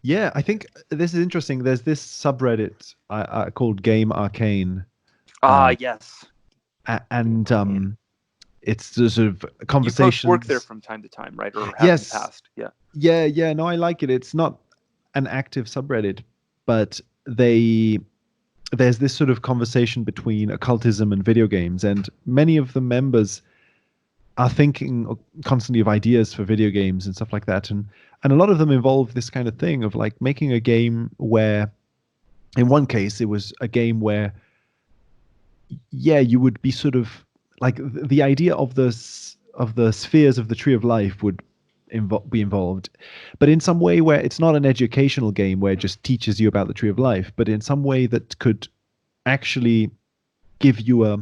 Yeah, I think this is interesting. There's this subreddit called Game Arcane, Ah, uh, yes. Game and Arcane. it's the sort of You post work there conversations. from time to time, right? Or have in the Yes, past. Yeah. yeah, yeah. No, I like it. It's not an active subreddit, but they there's this sort of conversation between occultism and video games, and many of the members are thinking constantly of ideas for video games and stuff like that, and a lot of them involve this kind of thing of like making a game where, in one case, it was a game where, yeah, you would be sort of like the idea of the spheres of the tree of life would be involved, but in some way where it's not an educational game where it just teaches you about the tree of life, but in some way that could actually give you a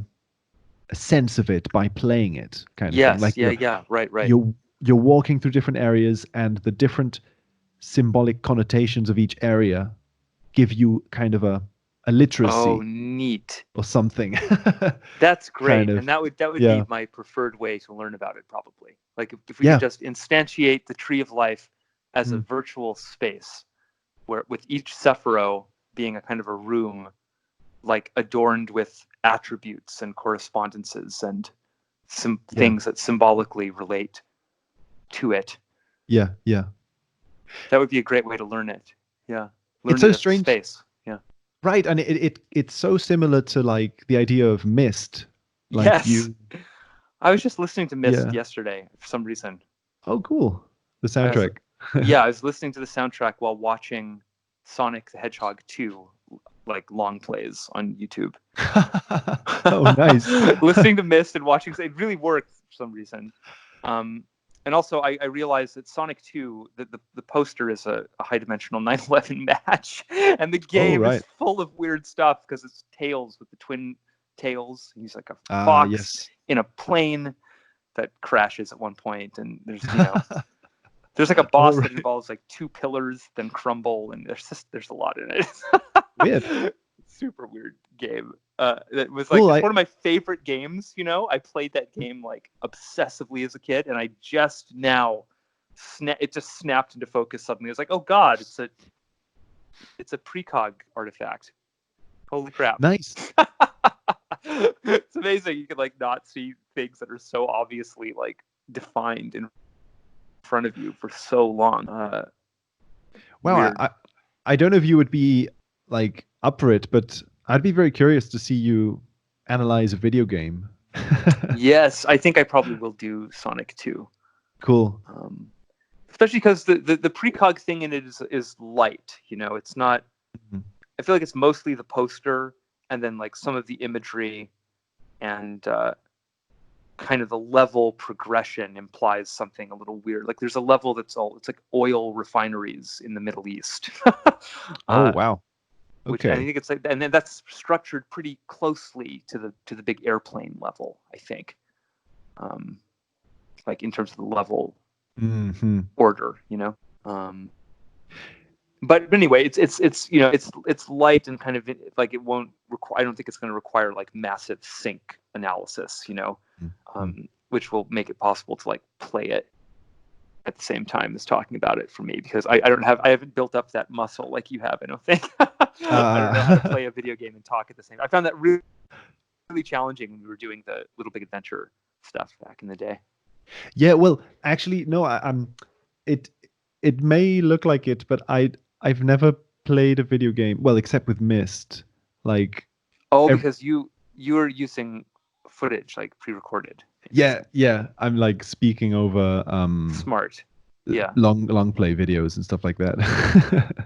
sense of it by playing it, kind of thing. Yes. Like Yeah. Yeah. Right. Right. you're walking through different areas, and the different symbolic connotations of each area give you kind of a Oh, literacy neat. or something. That's Kind great. of. And that would be Yeah. my preferred way to learn about it, probably. Like if we could Yeah. just instantiate the Tree of Life as a Mm. virtual space where with each Sephiroth being a kind of a room like adorned with attributes and correspondences and some Yeah. things that symbolically relate to it. Yeah. Yeah. That would be a great way to learn it. Yeah. It's Learn it so as a strange. space. Yeah. Right. And it's so similar to like the idea of mist. Like Yes. you, I was just listening to Mist yeah. yesterday for some reason. Oh, cool. The I was, soundtrack. yeah, I was listening to the soundtrack while watching Sonic the Hedgehog 2, like long plays on YouTube. Oh, nice. Listening to Mist and watching it really worked for some reason. Um, and also, I realized that Sonic 2, the poster is a high dimensional 9/11 match, and the Oh, game is right. full of weird stuff because it's Tails with the twin tails. He's like a Ah, fox yes. in a plane that crashes at one point, and there's like a Oh, boss that right. involves like two pillars then crumble, and there's a lot in Weird. it. Super weird game. That was like Cool. it's one of my favorite games. I played that game like obsessively as a kid, and I just now it just snapped into focus suddenly. I was like, oh god, it's a precog artifact. Holy crap! Nice. It's amazing. You can like not see things that are so obviously like defined in front of you for so long. Wow. Weird. I don't know if you would be like up for it, but I'd be very curious to see you analyze a video game. Yes, I think I probably will do Sonic 2. Cool. Especially because the precog thing in it is light. It's not. Mhm. I feel like it's mostly the poster and then like some of the imagery and kind of the level progression implies something a little weird. Like there's a level it's like oil refineries in the Middle East. Oh, uh, wow. which I Okay. think it's like, and then that's structured pretty closely to the big airplane level, I think, like in terms of the level Hmm. order. Um, but anyway, it's light and kind of like it won't require. I don't think it's going to require like massive sync analysis, which will make it possible to like play it at the same time as talking about it for me because I haven't built up that muscle like you have. I don't think. I don't know how to Uh, play a video game and talk at the same. I found that really really challenging when we were doing the Little Big Adventure stuff back in the day. yeah. Well, actually, no. It it may look like it, but I've never played a video game. Well, except with Myst. Like, Oh, ev- because you were using footage like pre-recorded. yeah, Interesting. yeah. I'm like speaking over Smart. Yeah. long play videos and stuff like that.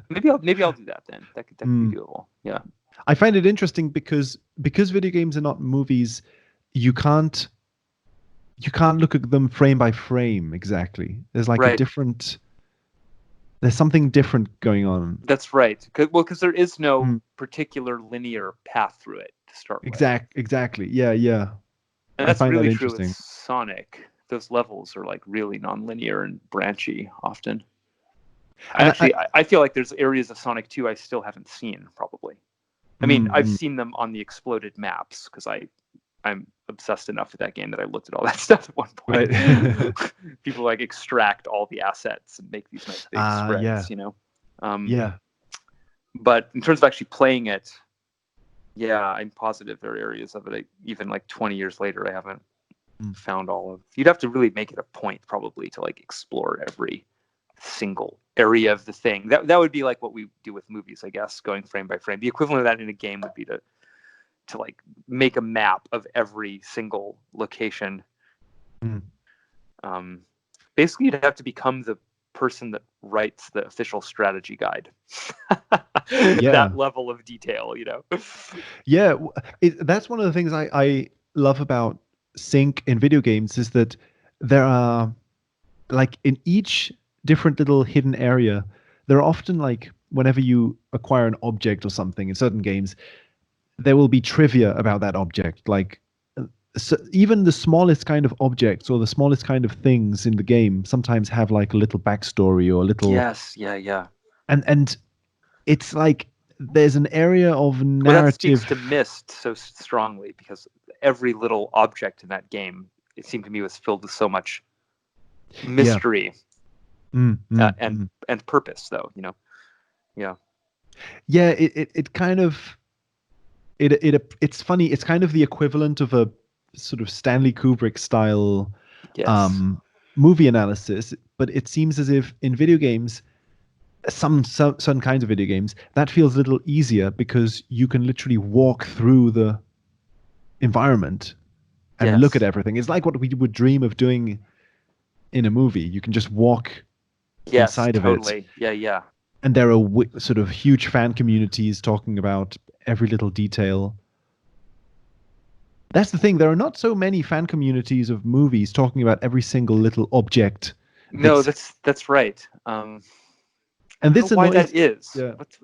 Maybe I'll do that then. That could be Mm. doable. Yeah. I find it interesting because video games are not movies. You can't you can't look at them frame by frame exactly. There's like a Right. different. There's something different going on. That's right. Because there is no Mm. particular linear path through it to start with, Exactly. Yeah, yeah. and I that's find that really true with interesting. Sonic. Those levels are like really non-linear and branchy often. And I feel like there's areas of Sonic 2 I still haven't seen. Probably. I mean, I've mm, seen them on the exploded maps because I'm obsessed enough with that game that I looked at all that stuff at one point. right. People like extract all the assets and make these nice big Yeah. spreads, Yeah. But in terms of actually playing it, yeah, I'm positive there are areas of it. Even like 20 years later, I haven't found all of. You'd have to really make it a point, probably, to like explore every single area of the thing. That would be like what we do with movies, I guess, going frame by frame. The equivalent of that in a game would be to like make a map of every single location. Basically, you'd have to become the person that writes the official strategy guide. That level of detail, you know. Yeah, that's one of the things I love about sync in video games, is that there are, like, in each different little hidden area, there are often, like, whenever you acquire an object or something in certain games, there will be trivia about that object. Like, so even the smallest kind of objects or the smallest kind of things in the game sometimes have like a little backstory or a little. Yes, yeah. And it's like there's an area of narrative. Well, that speaks to Myst so strongly, because every little object in that game, it seemed to me, was filled with so much mystery and purpose, though, you know. Yeah, it kind of it's funny. It's kind of the equivalent of a sort of Stanley Kubrick style movie analysis, but it seems as if in video games, some kinds of video games, that feels a little easier because you can literally walk through the environment and look at everything. It's like what we would dream of doing in a movie. You can just walk inside of it. Yeah. And there are sort of huge fan communities talking about every little detail. That's the thing. There are not so many fan communities of movies talking about every single little object. No, that's right. And this why that is.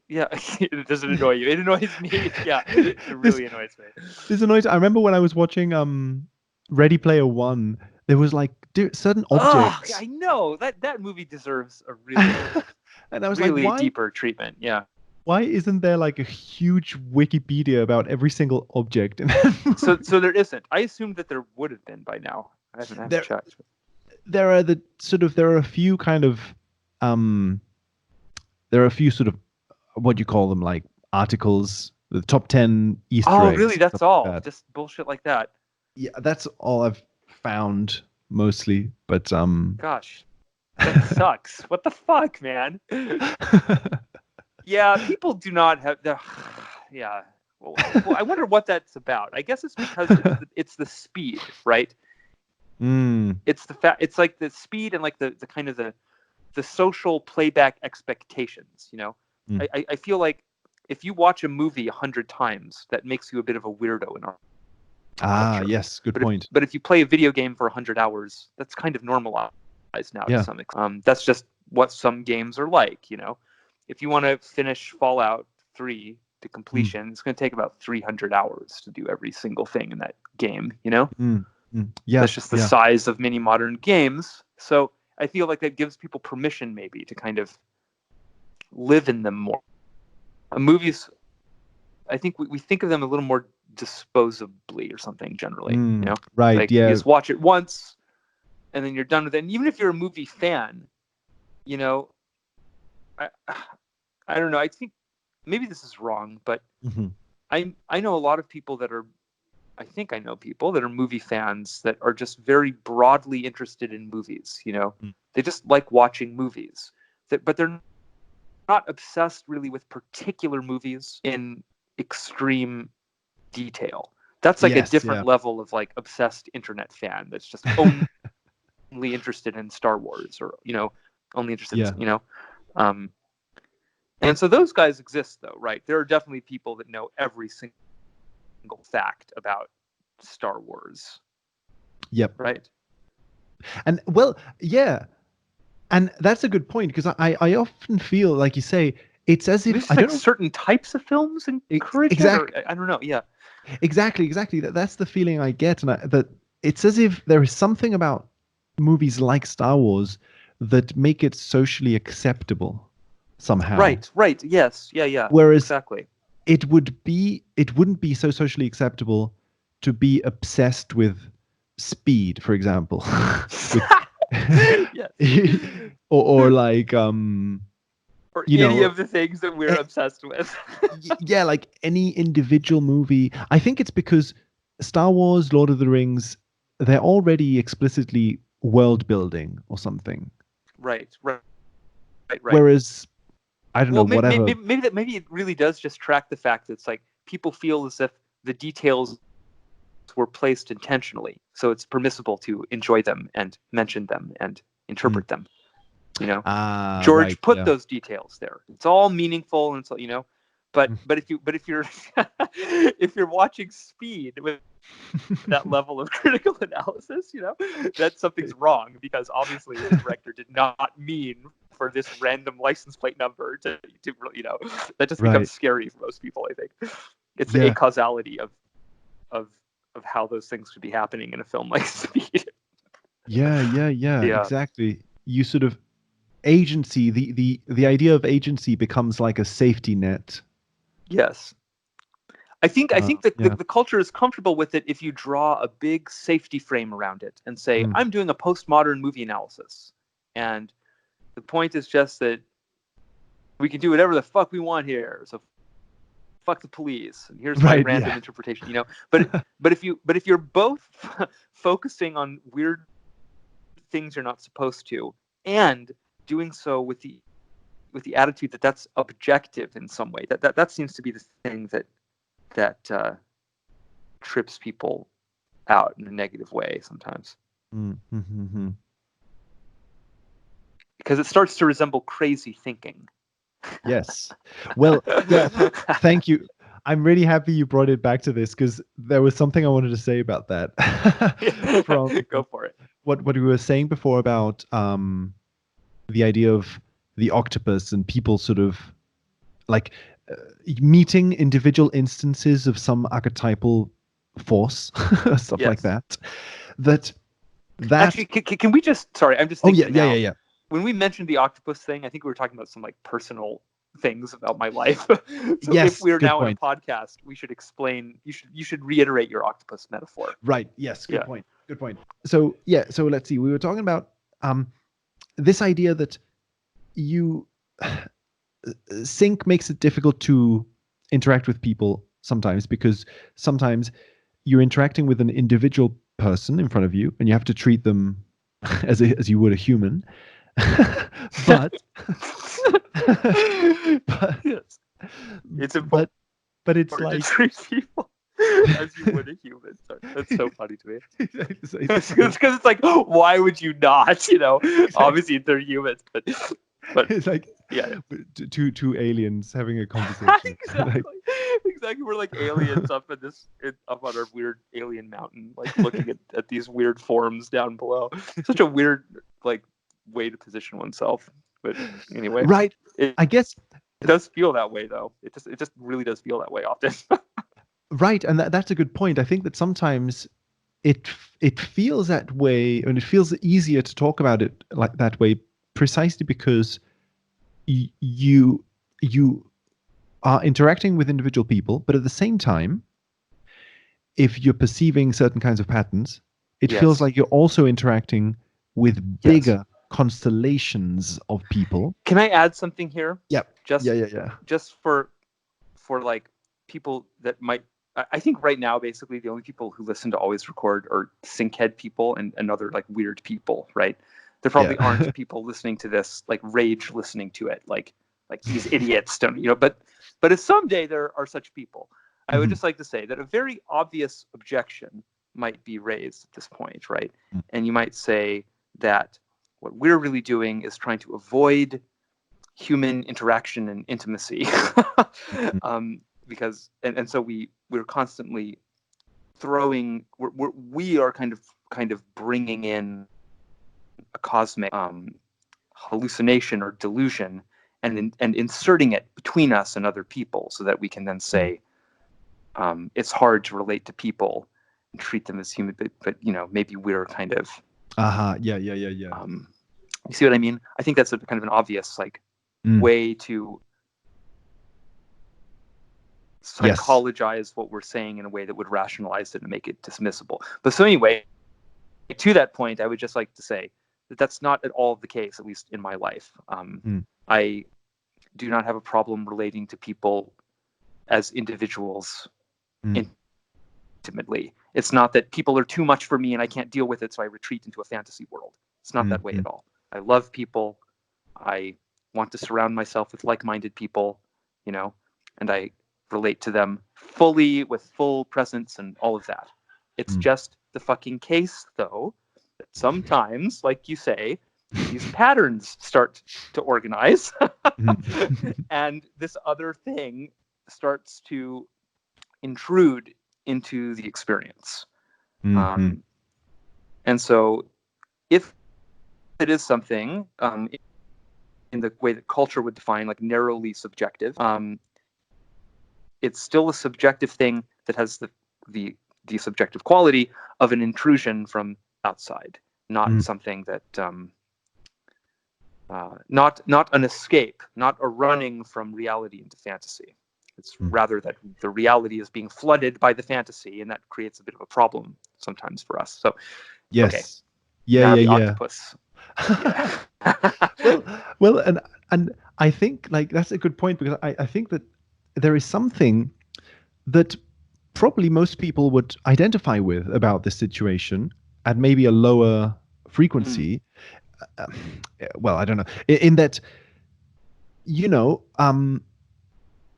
Yeah. It doesn't annoy you. It annoys me. Yeah, it really annoys me. This annoys. I remember when I was watching Ready Player One, there was like certain objects. I know that movie deserves a really and I was really like, why, deeper treatment. Yeah. Why isn't there like a huge Wikipedia about every single object in that movie? So there isn't. I assumed that there would have been by now. I haven't checked. There are a few kind of there are a few sort of, what do you call them, like articles, the top 10 Easter eggs. Oh, really? That's all? Like that. Just bullshit like that? Yeah, that's all I've found mostly. But gosh, that sucks. What the fuck, man? Yeah, people do not have the. Yeah. Well, I wonder what that's about. I guess it's because it's the speed, right? It's the fact. It's like the speed and like the kind of the social playback expectations. You know, I feel like if you watch a movie 100 times, that makes you a bit of a weirdo in our culture. Yes, good point. But if you play a video game for 100 hours, that's kind of normalized now to some extent. That's just what some games are like. You know, if you want to finish Fallout 3 to completion, it's going to take about 300 hours to do every single thing in that game. You know, yeah, that's just the size of many modern games. So I feel like that gives people permission maybe to kind of live in them more. Movies, I think we think of them a little more disposably or something generally, you know? Right, like, yeah. You just watch it once and then you're done with it. And even if you're a movie fan, you know, I don't know. I think maybe this is wrong, but I know a lot of people that are, I think I know people that are movie fans that are just very broadly interested in movies, you know? They just like watching movies, but they're not obsessed really with particular movies in extreme detail. That's like a different level of like obsessed internet fan that's just only interested in Star Wars, or, you know, only interested in, you know? And so those guys exist though, right? There are definitely people that know every single fact about Star Wars. Yep. Right. And well, yeah. And that's a good point, because I often feel, like you say, it's as if I don't know, certain types of films encourage exactly. I don't know. Yeah. Exactly. That's the feeling I get, and that it's as if there is something about movies like Star Wars that make it socially acceptable somehow. Right. Yes. Yeah. Whereas exactly, it wouldn't be so socially acceptable to be obsessed with speed, for example. Yes. or like or for you any know, of the things that we're obsessed with. yeah, like any individual movie. I think it's because Star Wars, Lord of the Rings, they're already explicitly world building or something. Right. Whereas, I don't know, Well, whatever. maybe it really does just track the fact that it's like people feel as if the details were placed intentionally, so it's permissible to enjoy them and mention them and interpret them. You know, George Right, put yeah. those details there. It's all meaningful, and it's, you know, but if you're if you're watching Speed with that level of critical analysis, you know, that something's wrong, because obviously the director did not mean for this random license plate number to you know, that just Right. becomes scary for most people. I think it's the Yeah. acausality of how those things could be happening in a film like Speed. Yeah, exactly. You sort of agency, the idea of agency becomes like a safety net. Yes. I think Yeah. the culture is comfortable with it if you draw a big safety frame around it and say, Mm. I'm doing a postmodern movie analysis. And the point is just that we can do whatever the fuck we want here. So fuck the police. And here's my Right, random yeah. interpretation, you know. But if you're both focusing on weird things you're not supposed to, and doing so with the attitude that that's objective in some way, that seems to be the thing that trips people out in a negative way sometimes, Mm-hmm. because it starts to resemble crazy thinking. Yes. Well, yeah, thank you. I'm really happy you brought it back to this because there was something I wanted to say about that from Go for it. what we were saying before about the idea of the octopus and people sort of like meeting individual instances of some archetypal force, stuff like Yes. that. That Actually, can we just? Sorry, I'm just oh thinking now. yeah. When we mentioned the octopus thing, I think we were talking about some like personal things about my life. So if Yes, we're good now in a point. podcast, we should explain. You should reiterate your octopus metaphor. Right. Yes. Good Yeah. point. Good point. So yeah. So let's see. We were talking about this idea that you sync makes it difficult to interact with people sometimes because sometimes you're interacting with an individual person in front of you and you have to treat them as you would a human. but Yes. It's but important it's like to treat people as you would a human. Sorry, that's so funny to me. it's Because it's like, why would you not? You know, obviously they're humans, but it's like yeah. two aliens having a conversation. Exactly. We're like aliens up on our weird alien mountain, like looking at these weird forms down below. Such a weird like way to position oneself. But anyway, Right. I guess it does feel that way though. It just really does feel that way often. right, and that's a good point. I think that sometimes it feels that way, and it feels easier to talk about it like that way, precisely because you are interacting with individual people, but at the same time, if you're perceiving certain kinds of patterns, it feels like you're also interacting with bigger constellations of people. Can I add something here? Yep. Yeah. Just for like people that might. I think right now, basically, the only people who listen to Always Record are synchead people and other like weird people, right? There probably aren't people listening to this like rage listening to it, like these idiots don't, you know. But if someday there are such people, I would just like to say that a very obvious objection might be raised at this point, right? And you might say that what we're really doing is trying to avoid human interaction and intimacy. Because and so we're constantly throwing we are kind of bringing in a cosmic hallucination or delusion and inserting it between us and other people so that we can then say it's hard to relate to people and treat them as human, but you know, maybe we're kind of Yeah. you see what I mean? I think that's a kind of an obvious like way to psychologize what we're saying in a way that would rationalize it and make it dismissible. But so anyway, to that point, I would just like to say that that's not at all the case, at least in my life. I do not have a problem relating to people as individuals intimately. It's not that people are too much for me and I can't deal with it, so I retreat into a fantasy world. It's not that way at all. I love people. I want to surround myself with like-minded people, you know, and I relate to them fully with full presence and all of that. It's just the fucking case, though, that sometimes, like you say, these patterns start to organize and this other thing starts to intrude into the experience. And so if it is something in the way that culture would define, like narrowly subjective, it's still a subjective thing that has the subjective quality of an intrusion from outside, not something that not an escape, not a running from reality into fantasy. It's rather that the reality is being flooded by the fantasy, and that creates a bit of a problem sometimes for us. So yes. Okay. Yeah, now yeah, the yeah. octopus. well, and I think like that's a good point, because I think that there is something that probably most people would identify with about this situation at maybe a lower frequency. Well, I don't know. In that, you know,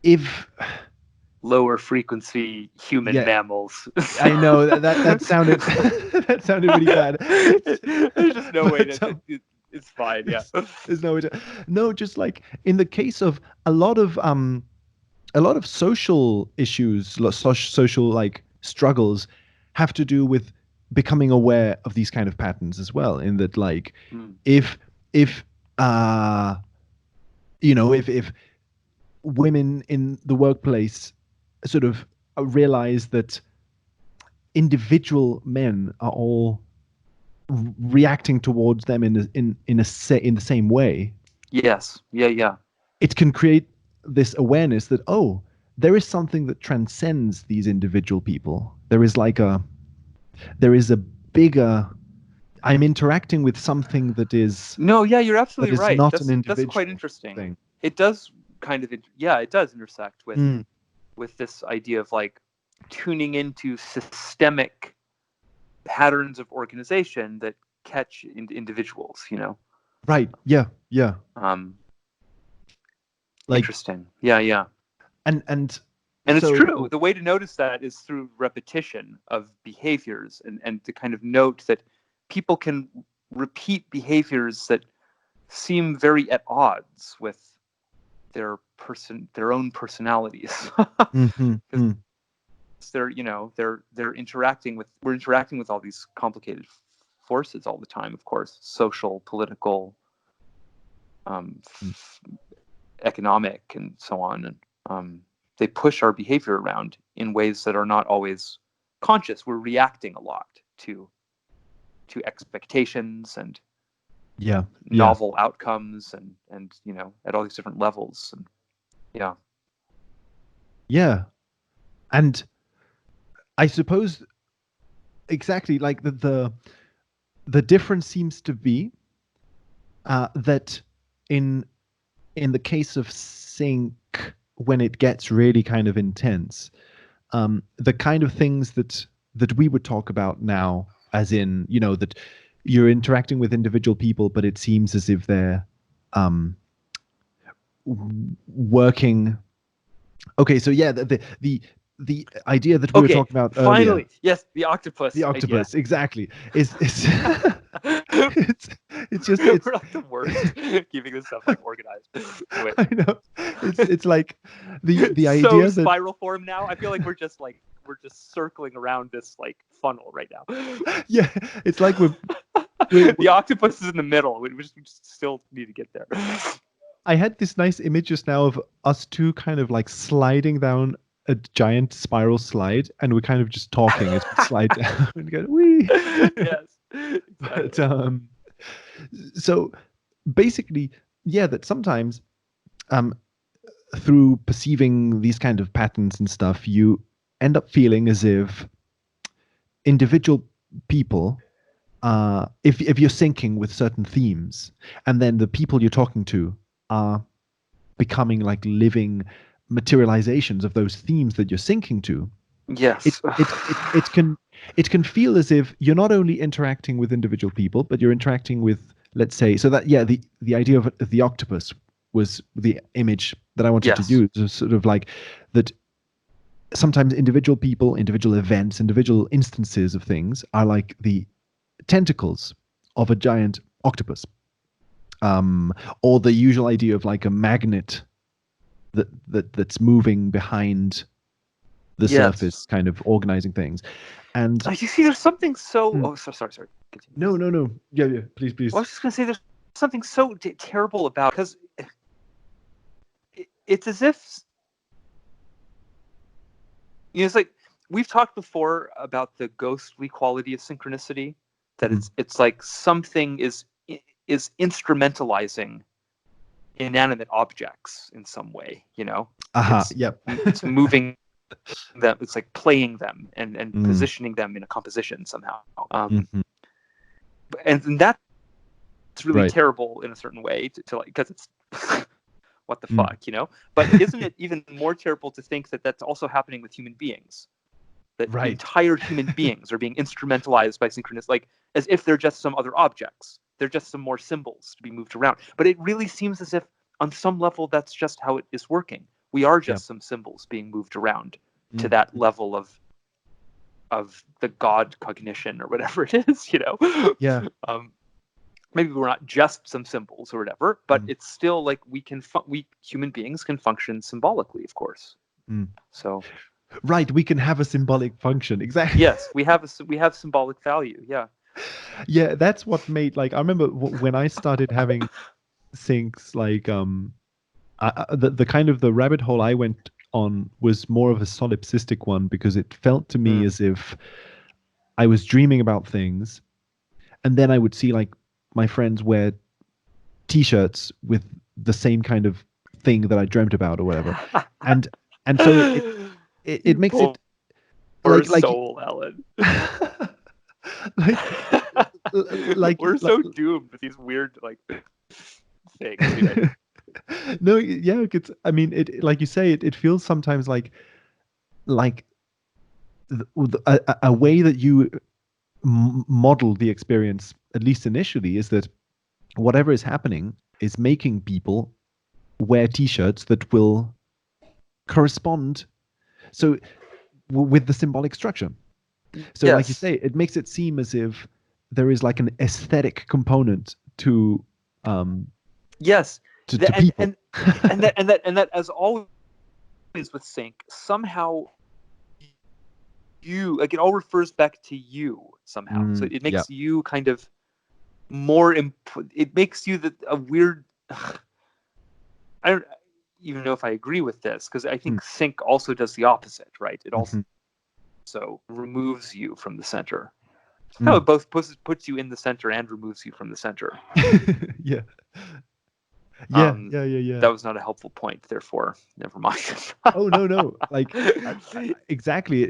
if Lower frequency human mammals. I know that sounded that sounded really bad. There's just no way to. It's fine. Yeah. There's no way to. No, just like in the case of a lot of social issues, social like struggles, have to do with becoming aware of these kind of patterns as well. In that, like, if you know, if women in the workplace sort of realize that individual men are all reacting towards them in the same way. Yes. Yeah. It can create this awareness that, oh, there is something that transcends these individual people. There is a bigger. I'm interacting with something that is. No, yeah, you're absolutely right. Not an individual. That's quite interesting. Thing. It does kind of, it does intersect with this idea of like tuning into systemic patterns of organization that catch individuals, you know. Right. Yeah. Like, interesting. Yeah. And it's true. The way to notice that is through repetition of behaviors, and to kind of note that people can repeat behaviors that seem very at odds with their own personalities. They're interacting with all these complicated forces all the time, of course, social, political, economic, and so on. And they push our behavior around in ways that are not always conscious. We're reacting a lot to expectations and novel outcomes, and you know, at all these different levels. And yeah, and I suppose exactly like the difference seems to be that in the case of sync, when it gets really kind of intense, the kind of things that we would talk about now, as in, you know, that you're interacting with individual people, but it seems as if they're working. Okay, so yeah, the idea that we were talking about earlier. Finally, yes, the octopus. The octopus, idea. Exactly. It's it's just we're like the worst keeping this stuff like organized. I know. It's like the idea so that spiral form now. I feel like we're just circling around this like funnel right now. Yeah, it's like we're the octopus is in the middle. We just still need to get there. I had this nice image just now of us two kind of like sliding down a giant spiral slide, and we're kind of just talking as we slide down and go, wee. Yes. Exactly. But so basically, yeah, that sometimes through perceiving these kind of patterns and stuff, you end up feeling as if individual people, if you're syncing with certain themes, and then the people you're talking to are becoming like living materializations of those themes that you're syncing to, Yes. it can feel as if you're not only interacting with individual people, but you're interacting with, let's say, so that the idea of the octopus was the image that I wanted to Yes. use. Was sort of like that. Sometimes individual people, individual events, individual instances of things are like the tentacles of a giant octopus, or the usual idea of like a magnet that's moving behind the surface, kind of organizing things. And you see, there's something so. Oh, sorry. Continue. No. Yeah. Please. Well, I was just gonna say, there's something so terrible about, because it's as if, it's like we've talked before about the ghostly quality of synchronicity. That it's like something is instrumentalizing inanimate objects in some way. It's moving them. It's like playing them and positioning them in a composition somehow. And that's really terrible in a certain way to like, because it's what the fuck, But isn't it even more terrible to think that that's also happening with human beings? That the entire human beings are being instrumentalized by synchronous, like as if they're just some other objects. They're just some more symbols to be moved around. But it really seems as if on some level that's just how it is working. We are just some symbols being moved around to that level of the God cognition or whatever it is, Yeah. Maybe we're not just some symbols or whatever, but it's still like we human beings can function symbolically, of course. So. Right, we can have a symbolic function. Exactly. Yes, we have symbolic value. Yeah. Yeah, that's what made, like, I remember when I started having syncs, like the kind of the rabbit hole I went on was more of a solipsistic one, because it felt to me as if I was dreaming about things, and then I would see like my friends wear T-shirts with the same kind of thing that I dreamt about or whatever, and so it makes it like soul, Alan. like we're so doomed with these weird like things. No, yeah, I mean, it like you say, it feels sometimes like a way that you model the experience, at least initially, is that whatever is happening is making people wear T-shirts that will correspond. So with the symbolic structure. So like you say, it makes it seem as if there is like an aesthetic component to to people. and that as always with sync, somehow you, like, it all refers back to you somehow. So it makes you kind of more it makes you a weird I don't even know if I agree with this, because I think sync also does the opposite, right? It also removes you from the center. No, it both puts you in the center and removes you from the center. Yeah. That was not a helpful point, therefore never mind. Oh no, like exactly.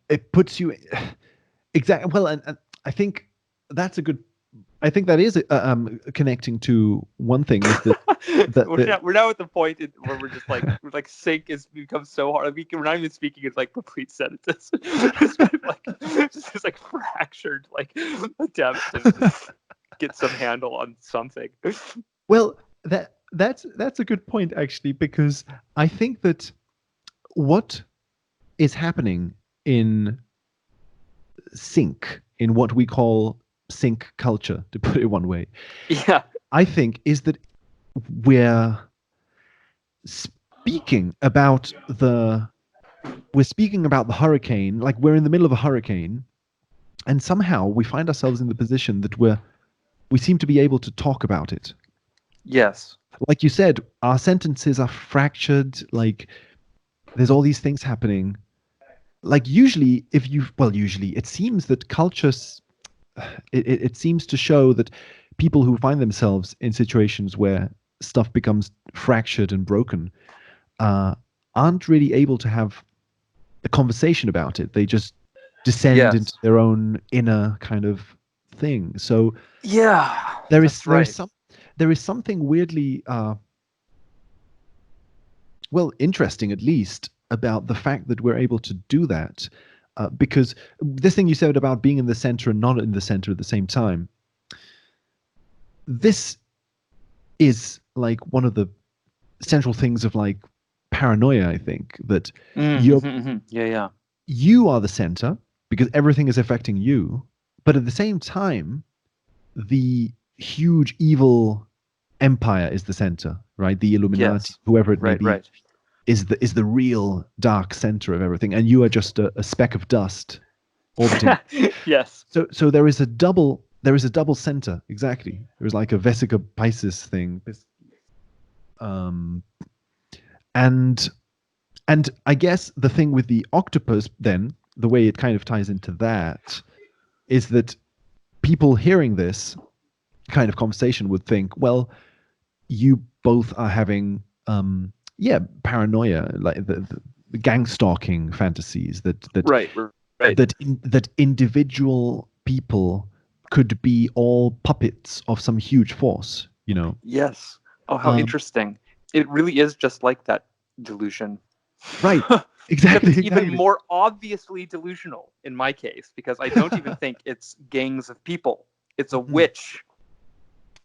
It puts you exactly well, and I think that's a good. I think that is connecting to one thing is that we're now at the point where we're just like sync has become so hard. We're not even speaking in like complete sentences. It's like fractured like attempt to get some handle on something. Well, that's a good point, actually, because I think that what is happening in sync, in what we call sync culture, to put it one way, I think, is that we're speaking about the hurricane, like we're in the middle of a hurricane, and somehow we find ourselves in the position that we seem to be able to talk about it. Yes. Like you said, our sentences are fractured, like there's all these things happening. Like usually it seems that cultures, it seems to show that people who find themselves in situations where stuff becomes fractured and broken aren't really able to have a conversation about it. They just descend into their own inner kind of thing. So Yeah, there is that's there is right. some there is something weirdly interesting at least about the fact that we're able to do that, because this thing you said about being in the center and not in the center at the same time, this is like one of the central things of like paranoia. I think that you're Yeah, yeah. you are the center because everything is affecting you, but at the same time, the huge evil empire is the center, right? The Illuminati, Yes. whoever it may Right, be, right. is the real dark center of everything, and you are just a speck of dust orbiting. Yes. So there is a double center exactly. There's like a Vesica Pisces thing, um, and I guess the thing with the octopus, then the way it kind of ties into that is that people hearing this kind of conversation would think, well, you both are having paranoia, like the gang stalking fantasies Right, right. that individual people could be all puppets of some huge force, you know. Yes. Oh, how um, interesting. It really is just like that delusion. right. Except Exactly. it's even Exactly. more obviously delusional in my case, because I don't even think it's gangs of people. It's a Mhm. witch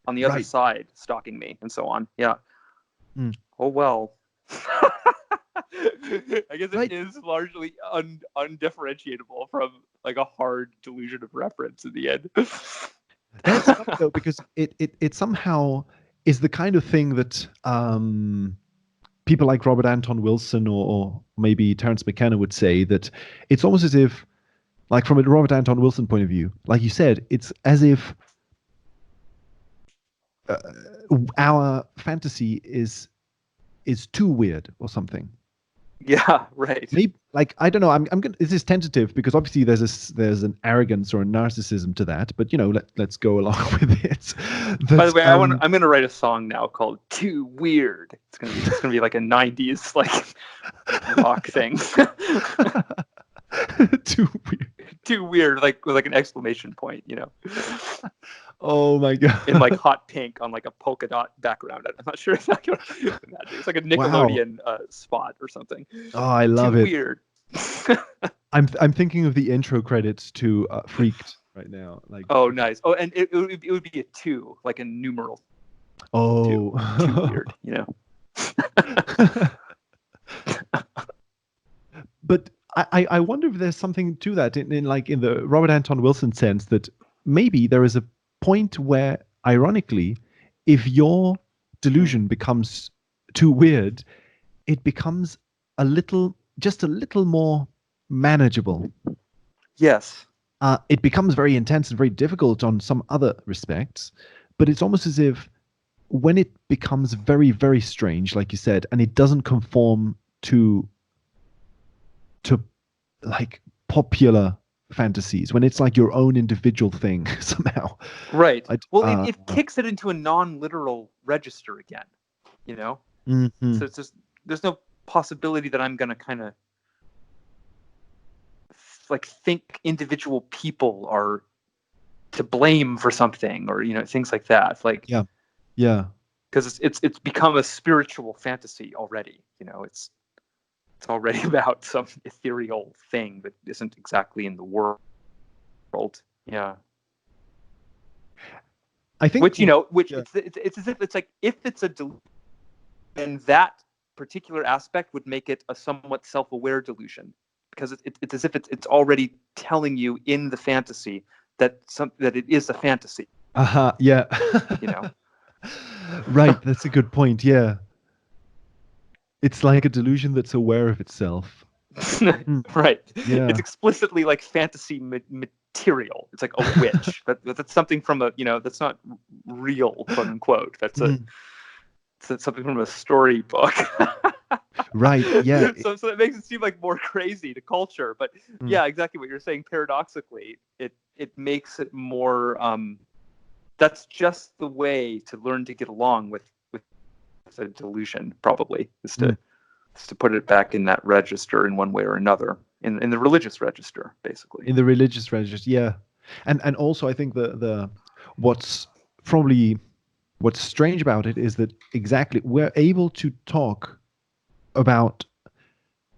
on the other Right. side stalking me and so on. Yeah. Mm. Oh, well. I guess it Right. is largely undifferentiable from like a hard delusion of reference in the end. That's funny though, because it somehow is the kind of thing that people like Robert Anton Wilson or maybe Terence McKenna would say, that it's almost as if, like from a Robert Anton Wilson point of view, like you said, it's as if uh, our fantasy is too weird or something. Yeah, right. Maybe, like, I don't know. I'm gonna. This is tentative because obviously there's an arrogance or a narcissism to that. But let's go along with it. By the That way, I'm gonna write a song now called "Too Weird." It's gonna be like a '90s like rock thing. too weird. Too weird, like with like an exclamation point, Oh my in like god! hot pink on like a polka dot background. I'm not sure exactly what to imagine. It's like a Wow. Nickelodeon spot or something. Oh, I love Too it. weird. I'm thinking of the intro credits to Freaked right now. Like, Oh, nice. Oh, and it would be a two, like a numeral two. Too oh. weird. But I wonder if there's something to that in like in the Robert Anton Wilson sense, that maybe there is a point where, ironically, if your delusion becomes too weird, it becomes just a little more manageable. Yes. It becomes very intense and very difficult on some other respects, but it's almost as if when it becomes very, very strange, like you said, and it doesn't conform to like popular fantasies, when it's like your own individual thing somehow. Right. I, Well, it kicks it into a non-literal register again, you know? mhm. So it's just, there's no possibility that I'm going to kind of like think individual people are to blame for something, or, things like that. Like, Yeah, yeah, because it's become a spiritual fantasy already, it's already about some ethereal thing that isn't exactly in the world. Yeah. I think. Which Yeah. it's as if it's like, if it's a delusion, then that particular aspect would make it a somewhat self-aware delusion, because it's as if it's already telling you in the fantasy that it is a fantasy. Yeah. You know. Right, that's a good point. Yeah, it's like a delusion that's aware of itself. Mm, Right. It's yeah. explicitly like fantasy material. It's like a witch. That's something from that's not real, quote unquote. Mm, That's something from a storybook. right. Yeah. So that makes it seem like more crazy to culture, but Mm, yeah, exactly what you're saying. Paradoxically, it makes it more. That's just the way to learn to get along with a delusion. Probably is mm. to put it back in that register in one way or another, in the religious register, basically. In the religious register, yeah. And also I think the what's probably what's strange about it is that exactly we're able to talk about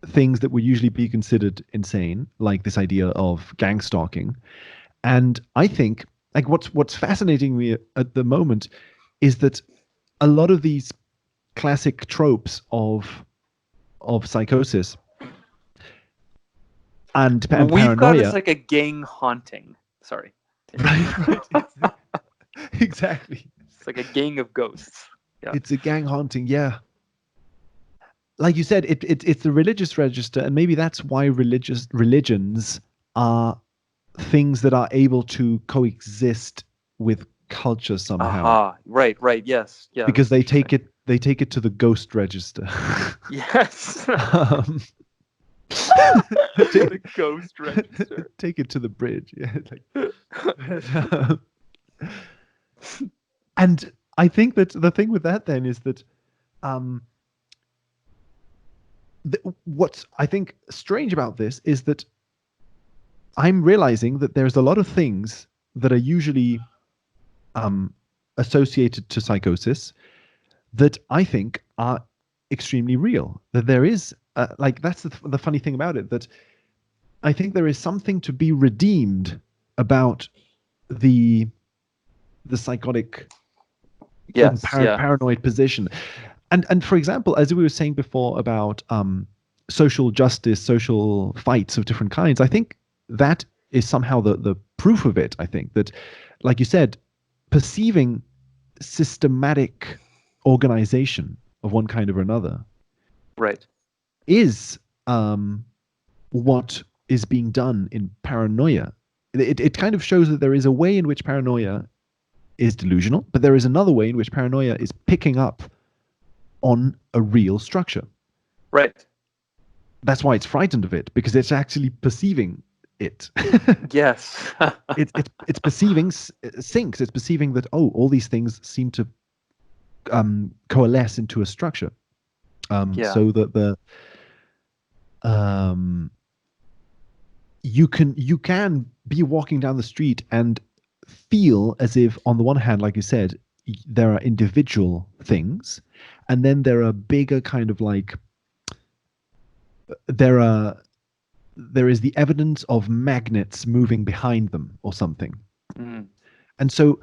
things that would usually be considered insane, like this idea of gang stalking. And I think like what's fascinating me at the moment is that a lot of these classic tropes of psychosis and We've got paranoia. it's like a gang haunting. Sorry. Right. Exactly. It's like a gang of ghosts. Yeah. It's a gang haunting, yeah. Like you said, it's the religious register, and maybe that's why religions are things that are able to coexist with culture somehow, Aha. Right. Right. Yes. Yeah. because That's interesting. they take it to the ghost register. Yes. um, The ghost register. take it to the bridge. Yeah, and I think that the thing with that then is that um, what's I think strange about this is that I'm realizing that there's a lot of things that are usually associated to psychosis that I think are extremely real. That there is, like, that's the funny thing about it, that I think there is something to be redeemed about the psychotic and Yes. Yeah. paranoid position. And for example, as we were saying before about social justice, social fights of different kinds, I think that is somehow the proof of it. I think that, like you said, perceiving systematic organization of one kind or another Right. is what is being done in paranoia. It kind of shows that there is a way in which paranoia is delusional, but there is another way in which paranoia is picking up on a real structure. Right. That's why it's frightened of it, because it's actually perceiving it. Yes. It's perceiving sinks. It's perceiving that, oh, all these things seem to coalesce into a structure. Yeah. So that the you can be walking down the street and feel as if, on the one hand, like you said, there are individual things, and then there are bigger kind of like there is the evidence of magnets moving behind them or something. Mm. And so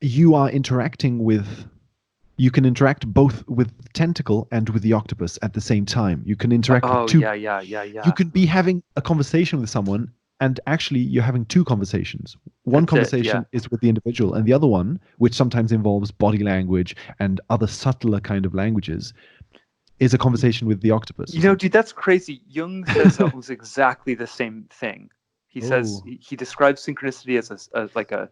you are interacting with you can interact both with the tentacle and with the octopus at the same time. You can interact with Oh two. yeah. Yeah. Yeah. You Yeah. can be having a conversation with someone, and actually you're having two conversations. One That's it. Yeah. conversation is with the individual, and the other one, which sometimes involves body language and other subtler kind of languages, is a conversation with the octopus. You know, dude, that's crazy. Jung says almost exactly the same thing. He says Oh. he describes synchronicity as like a,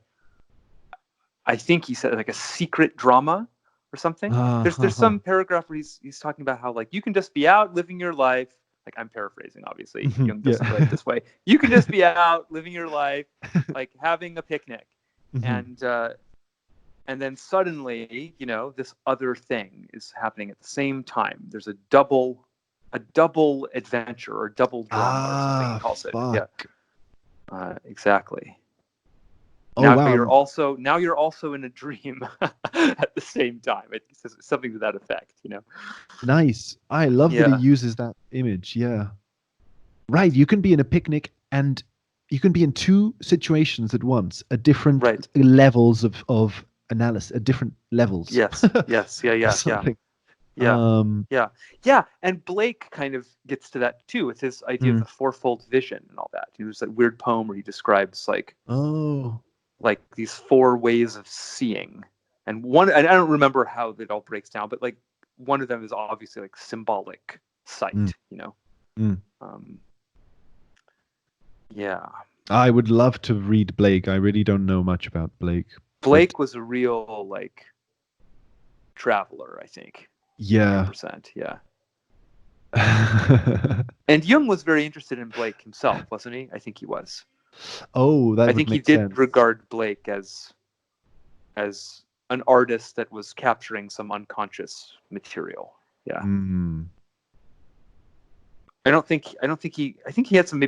I think he said like a secret drama or something. There's some paragraph where he's talking about how like you can just be out living your life. Like I'm paraphrasing, obviously. Jung doesn't write this way. You can just be out living your life, like having a picnic, and then suddenly, you know, this other thing is happening at the same time. There's a double adventure or double drama or something he calls it. Yeah, exactly. Oh wow. Now you're also in a dream at the same time. It's something to that effect, you know. Nice. I love that he Yeah. uses that image. Yeah. Right. You can be in a picnic and you can be in two situations at once, at different Right. levels of analysis, at different levels. Yes. Yes. Yeah. Yeah. Something. Yeah. Yeah. Yeah. And Blake kind of gets to that too with his idea of the fourfold vision and all that. There's that weird poem where he describes like these four ways of seeing. And I don't remember how it all breaks down, but like one of them is obviously like symbolic sight, you know. Yeah. I would love to read Blake. I really don't know much about Blake. Blake was a real like traveler, I think. Yeah. 100%, yeah. And Jung was very interested in Blake himself, wasn't he? I think he was. Oh, that I would think he make did sense. regard Blake as an artist that was capturing some unconscious material. Yeah. I think he had some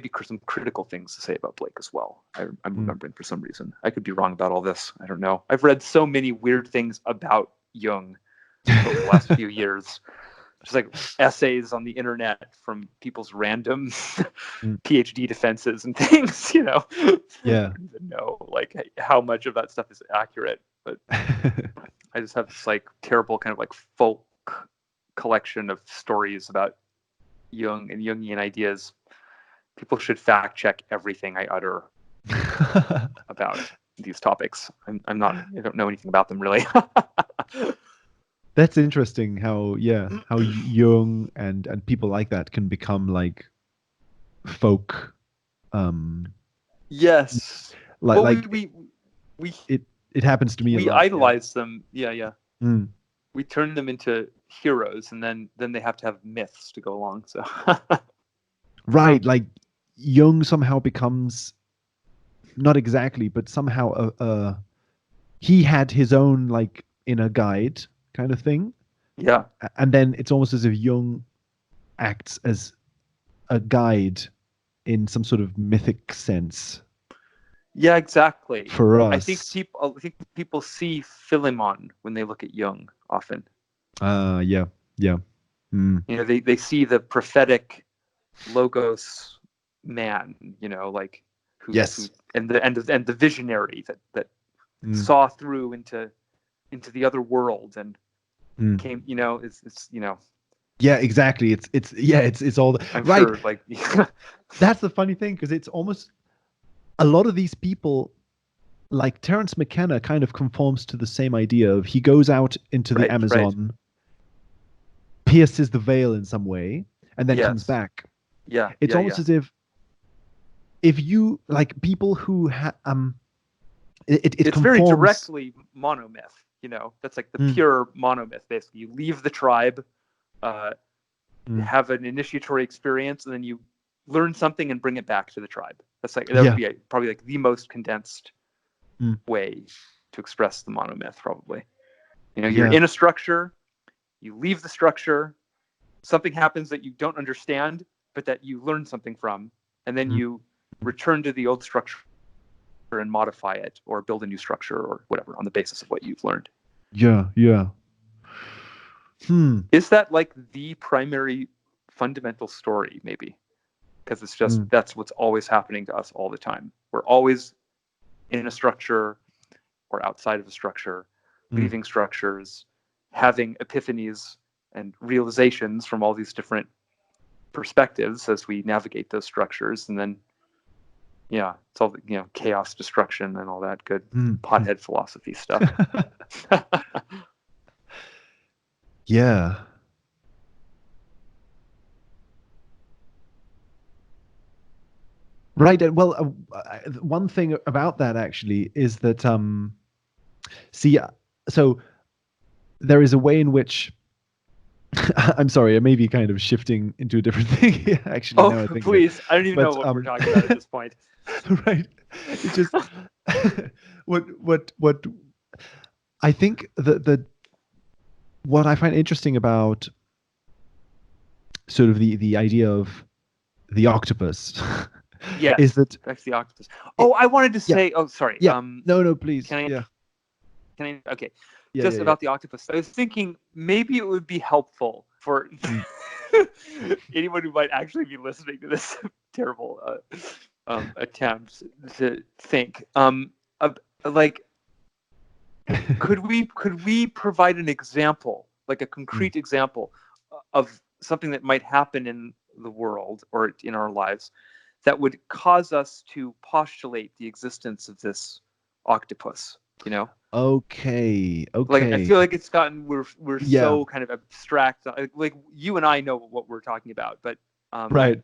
critical things to say about Blake as well. I'm remembering for some reason. I could be wrong about all this. I don't know. I've read so many weird things about Jung over the last few years. Just like essays on the internet from people's random PhD defenses and things, you know. Yeah. I don't even know like how much of that stuff is accurate, but I just have this like terrible kind of like folk collection of stories about Jung and Jungian ideas. People should fact check everything I utter about these topics. I don't know anything about them really. That's interesting how Jung and people like that can become like folk. Yes. Like well, like we it happens to me a we lot. idolize them. Yeah. Mm. We turn them into heroes, and then they have to have myths to go along. So Right, like Jung somehow becomes, not exactly, but somehow he had his own like inner guide kind of thing. Yeah. And then it's almost as if Jung acts as a guide in some sort of mythic sense. Yeah, exactly. For us. I think people see Philemon when they look at Jung often. Yeah. You know, they see the prophetic logos man, you know, like who and the visionary that saw through into the other world and came, you know, it's you know. Yeah, exactly. It's all I'm right. sure, like that's the funny thing, because it's almost a lot of these people, like Terence McKenna, kind of conforms to the same idea of he goes out into the Amazon, pierces the veil in some way, and then comes back. Yeah, it's almost as if you like people who it's very directly monomyth. You know, that's like the pure monomyth. Basically, you leave the tribe, have an initiatory experience, and then you learn something and bring it back to the tribe. That's like that would be probably like the most condensed way to express the monomyth. Probably, you know, you're in a structure, you leave the structure, something happens that you don't understand, but that you learn something from, and then you return to the old structure and modify it or build a new structure or whatever on the basis of what you've learned. Yeah. Is that like the primary fundamental story, maybe? Because it's just that's what's always happening to us all the time. We're always in a structure or outside of a structure, leaving structures, having epiphanies and realizations from all these different perspectives as we navigate those structures, and then it's all, you know, chaos, destruction, and all that good pothead philosophy stuff. Yeah. Right. Well, one thing about that actually is that so there is a way in which I'm sorry, I may be kind of shifting into a different thing actually. Now I think please. I don't even know what we're talking about at this point. Right. It's just what I think what I find interesting about sort of the idea of the octopus is that that's the octopus. I wanted to say. Oh, sorry. Yeah. No, please. Can I? Okay. Just about the octopus. I was thinking maybe it would be helpful for anyone who might actually be listening to this terrible attempt to think. Like, could we provide an example, like a concrete example of something that might happen in the world or in our lives that would cause us to postulate the existence of this octopus, you know? Okay. Like, I feel like it's gotten, we're so kind of abstract. Like you and I know what we're talking about, but right.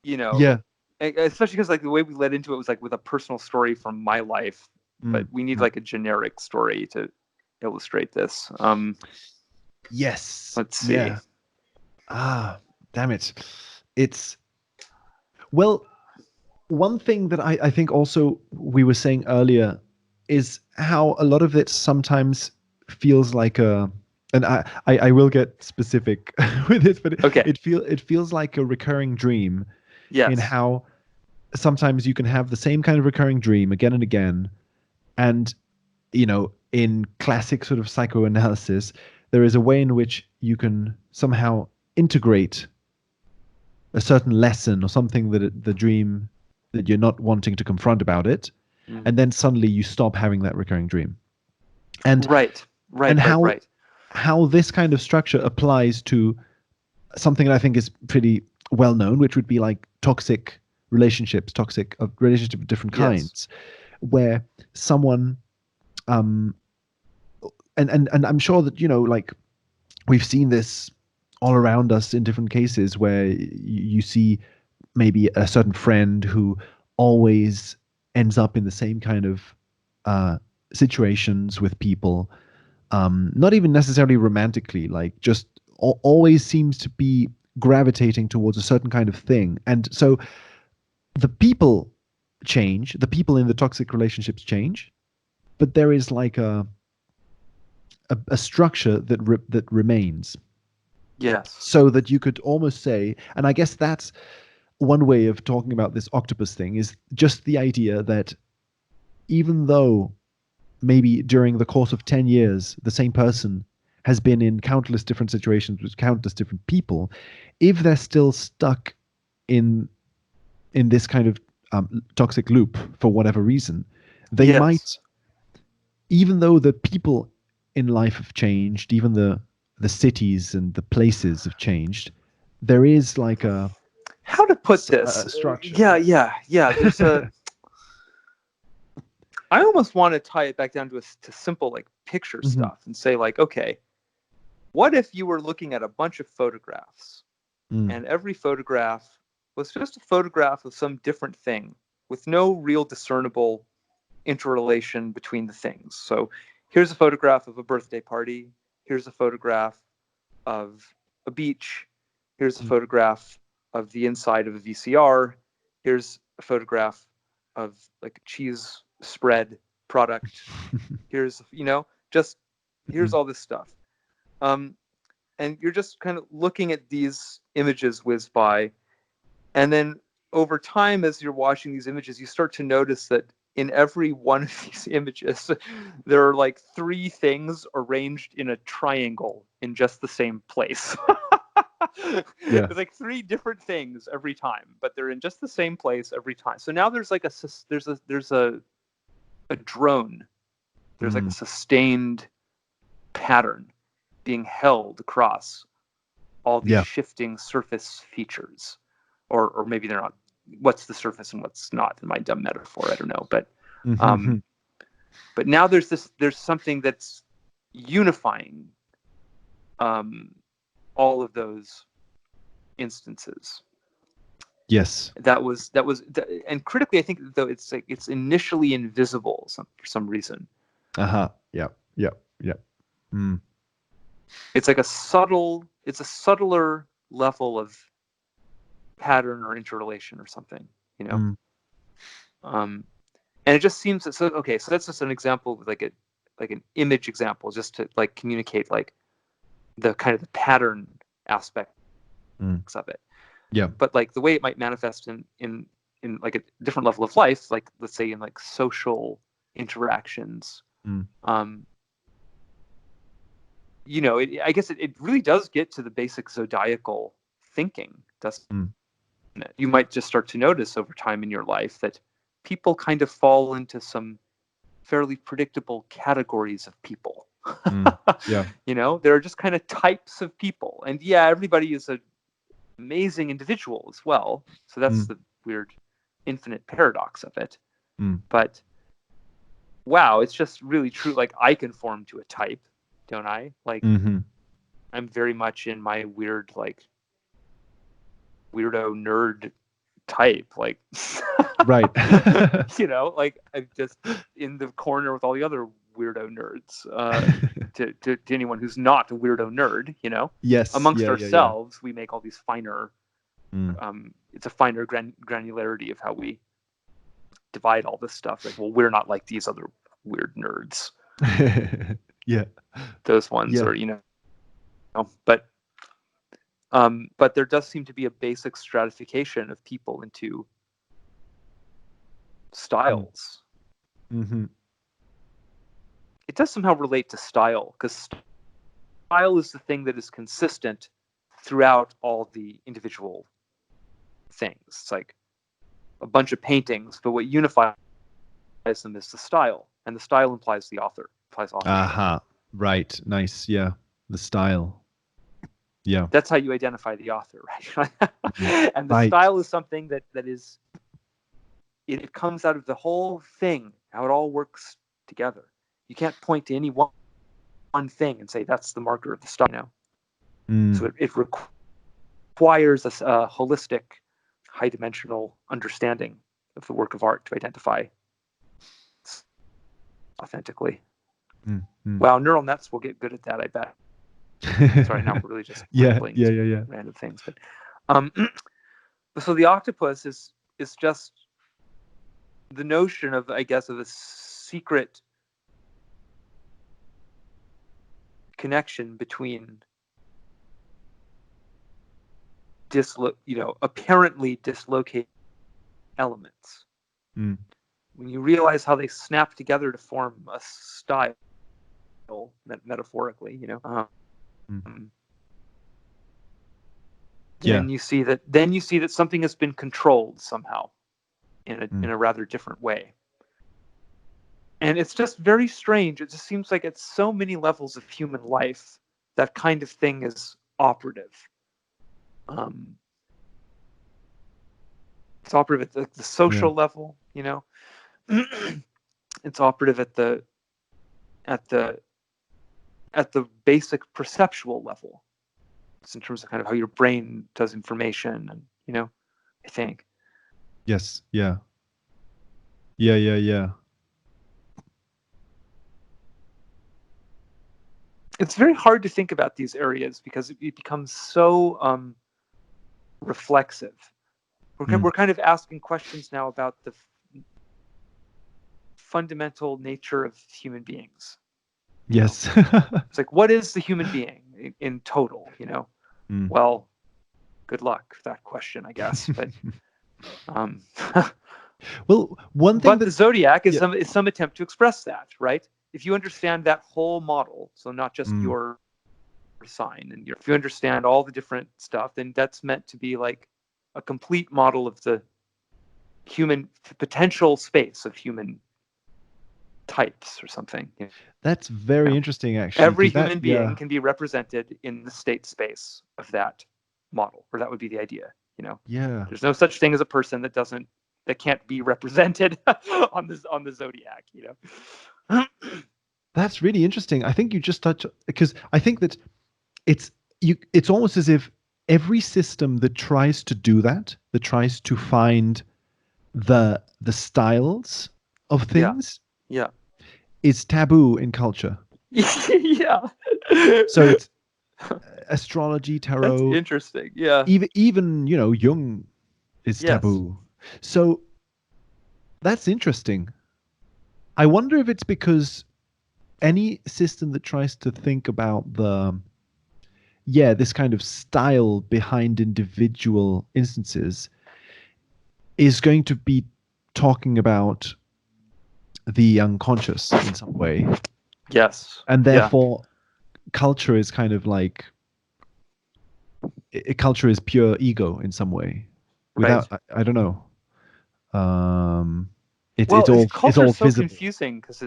You know, especially because like the way we led into it was like with a personal story from my life, but we need like a generic story to illustrate this. Yes. Let's see. Damn it. It's, well, one thing that I think also we were saying earlier is how a lot of it sometimes feels like a And I will get specific with it, but Okay. it feels like a recurring dream in Yes. how sometimes you can have the same kind of recurring dream again and again. And, in classic sort of psychoanalysis, there is a way in which you can somehow integrate a certain lesson or something the dream that you're not wanting to confront about it. Mm. And then suddenly you stop having that recurring dream. And, Right. and Right. how this kind of structure applies to something that I think is pretty well known, which would be like toxic relationships, toxic relationships of different Yes. kinds, where someone, um, and I'm sure that like we've seen this all around us in different cases where you see maybe a certain friend who always ends up in the same kind of situations with people, not even necessarily romantically, like just always seems to be gravitating towards a certain kind of thing. And so the people change, the people in the toxic relationships change, but there is like a structure that remains. Yes. So that you could almost say, and I guess that's one way of talking about this octopus thing, is just the idea that even though maybe during the course of 10 years the same person has been in countless different situations with countless different people, if they're still stuck in this kind of toxic loop for whatever reason, they Yes. might, even though the people in life have changed, even the cities and the places have changed, there is like How to put a this? structure. Yeah. There's a. I almost want to tie it back down to simple like picture Mhm. stuff and say like, okay, what if you were looking at a bunch of photographs Mm. and every photograph was just a photograph of some different thing with no real discernible interrelation between the things. So here's a photograph of a birthday party. Here's a photograph of a beach. Here's a Mm. photograph of the inside of a VCR. Here's a photograph of like a cheese spread product. Here's, just here's all this stuff. Um, and you're just kind of looking at these images whiz by. And then over time, as you're watching these images, you start to notice that in every one of these images, there are like three things arranged in a triangle in just the same place. Yeah. There's like three different things every time, but they're in just the same place every time. So now there's like there's a drone. There's like a sustained pattern being held across all these Yeah. shifting surface features, or maybe they're not. What's the surface and what's not? In my dumb metaphor, I don't know. Mhm. But now there's something that's unifying all of those instances. Yes. And critically, I think though it's like it's initially invisible for some reason. Uh-huh. Yeah. Yeah. Yeah. Mm. It's like it's a subtler level of pattern or interrelation or something, Mm. Um, and it just seems that, so okay, so that's just an example of like an image example, just to like communicate like the kind of the pattern aspects of it. Yeah. But like the way it might manifest in like a different level of life, like let's say in like social interactions, Mm. I guess it really does get to the basic zodiacal thinking, doesn't it? You might just start to notice over time in your life that people kind of fall into some fairly predictable categories of people. Yeah. There are just kind of types of people, and yeah, everybody is an amazing individual as well. So that's Mm. the weird infinite paradox of it. Mm. But wow, it's just really true. Like I conform to a type, don't I? Like Mm-hmm. I'm very much in my weird, like weirdo nerd type. Like Right. like I'm just in the corner with all the other weirdo nerds. To anyone who's not a weirdo nerd, Yes. amongst Yeah. Yeah. Yeah. ourselves, we make all these finer. Mm. It's a finer granularity of how we divide all this stuff. Like, well, we're not like these other weird nerds. Yeah. Those ones Yeah. are, but there does seem to be a basic stratification of people into styles. Mm-hmm. It does somehow relate to style, because style is the thing that is consistent throughout all the individual things. It's like a bunch of paintings, but what unifies them is the style, and the style implies the author, implies authorship. Aha. Right. Nice. Yeah. The style. Yeah. That's how you identify the author, right? And the Right. style is something that is, it comes out of the whole thing, how it all works together. You can't point to any one thing and say that's the marker of the style now. So it requires a holistic, high-dimensional understanding of the work of art to identify authentically. Wow, neural nets will get good at that, I bet. Sorry, now we're really just rambling random things. But so the octopus is just the notion of, I guess, of a secret connection between apparently dislocated elements. When you realize how they snap together to form a style, metaphorically, then you see that something has been controlled somehow in a rather different way. And it's just very strange. It just seems like at so many levels of human life, that kind of thing is operative. It's operative at the social level, It's operative at the basic perceptual level. It's in terms of kind of how your brain does information, and I think. Yes. Yeah. Yeah. It's very hard to think about these areas because it becomes so reflexive. We're kind of asking questions now about the fundamental nature of human beings. Yes. It's like, what is the human being in total? Well, good luck with that question, I guess. But well, one thing the zodiac is some attempt to express that, right? If you understand that whole model, so not just your sign, and if you understand all the different stuff, then that's meant to be like a complete model of the human potential space of human types or something. That's very interesting, actually. Every human being can be represented in the state space of that model, or that would be the idea. Yeah. There's no such thing as a person that can't be represented on the zodiac. That's really interesting. I think you just touched, because I think that it's almost as if every system that tries to do that tries to find the styles of things, is taboo in culture. Yeah. So it's astrology, tarot. That's interesting. Yeah. Even Jung is taboo. So that's interesting. I wonder if it's because any system that tries to think about this kind of style behind individual instances is going to be talking about the unconscious in some way. Yes. And therefore culture is kind of like culture is pure ego in some way. Without I don't know. It's all so visible. Confusing because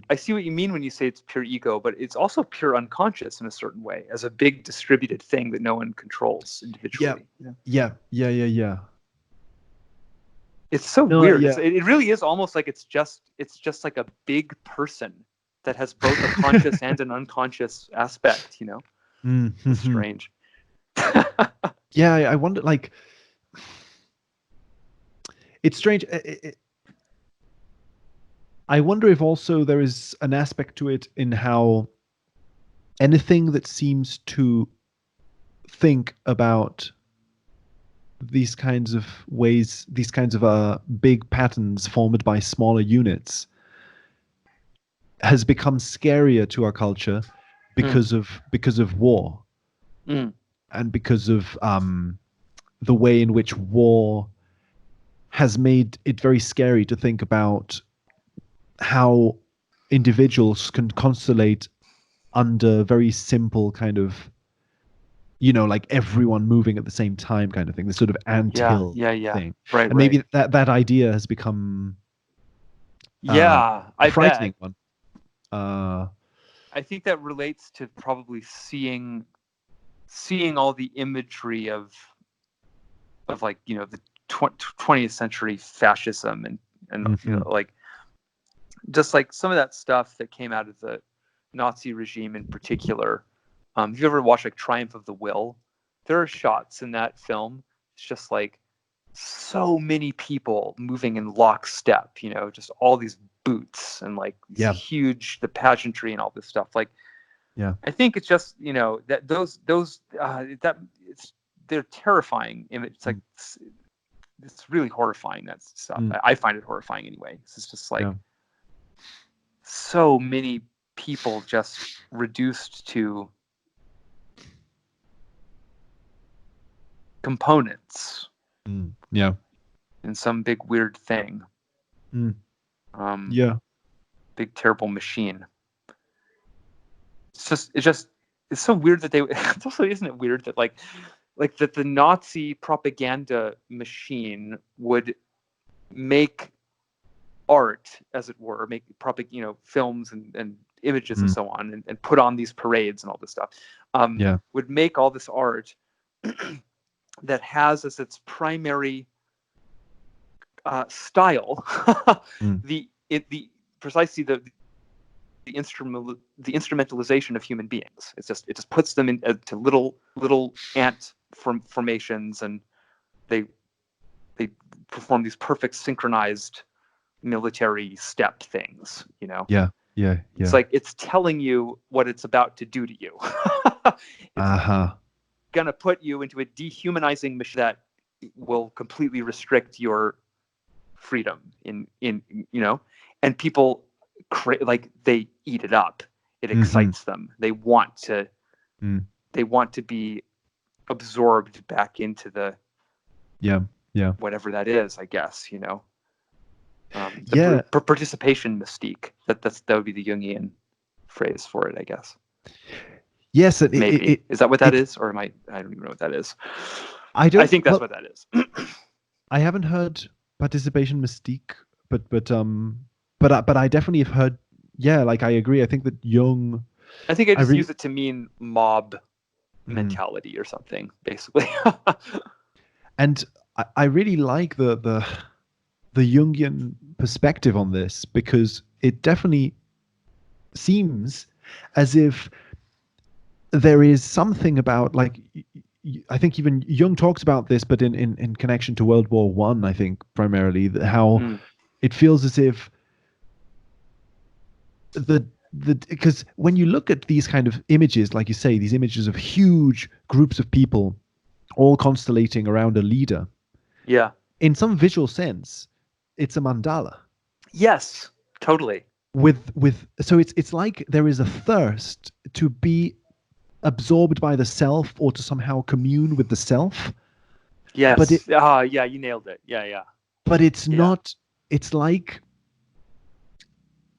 I see what you mean when you say it's pure ego, but it's also pure unconscious in a certain way, as a big distributed thing that no one controls individually. Yeah. It's so weird. Yeah. It really is almost like it's just like a big person that has both a conscious and an unconscious aspect. Mm-hmm. It's strange. Yeah, I wonder. Like, it's strange. I wonder if also there is an aspect to it in how anything that seems to think about these kinds of ways, these kinds of big patterns formed by smaller units, has become scarier to our culture because of war. Mm. and because of the way in which war has made it very scary to think about how individuals can constellate under very simple kind of, like everyone moving at the same time kind of thing, this sort of Yeah, anthill yeah, yeah. thing. Right, And maybe right. that idea has become Yeah, a I frightening bet. one. Uh, I think that relates to probably seeing all the imagery of like, the 20th century fascism and mhm. like just like some of that stuff that came out of the Nazi regime in particular. If you ever watch like Triumph of the Will, there are shots in that film. It's just like so many people moving in lockstep, just all these boots and like these Yeah, huge, the pageantry and all this stuff. Like, yeah. I think it's just, that those that it's they're terrifying image. It's like Mm, it's really horrifying, that stuff. mm, I find it horrifying anyway. It's just yeah. like so many people just reduced to components Yeah. in some big weird thing. Mm, Um, yeah. big terrible machine. It's so weird that they. It's also, isn't it weird that like that the Nazi propaganda machine would make art, as it were, make films and images and Mm, so on, and put on these parades and all this stuff. yeah. Would make all this art that has as its primary style Mm, the precisely the instrumentalization of human beings. It just puts them into little ant formations, and they they perform these perfect synchronized military step things. yeah. Yeah. It's Yeah. like it's telling you what it's about to do to you. It's Uh-huh. gonna put you into a dehumanizing machine that will completely restrict your freedom in and people like they eat it up. It Hmm. excites them. Mm, They want to be absorbed back into the yeah. Yeah. whatever that is, I guess. The Yeah. participation mystique. That would be the Jungian phrase for it, I guess. Yes. And Maybe, is that what that it's, is, or am I don't even know what that is. I I don't, think that's well, what that is. I haven't heard participation mystique, but I definitely have heard, yeah, like I agree. I think that Jung, I think I I just really, use it to mean mob mm, mentality or something, basically. and I really like the Jungian perspective on this because it definitely seems as if there is something about like I think even Jung talks about this, but in connection to World War One, I think primarily how Mm. it feels as if the because when you look at these kind of images, like you say, these images of huge groups of people all constellating around a leader, Yeah. in some visual sense, it's a mandala. Yes, totally. With so it's like there is a thirst to be absorbed by the self or to somehow commune with the self, but it Yes. Ah, yeah, you nailed it. Yeah, yeah, but it's yeah. not. It's like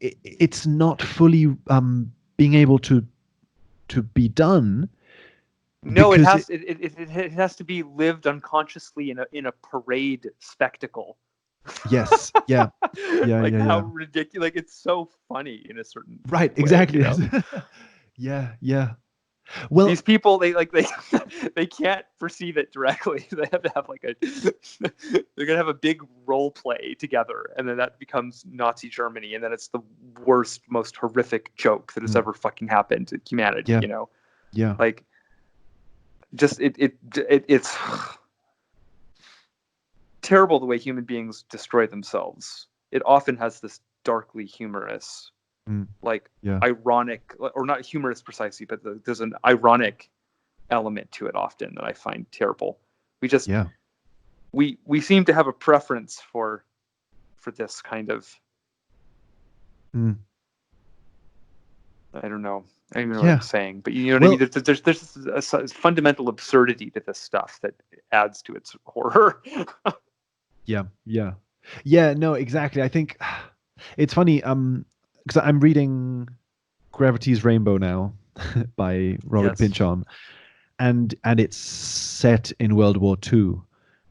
it's not fully being able to be done No, because it, it has to be lived unconsciously in a parade spectacle. yes, yeah, yeah, Like yeah, how yeah, ridiculous! Like it's so funny in a certain right, way, exactly. Yeah, yeah. Well, These people, they they can't perceive it directly. They have to have like a they're gonna have a big role play together, and then that becomes Nazi Germany, and then it's the worst, most horrific joke that has mm, ever fucking happened to humanity. yeah, yeah, Like just it's terrible the way human beings destroy themselves. It often has this darkly humorous, mm, like yeah, ironic, or not humorous precisely, but there's an ironic element to it often that I find terrible. We just yeah. we seem to have a preference for this kind of Mm. I don't know. I don't even know what Yeah. I'm saying, but you know what I Well, mean. There's a fundamental absurdity to this stuff that adds to its horror. yeah, yeah, yeah. No, exactly. I think it's funny. Because I'm reading Gravity's Rainbow now by Robert Yes. Pynchon, and it's set in World War II,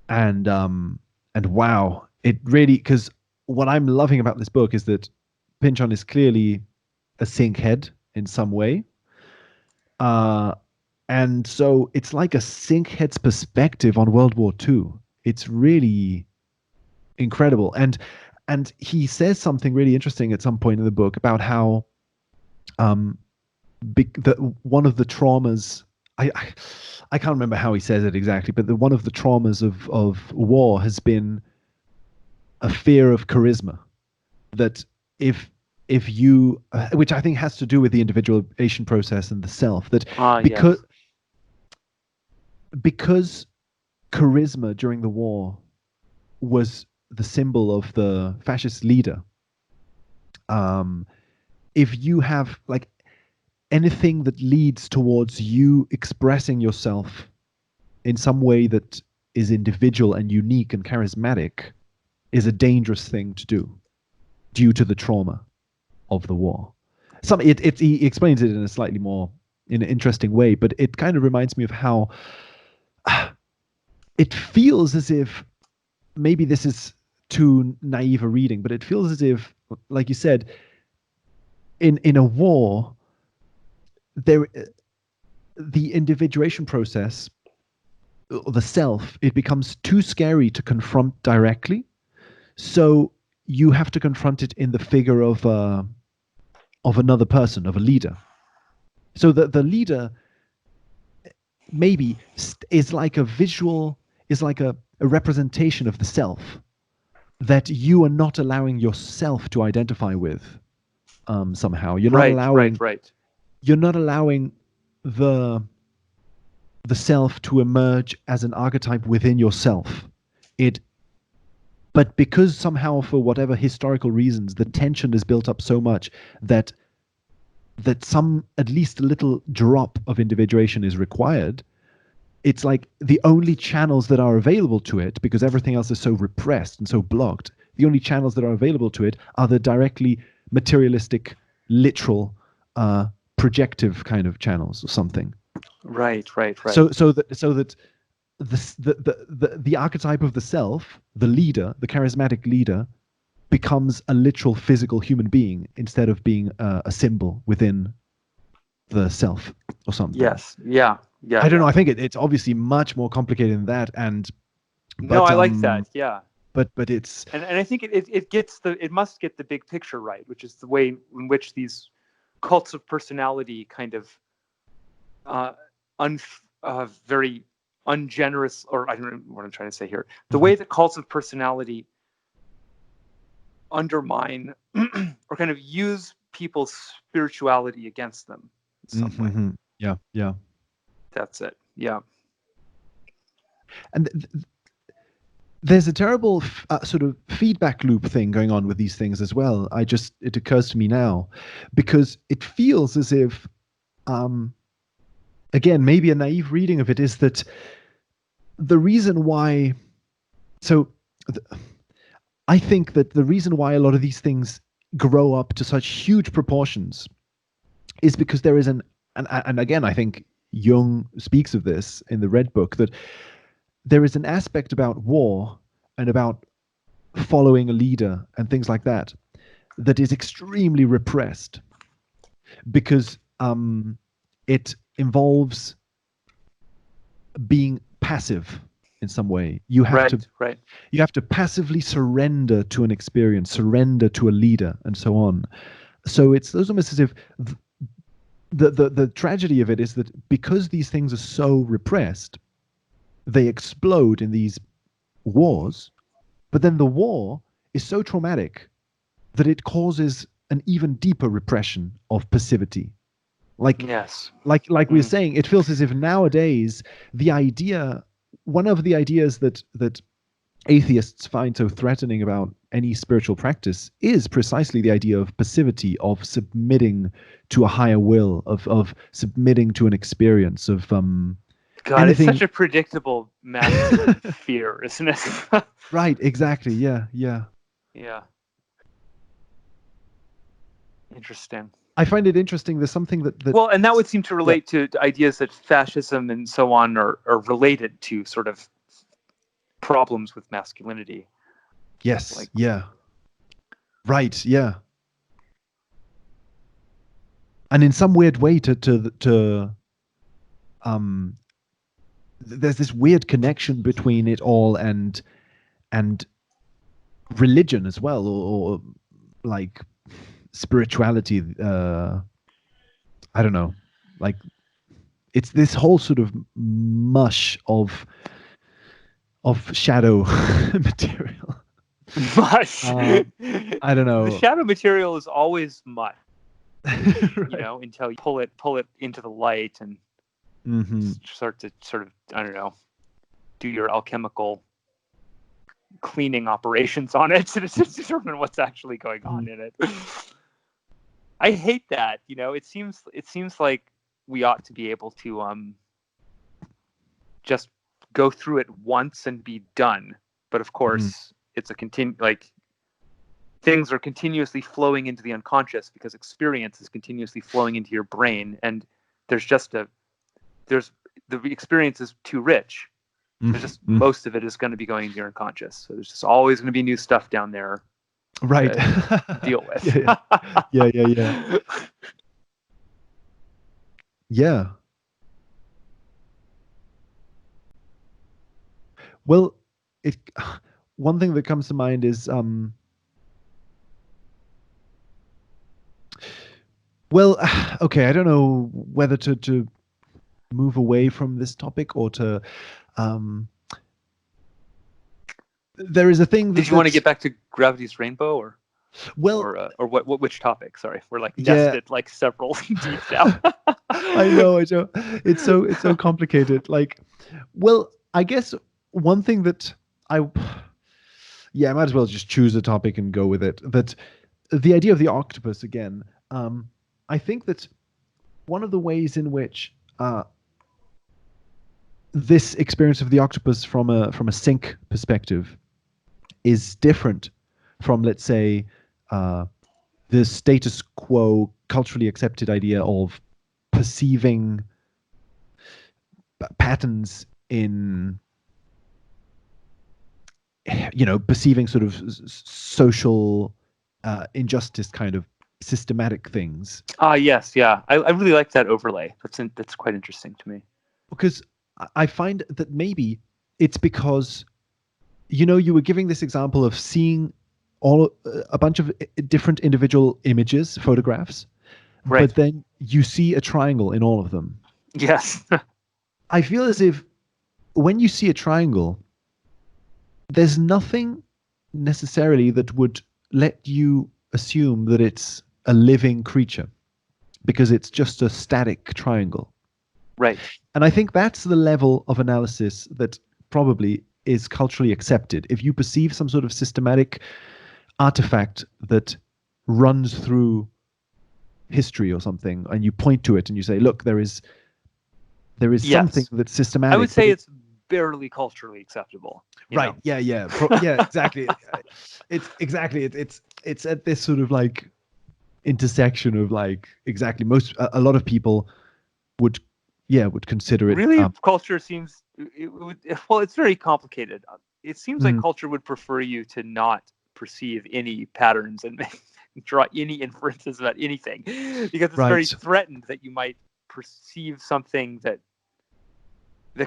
and wow, it really, because what I'm loving about this book is that Pynchon is clearly a sinkhead in some way, uh, and so it's like a sinkhead's perspective on World War II. It's really incredible, and he says something really interesting at some point in the book about how um one of the traumas, I can't remember how he says it exactly, but one of the traumas of war has been a fear of charisma. That if you, which I think has to do with the individualization process and the self, that Yes. because charisma during the war was the symbol of the fascist leader. If you have like anything that leads towards you expressing yourself in some way that is individual and unique and charismatic is a dangerous thing to do due to the trauma of the war. He explains it in a slightly more in an interesting way, but it kind of reminds me of how it feels as if, maybe this is too naive a reading, but it feels as if, like you said, in a war, there the individuation process, the self, it becomes too scary to confront directly. So you have to confront it in the figure of another person, of a leader. So that the leader maybe is like a visual, is like a representation of the self that you are not allowing yourself to identify with. Somehow you're not allowing Right. you're not allowing the self to emerge as an archetype within yourself. It But because somehow, for whatever historical reasons, the tension is built up so much that some, at least a little drop of individuation is required, it's like the only channels that are available to it, because everything else is so repressed and so blocked, the only channels that are available to it are the directly materialistic, literal, projective kind of channels or something. Right. So that the archetype of the self, the leader, the charismatic leader, becomes a literal physical human being instead of being a symbol within the self or something. Yes. Yeah. I don't know. I think it's obviously much more complicated than that, No, I like that. Yeah. But it's and I think it must get the big picture right, which is the way in which these cults of personality kind of very ungenerous, or I don't know what I'm trying to say here. The way that cults of personality undermine or kind of use people's spirituality against them in some way. Yeah. That's it. Yeah. And there's a terrible sort of feedback loop thing going on with these things as well. It occurs to me now, because it feels as if, again, maybe a naive reading of it is that the reason why, I think that the reason why a lot of these things grow up to such huge proportions is because there is and again, I think Jung speaks of this in the Red Book, that there is an aspect about war and about following a leader and things like that is extremely repressed, because it involves being passive in some way. You have to passively surrender to an experience, surrender to a leader, and so on. So it's almost as if the tragedy of it is that because these things are so repressed, they explode in these wars, but then the war is so traumatic that it causes an even deeper repression of passivity. Like we were saying, it feels as if nowadays one of the ideas that atheists find so threatening about any spiritual practice is precisely the idea of passivity, of submitting to a higher will, of submitting to an experience, of God, it's anything. such a predictable masculine fear, isn't it? Right, exactly. Yeah, yeah. Yeah. Interesting. I find it interesting. There's something that Well, and that would seem to relate to ideas that fascism and so on are related to sort of problems with masculinity. Yes. Like, yeah. Right. Yeah. And in some weird way, there's this weird connection between it all and religion as well, or like spirituality. I don't know. Like, it's this whole sort of mush of shadow material. mush. I don't know. The shadow material is always much, Right. you know, until you pull it into the light and start to sort of, I don't know, do your alchemical cleaning operations on it to determine what's actually going on in it. I hate that. You know, it seems like we ought to be able to just go through it once and be done. But of course, it's a things are continuously flowing into the unconscious because experience is continuously flowing into your brain, and the experience is too rich. There's just most of it is going to be going into your unconscious. So there's just always going to be new stuff down there. Right. To deal with. Yeah. Yeah. Well, one thing that comes to mind is well, okay, I don't know whether to move away from this topic or to there is a thing that Did you want to get back to Gravity's Rainbow or which topic? Sorry, we're like nested like several deep now. I know. It's so complicated. Like, well, I guess one thing that I might as well just choose a topic and go with it. That the idea of the octopus again. I think that one of the ways in which this experience of the octopus from a sink perspective is different from, let's say, the status quo culturally accepted idea of perceiving patterns in, perceiving sort of social injustice kind of systematic things. Yes, yeah. I really like that overlay. That's quite interesting to me. Because I find that maybe it's because, you were giving this example of seeing a bunch of different individual images, photographs, right, but then you see a triangle in all of them. Yes. I feel as if when you see a triangle, there's nothing necessarily that would let you assume that it's a living creature, because it's just a static triangle. Right. And I think that's the level of analysis that probably is culturally accepted. If you perceive some sort of systematic artifact that runs through history or something, and you point to it and you say, look, there is yes, something that's systematic. I would say it's barely culturally acceptable. Right. Know? Yeah. Yeah, exactly. It's at this sort of like intersection of like, exactly, a lot of people would consider it. Really, culture seems it's very complicated. It seems like culture would prefer you to not perceive any patterns and draw any inferences about anything, because it's very threatened that you might perceive something that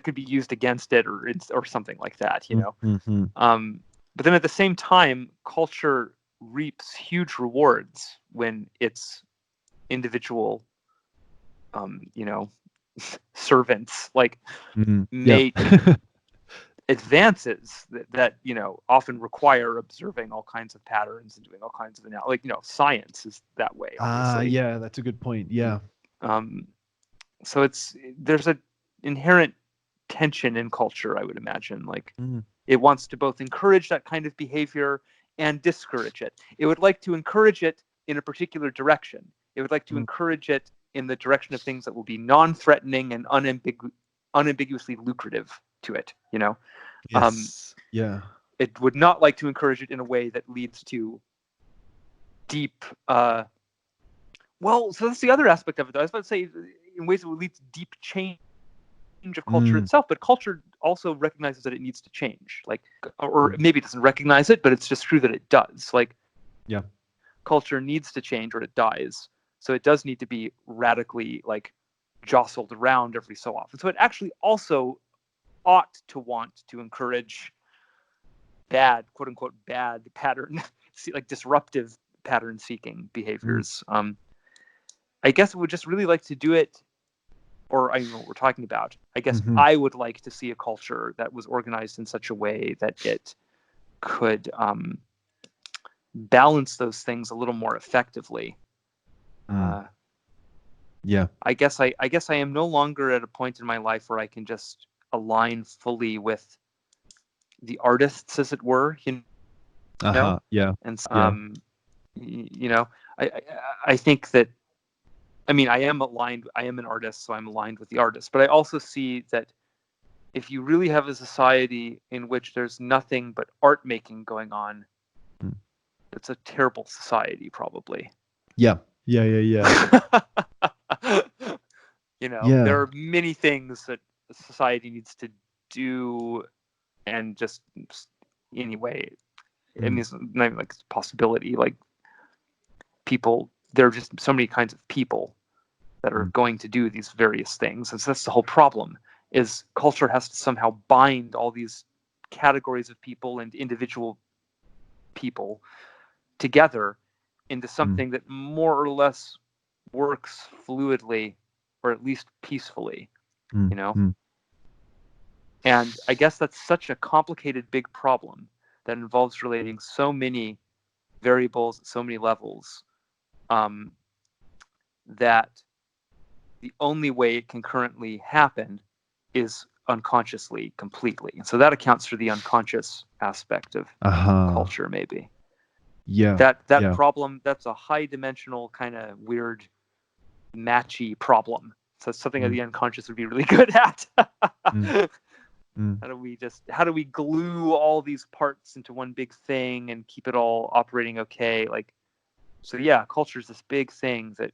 could be used against it or something like that, but then at the same time, culture reaps huge rewards when its individual servants like make advances that often require observing all kinds of patterns and doing all kinds of science is that way, obviously. Yeah, that's a good point. Yeah. So there's an inherent tension in culture, I would imagine, like It wants to both encourage that kind of behavior and discourage it. It would like to encourage it in a particular direction. It would like to encourage it in the direction of things that will be non-threatening and unambiguously lucrative to it, you know? Yes. Yeah. It would not like to encourage it in a way that leads to deep, well, so that's the other aspect of it, though. I was about to say in ways that would lead to deep change of culture itself, but culture also recognizes that it needs to change. Like, or maybe it doesn't recognize it, but it's just true that it does. Like, yeah, culture needs to change or it dies. So it does need to be radically like jostled around every so often. So it actually also ought to want to encourage bad, quote unquote, bad pattern, like disruptive pattern seeking behaviors. I guess it would just really like to do it, or I know what we're talking about. I guess I would like to see a culture that was organized in such a way that it could balance those things a little more effectively. Yeah. I guess I am no longer at a point in my life where I can just align fully with the artists, as it were, you know. Yeah. And you know, I think that, I mean, I am an artist, so I'm aligned with the artist, but I also see that if you really have a society in which there's nothing but art making going on, it's a terrible society, probably. Yeah. You know, there are many things that society needs to do, and just anyway, I mean, it's not even like it's a possibility. Like, people, there are just so many kinds of people that are going to do these various things, and so that's the whole problem. Is culture has to somehow bind all these categories of people and individual people together into something that more or less works fluidly, or at least peacefully, you know? And I guess that's such a complicated, big problem that involves relating so many variables at so many levels, that the only way it can currently happen is unconsciously, completely. And so that accounts for the unconscious aspect of culture, maybe. Yeah. That problem, that's a high dimensional kind of weird matchy problem. So it's something that the unconscious would be really good at. How do we glue all these parts into one big thing and keep it all operating okay? Like, so yeah, culture is this big thing that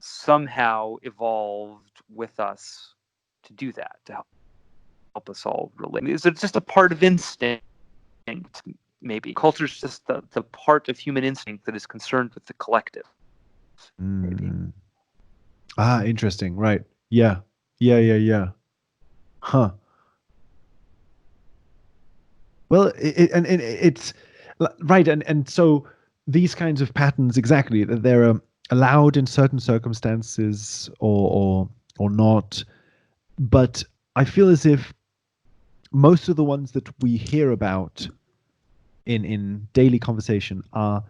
somehow evolved with us to do that, to help us all relate. Is it just a part of instinct? Maybe culture is just the part of human instinct that is concerned with the collective. Maybe. Interesting. Right. Yeah. Huh. Well, it's right, and so these kinds of patterns, exactly, that they're allowed in certain circumstances or not, but I feel as if most of the ones that we hear about in daily conversation are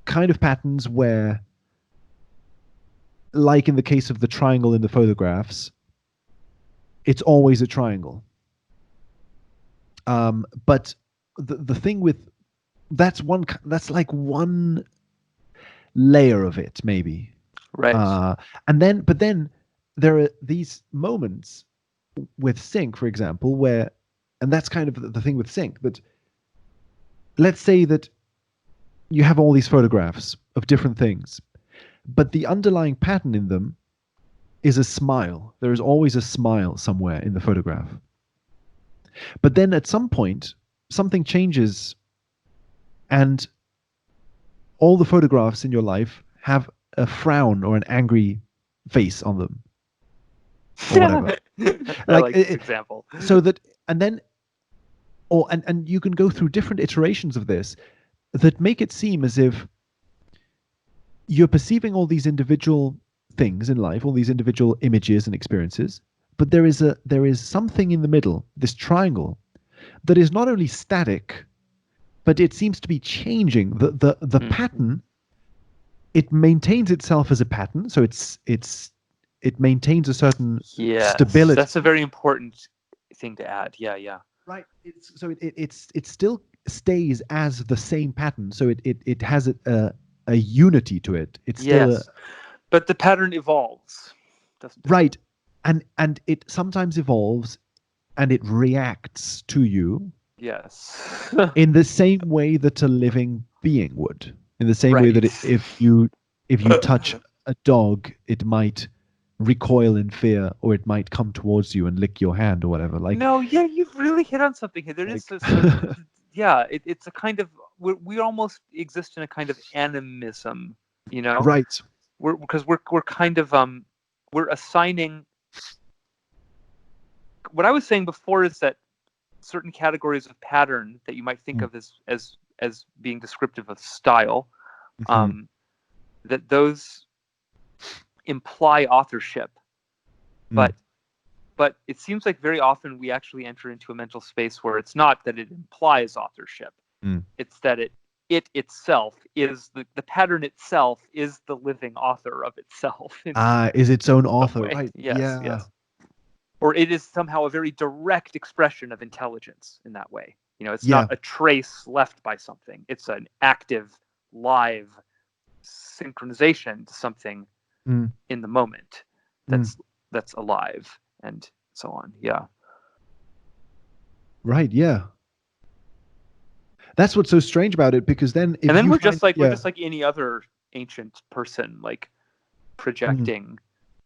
kind of patterns where, like in the case of the triangle in the photographs, it's always a triangle. But the thing with that's like one layer of it, maybe. Right. But then there are these moments with Sync, for example, where, and that's kind of the thing with Sync, that let's say that you have all these photographs of different things, but the underlying pattern in them is a smile. There is always a smile somewhere in the photograph. But then at some point, something changes, and all the photographs in your life have a frown or an angry face on them, or whatever. I like this example. So that, and then, and you can go through different iterations of this that make it seem as if you're perceiving all these individual things in life, all these individual images and experiences, but there is something in the middle, this triangle, that is not only static, but it seems to be changing. The pattern, it maintains itself as a pattern, so it maintains a certain stability. That's a very important thing to add. Yeah. Right. It still stays as the same pattern. So it has a unity to it. It's still a Yes, but the pattern evolves, doesn't it? right. And it sometimes evolves and it reacts to you Yes. in the same way that a living being would. In the same way that Right. if you touch a dog, it might recoil in fear, or it might come towards you and lick your hand or whatever. No, yeah, you've really hit on something here. There is Like a sort of, yeah, it's a kind of, we almost exist in a kind of animism, you know? right. We're kind of, we're assigning, what I was saying before is that certain categories of pattern that you might think Mm. of as being descriptive of style, Mhm. that those imply authorship, Mm. but it seems like very often we actually enter into a mental space where it's not that it implies authorship, Mm. it's that it itself is the pattern itself is the living author of itself in Is its own some author, way. right? Yes, Yeah. yes. Or it is somehow a very direct expression of intelligence in that way. You know, it's not Yeah. a trace left by something. It's an active, live synchronization to something Mm. in the moment Mm. that's alive and so on. Yeah. Right. Yeah. That's what's so strange about it, because then And if then you find, we're yeah. just like any other ancient person, like Mm. projecting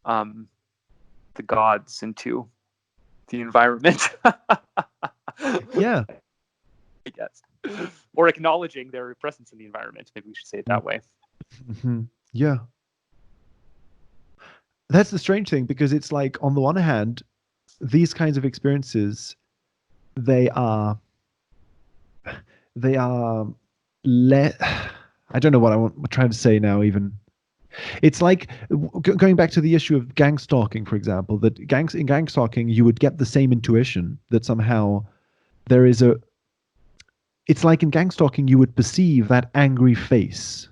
um, the gods into the environment. Yeah. I guess, or acknowledging their presence in the environment. Maybe we should say it Mm. that way. Mhm. Yeah. That's the strange thing, because it's like, on the one hand, these kinds of experiences, they are they are le I don't know what I'm trying to say now even. It's like going back to the issue of gang stalking, for example, that in gang stalking you would get the same intuition that somehow there is a it's like in gang stalking you would perceive that angry face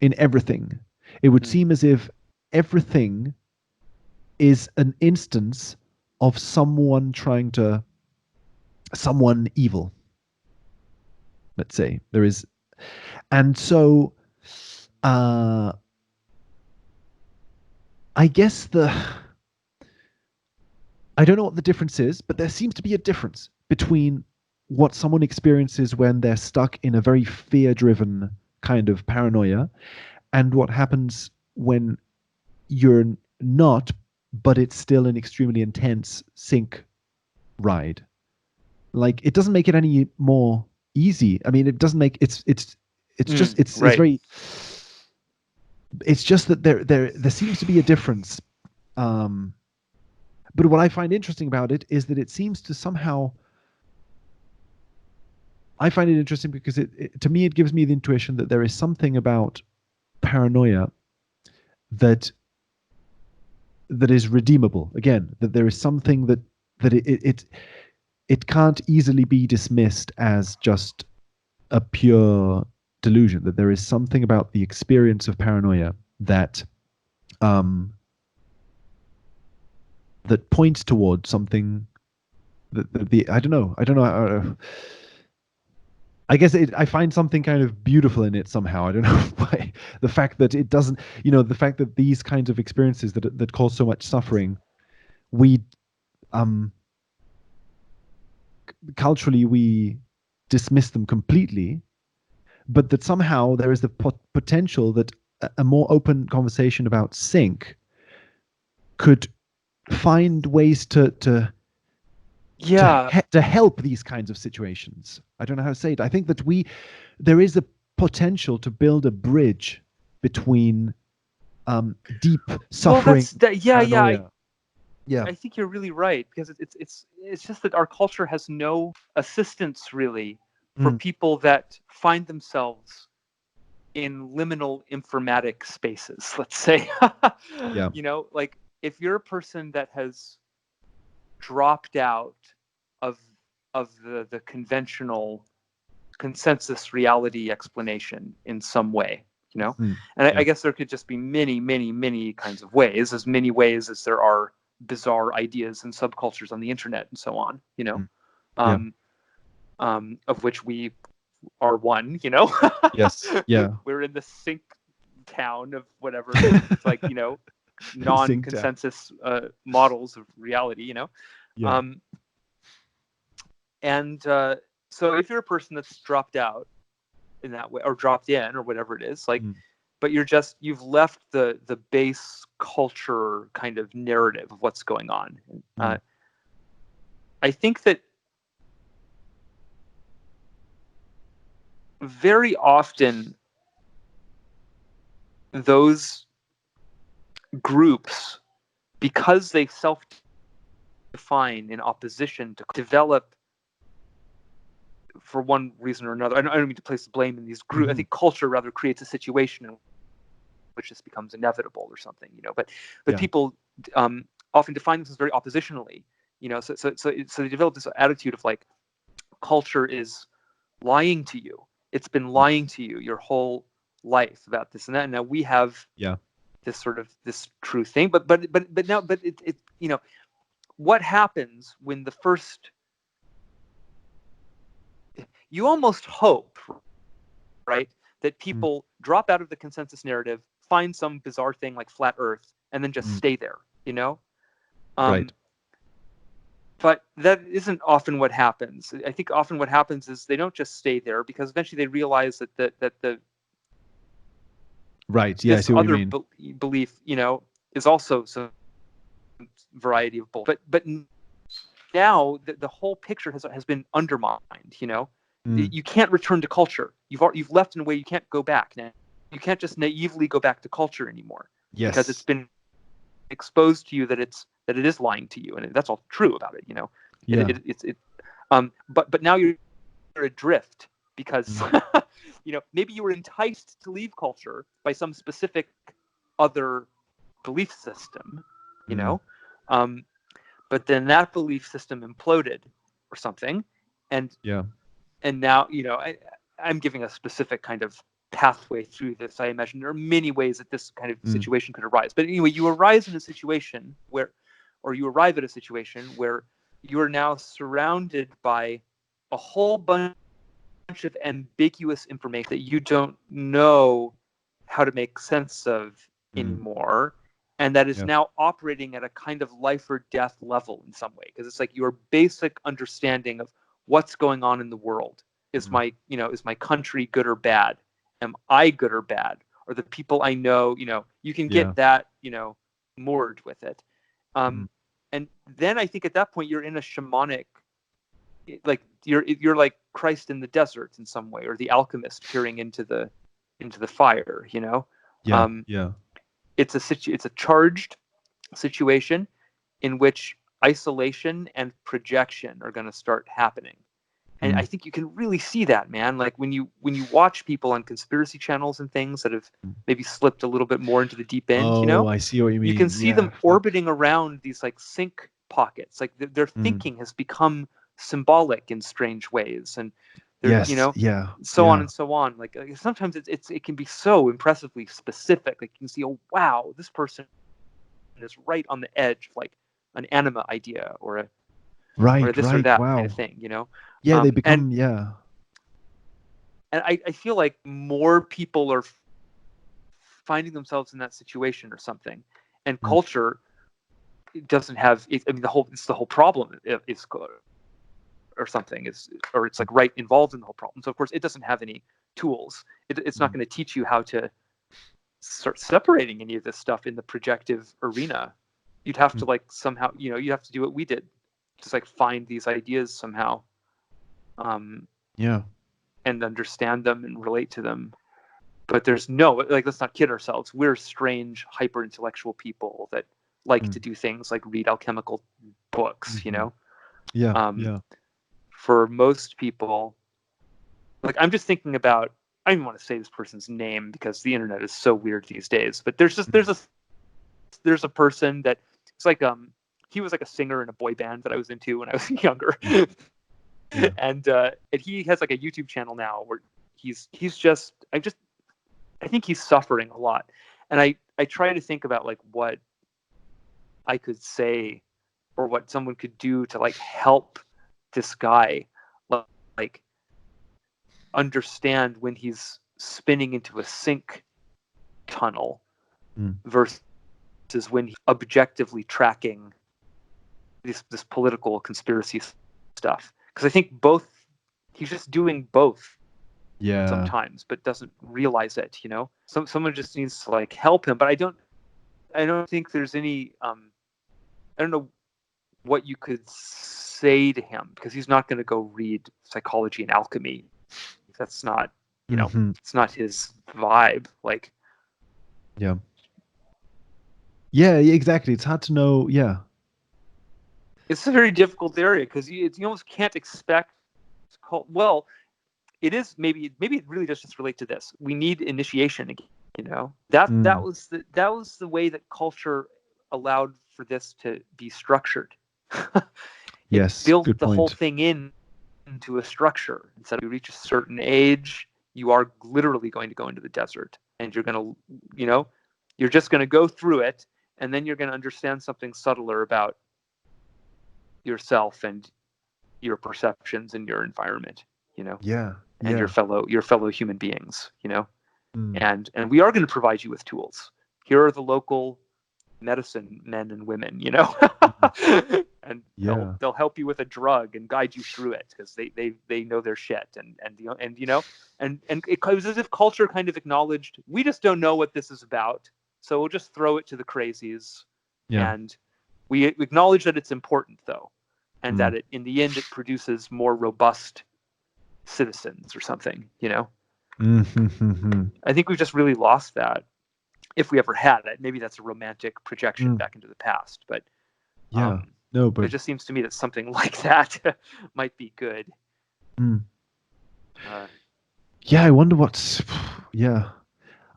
in everything. It would Mm. seem as if everything is an instance of someone evil, let's say. There is, and so uh I guess I don't know what the difference is, but there seems to be a difference between what someone experiences when they're stuck in a very fear driven kind of paranoia, and what happens when you're not, but it's still an extremely intense sync ride. Like, it doesn't make it any more easy. I mean, it doesn't make it's just it's Right. very it's just that there seems to be a difference. Um, but what I find interesting about it is that it seems to somehow I find it interesting because to me it gives me the intuition that there is something about paranoia that is redeemable. Again, that there is something that it can't easily be dismissed as just a pure delusion. That there is something about the experience of paranoia that um, that points towards something that the I don't know. I guess I find something kind of beautiful in it somehow. I don't know why. The fact that it doesn't, the fact that these kinds of experiences that cause so much suffering, we um culturally we dismiss them completely, but that somehow there is the potential that a more open conversation about sync could find ways Yeah. to help these kinds of situations. I don't know how to say it. I think that there is a potential to build a bridge between deep Well, suffering, yeah, yeah. paranoia. Yeah. I think you're really right, because it's just that our culture has no assistance really for Mm. people that find themselves in liminal informatic spaces, let's say. Yeah. You know, like if you're a person that has dropped out of the conventional consensus reality explanation in some way, you know, Mm. and Yeah. I guess there could just be many, many, many kinds of ways, as many ways as there are bizarre ideas and subcultures on the internet and so on, you know. Mm. of which we are one, you know. Yes. Yeah. We're in the sink town of whatever. It's like, you know, non-consensus models of reality, you know. Yeah. And so if you're a person that's dropped out in that way, or dropped in, or whatever it is, like, but you've left the base culture kind of narrative of what's going on. I think that very often those groups, because they self-define in opposition to develop, for one reason or another, I don't mean to place the blame in these groups. I think culture rather creates a situation in which this becomes inevitable or something, you know. But people often define themselves very oppositionally, you know. So they develop this attitude of like, culture is lying to you. It's been lying to you your whole life about this and that. And now we have this sort of this true thing. But it you know, what happens when the first, you almost hope, right, that people drop out of the consensus narrative, find some bizarre thing like flat Earth, and then just stay there, you know? Right. But that isn't often what happens. I think often what happens is they don't just stay there, because eventually they realize that the right. Yeah, I this see what you other mean. belief, you know, is also some variety of bull. But now the whole picture has been undermined, you know. You can't return to culture. You've left in a way you can't go back now. You can't just naively go back to culture anymore, because it's been exposed to you that it is lying to you, and that's all true about it, you know. But now you're adrift because you know, maybe you were enticed to leave culture by some specific other belief system, you know, but then that belief system imploded or something, and now, you know, I'm giving a specific kind of pathway through this. I imagine there are many ways that this kind of situation could arise. But anyway, you arrive at a situation where you are now surrounded by a whole bunch of ambiguous information that you don't know how to make sense of anymore, and that is now operating at a kind of life or death level in some way, because it's like your basic understanding of what's going on in the world. Is my country good or bad? Am I good or bad? Or the people I know, you know, you can get that, you know, moored with it. And then I think at that point you're in a shamanic, like you're like Christ in the desert in some way, or the alchemist peering into the fire, you know. It's a charged situation in which isolation and projection are going to start happening. And I think you can really see that, man. Like when you watch people on conspiracy channels and things that have maybe slipped a little bit more into the deep end, you know, I see what you mean. You can see them orbiting around these like sink pockets. Like their thinking has become symbolic in strange ways, and you know, so on and so on. Like sometimes it can be so impressively specific. Like you can see, oh wow, this person is right on the edge of like an anima idea or a or this or that kind of thing, you know. They become and I feel like more people are finding themselves in that situation or something, and culture doesn't have it. I mean, it's the whole problem is or something or it's like right involved in the whole problem. So of course it doesn't have any tools. It's not going to teach you how to start separating any of this stuff in the projective arena. You'd have to like somehow, you know, you have to do what we did, just like find these ideas somehow, and understand them and relate to them. But there's no, like, let's not kid ourselves. We're strange, hyper intellectual people that like to do things like read alchemical books, you know. For most people, like, I'm just thinking about, I don't even want to say this person's name because the internet is so weird these days, but there's a person that it's like he was like a singer in a boy band that I was into when I was younger. And he has like a YouTube channel now where he's just I think he's suffering a lot, and I try to think about like what I could say or what someone could do to like help this guy like understand when he's spinning into a sink tunnel versus when he's objectively tracking this political conspiracy stuff. Because I think he's just doing both sometimes, but doesn't realize it. Someone just needs to like help him. But I don't think there's any. I don't know what you could say to him, because he's not going to go read Psychology and Alchemy. That's not, it's not his vibe. Like, yeah, exactly. It's hard to know. Yeah, it's a very difficult area because you almost can't expect. Well, it is maybe it really does just relate to this. We need initiation again. That was the way that culture allowed for this to be structured. Yes, built good the point. whole thing into a structure. Instead of you reach a certain age, you are literally going to go into the desert, and you're going to, you're just going to go through it, and then you're going to understand something subtler about yourself and your perceptions and your environment, and your fellow human beings, and we are going to provide you with tools. Here are the local medicine men and women, and they'll help you with a drug and guide you through it, because they know their shit, and it was as if culture kind of acknowledged, we just don't know what this is about, so we'll just throw it to the crazies. And we acknowledge that it's important though, and that in the end it produces more robust citizens or something. I think we've just really lost that, if we ever had it. Maybe that's a romantic projection back into the past, but it just seems to me that something like that might be good. I wonder what's.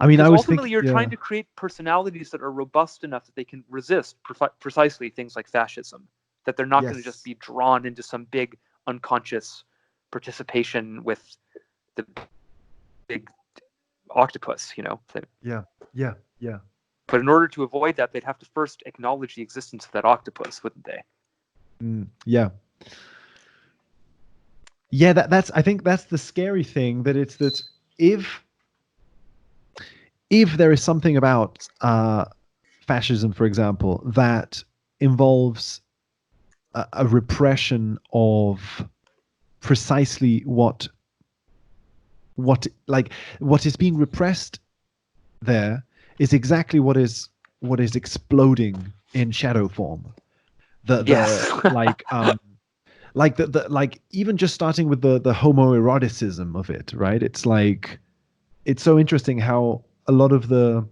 I mean, I was ultimately you're trying to create personalities that are robust enough that they can resist precisely things like fascism, that they're not going to just be drawn into some big unconscious participation with the big octopus, But in order to avoid that, they'd have to first acknowledge the existence of that octopus, wouldn't they? That's. I think that's the scary thing. That it's that if there is something about fascism, for example, that involves a repression of precisely what is being repressed there is exactly what is exploding in shadow form. Even just starting with the homoeroticism of it, right? It's like, it's so interesting how a lot of the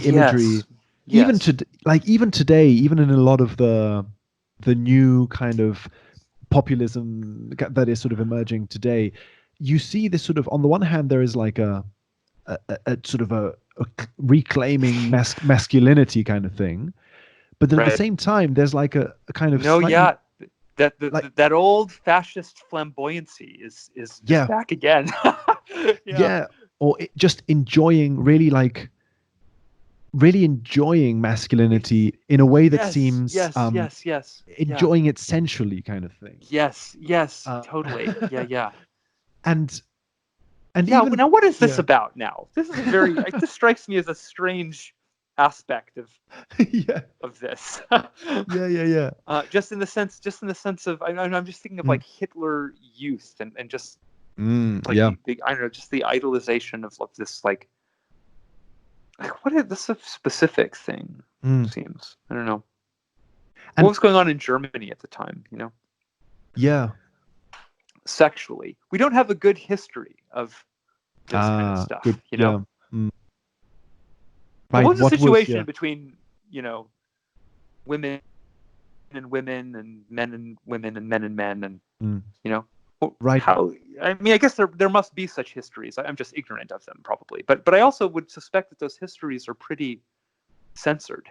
imagery, even today, even in a lot of the new kind of populism that is sort of emerging today, you see this sort of, on the one hand, there is like a sort of a reclaiming masculinity kind of thing, but then at the same time, there's like a kind of that old fascist flamboyancy is just back again. Or just really enjoying masculinity in a way that seems enjoying it sensually, kind of thing. Totally. And even now, what is this about now? This is this strikes me as a strange aspect of this. Just in the sense of, I'm just thinking of like Hitler Youth and just I don't know, just the idolization of this, like what is this a specific thing? Seems, I don't know. What was going on in Germany at the time? Sexually, we don't have a good history of this kind of stuff. What was the situation between women and women and men and women and men and men and how? I mean, I guess there must be such histories. I'm just ignorant of them, probably. But I also would suspect that those histories are pretty censored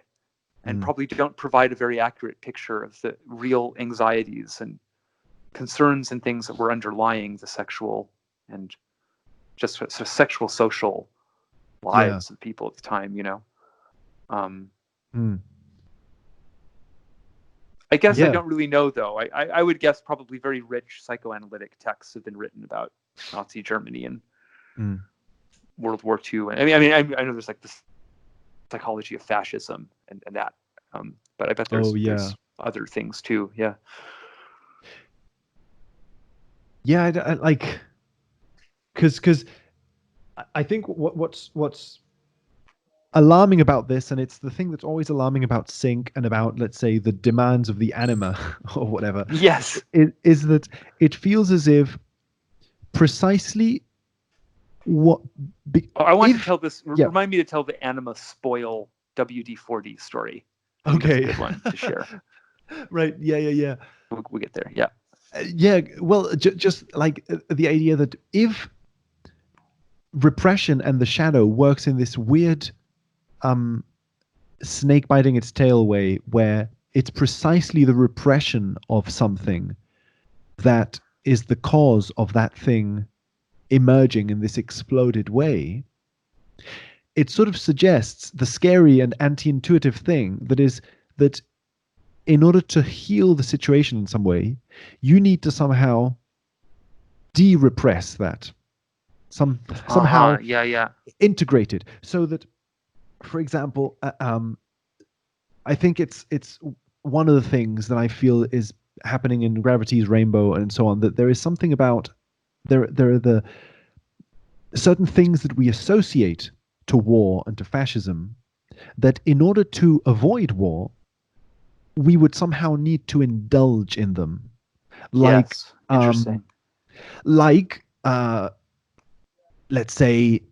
and probably don't provide a very accurate picture of the real anxieties and concerns and things that were underlying the sexual and just sort of sexual social lives of people at the time. I guess I Yeah. don't really know, though. I would guess probably very rich psychoanalytic texts have been written about Nazi Germany and World War II. And I know there's like this psychology of fascism and that, but I bet there's other things too. Yeah. Yeah, I like, because I think what's alarming about this, and it's the thing that's always alarming about sync and about, let's say, the demands of the anima or whatever. Yes. Is that it feels as if precisely what. I want to tell this. Remind me to tell the anima spoil WD-40 story. Okay. That's a good one to share. Right. Yeah. We'll get there. Yeah. Yeah. Well, just like the idea that if repression and the shadow works in this weird snake biting its tail way, where it's precisely the repression of something that is the cause of that thing emerging in this exploded way, it sort of suggests the scary and anti-intuitive thing that is that in order to heal the situation in some way, you need to somehow de-repress that. Somehow integrate it, so that, for example, I think it's one of the things that I feel is happening in Gravity's Rainbow and so on, that there is something about there are the certain things that we associate to war and to fascism, that in order to avoid war, we would somehow need to indulge in them. Like, yes. Interesting. Let's say,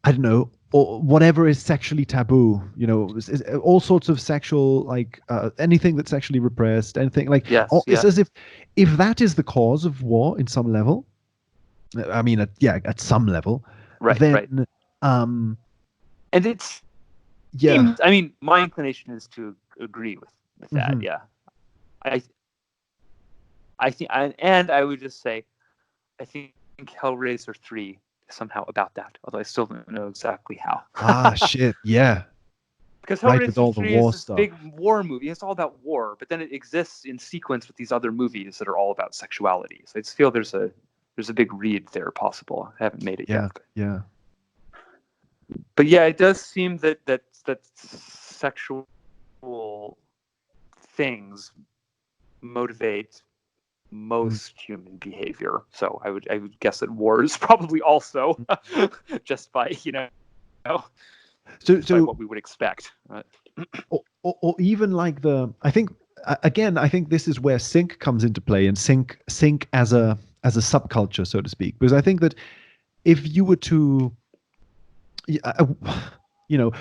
I don't know, or whatever is sexually taboo, all sorts of sexual, like anything that's sexually repressed, anything like, it's as if that is the cause of war in some level. I mean, at some level, right? Then, and it's, seems, I mean, my inclination is to agree with that. Mm-hmm. Yeah, I think, and I would just say, I think Hellraiser 3 is somehow about that, although I still don't know exactly how. Shit, yeah. Because Hellraiser 3 is this big war movie. It's all about war, but then it exists in sequence with these other movies that are all about sexuality. So I just feel there's a big read there possible. I haven't made it yet. Yeah. But yeah, it does seem that sexual things motivate most human behavior. So I would guess that war is probably also just by so what we would expect. Or even like I think this is where sync comes into play, and sync as a subculture, so to speak, because I think that if you were to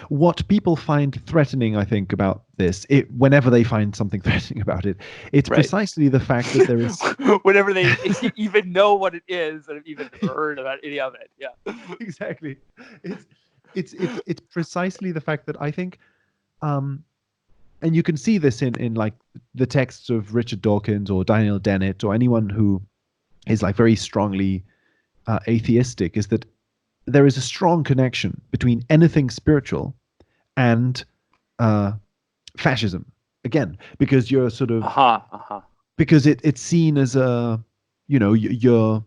what people find threatening, I think, about this, whenever they find something threatening about it, it's precisely the fact that there is whenever they even know what it is and have even heard about any of it. Yeah, exactly. It's precisely the fact that I think, and you can see this in like the texts of Richard Dawkins or Daniel Dennett or anyone who is like very strongly atheistic, is that there is a strong connection between anything spiritual and fascism. Again, because you're sort of because it's seen as a you're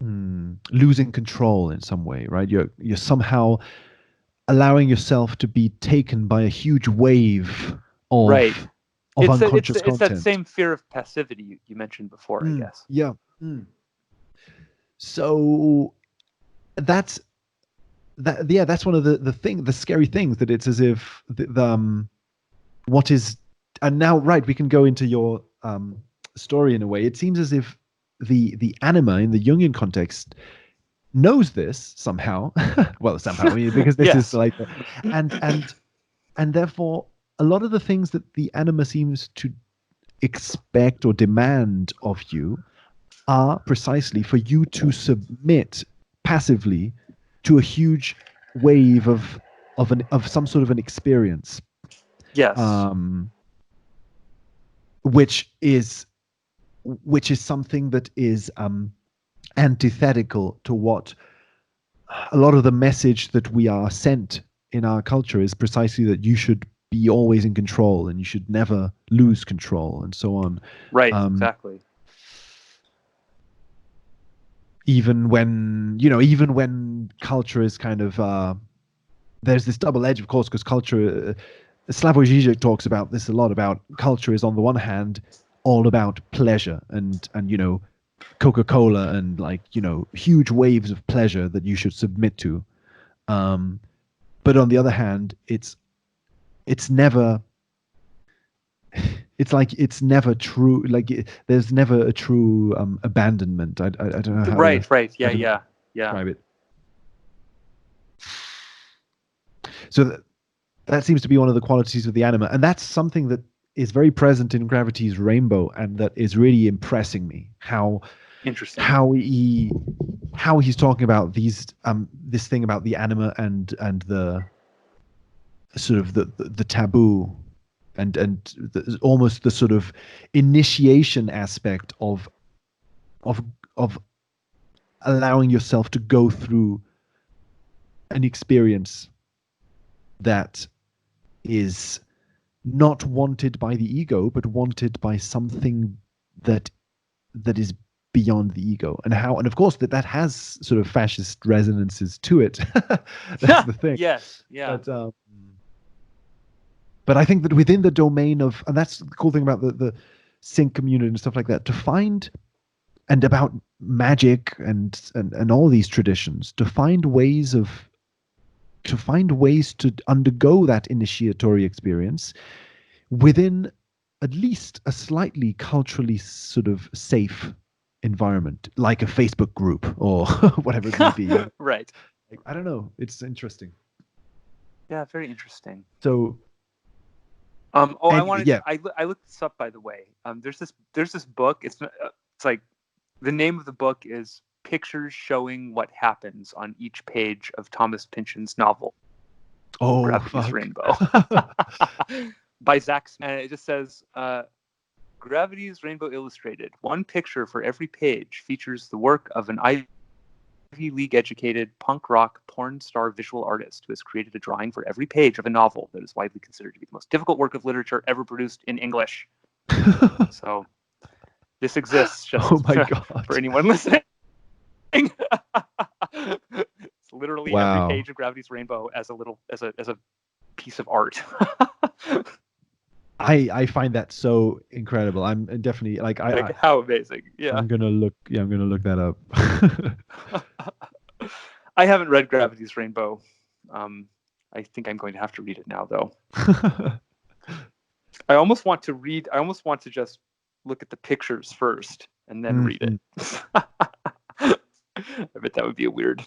losing control in some way, right? You're somehow allowing yourself to be taken by a huge wave of unconscious content. It's that same fear of passivity you mentioned before, I guess. Yeah. So that's one of the scary things, that it's as if what is, and now we can go into your story in a way. It seems as if the anima in the Jungian context knows this somehow. Well, somehow, because this is like, and therefore a lot of the things that the anima seems to expect or demand of you are precisely for you to submit passively to a huge wave of some sort of an experience. Yes. Which is something that is antithetical to what a lot of the message that we are sent in our culture is, precisely that you should be always in control and you should never lose control and so on. Right. Exactly. Even when culture is kind of there's this double edge, of course, because culture, Slavoj Žižek talks about this a lot, about culture is on the one hand all about pleasure and Coca-Cola and huge waves of pleasure that you should submit to. But on the other hand, it's never it's never true. There's never a true abandonment. I don't know how Right. to describe it. So that seems to be one of the qualities of the anima, and that's something that is very present in Gravity's Rainbow, and that is really impressing me. How interesting. How he's talking about this thing about the anima and the sort of the taboo and almost the sort of initiation aspect of allowing yourself to go through an experience that is not wanted by the ego, but wanted by something that is beyond the ego, and of course that has sort of fascist resonances to it. That's the thing. Yes. Yeah. But I think that within the domain of, and that's the cool thing about the sync community and stuff like that, to find, and about magic and all these traditions, to find ways to undergo that initiatory experience within at least a slightly culturally sort of safe environment, like a Facebook group or whatever it may be. Right. I don't know. It's interesting. Yeah, very interesting. So, I looked this up, by the way. There's this book. It's like the name of the book is Pictures Showing What Happens on Each Page of Thomas Pynchon's novel. Gravity's Rainbow. By Zach Smith. And it just says, Gravity's Rainbow Illustrated. One picture for every page features the work of an Ivy League educated punk rock porn star visual artist who has created a drawing for every page of a novel that is widely considered to be the most difficult work of literature ever produced in English. So this exists just for anyone listening. It's literally every page of Gravity's Rainbow as a piece of art. I find that so incredible. I'm definitely how amazing. Yeah. I'm gonna look that up. I haven't read Gravity's Rainbow. I think I'm going to have to read it now, though. I almost want to just look at the pictures first and then read it. I bet that would be a weird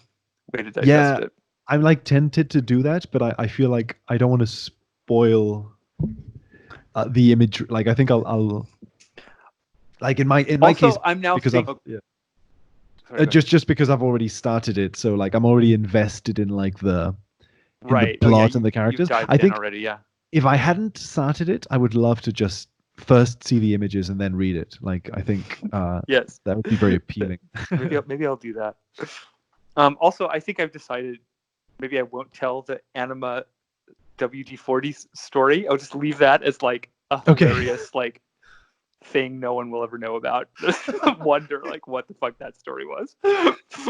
way to digest it. I'm tempted to do that, but I feel like I don't want to spoil the image. I think I'll in my case, I'm now because just because I've already started it, so I'm already invested in the plot and the characters. I think already, if I hadn't started it, I would love to just first see the images and then read it. I think yes, that would be very appealing. maybe I'll do that. Also, I think I've decided maybe I won't tell the Anima WD-40 story. I'll just leave that as a hilarious thing no one will ever know about. Wonder what the fuck that story was.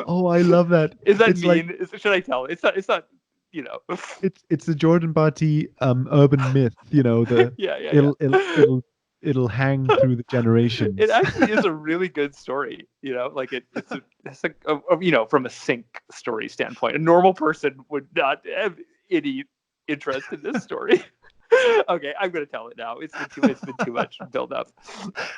Oh, I love that. Is that mean? Should I tell? It's not. It's the Jordan Barty urban myth. It'll hang through the generations. It actually is a really good story. It's from a sync story standpoint, a normal person would not have any interest in this story. Okay, I'm gonna tell it now. It's been too much build up.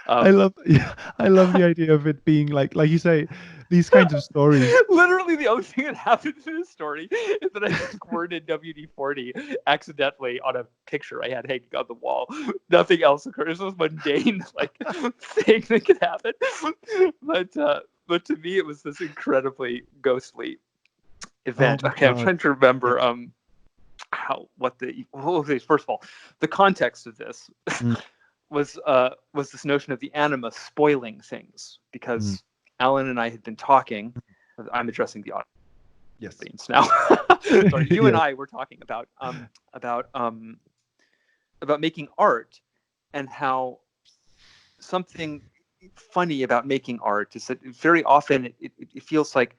I love the idea of it being like you say, these kinds of stories. Literally, the only thing that happened in this story is that I squirted WD-40 accidentally on a picture I had hanging on the wall. Nothing else occurred. This was mundane thing that could happen, but to me, it was this incredibly ghostly event. Oh, okay, I'm trying to remember. First of all, the context of this was this notion of the anima spoiling things, because Alan and I had been talking. I'm addressing the audience now. Sorry, you and I were talking about about making art, and how something funny about making art is that very often it feels like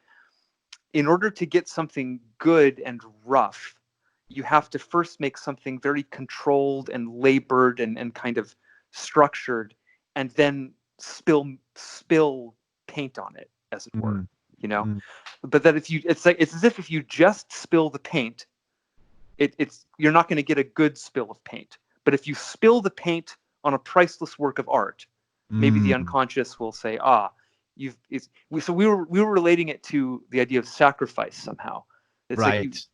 in order to get something good and rough, you have to first make something very controlled and labored and kind of structured, and then spill paint on it, as it were, Mm, you know. mm. But that if you, it's like, it's as if you just spill the paint, it's you're not going to get a good spill of paint. But if you spill the paint on a priceless work of art, maybe the Mm. unconscious will say, "Ah, so we were relating it to the idea of sacrifice somehow. It's like Right.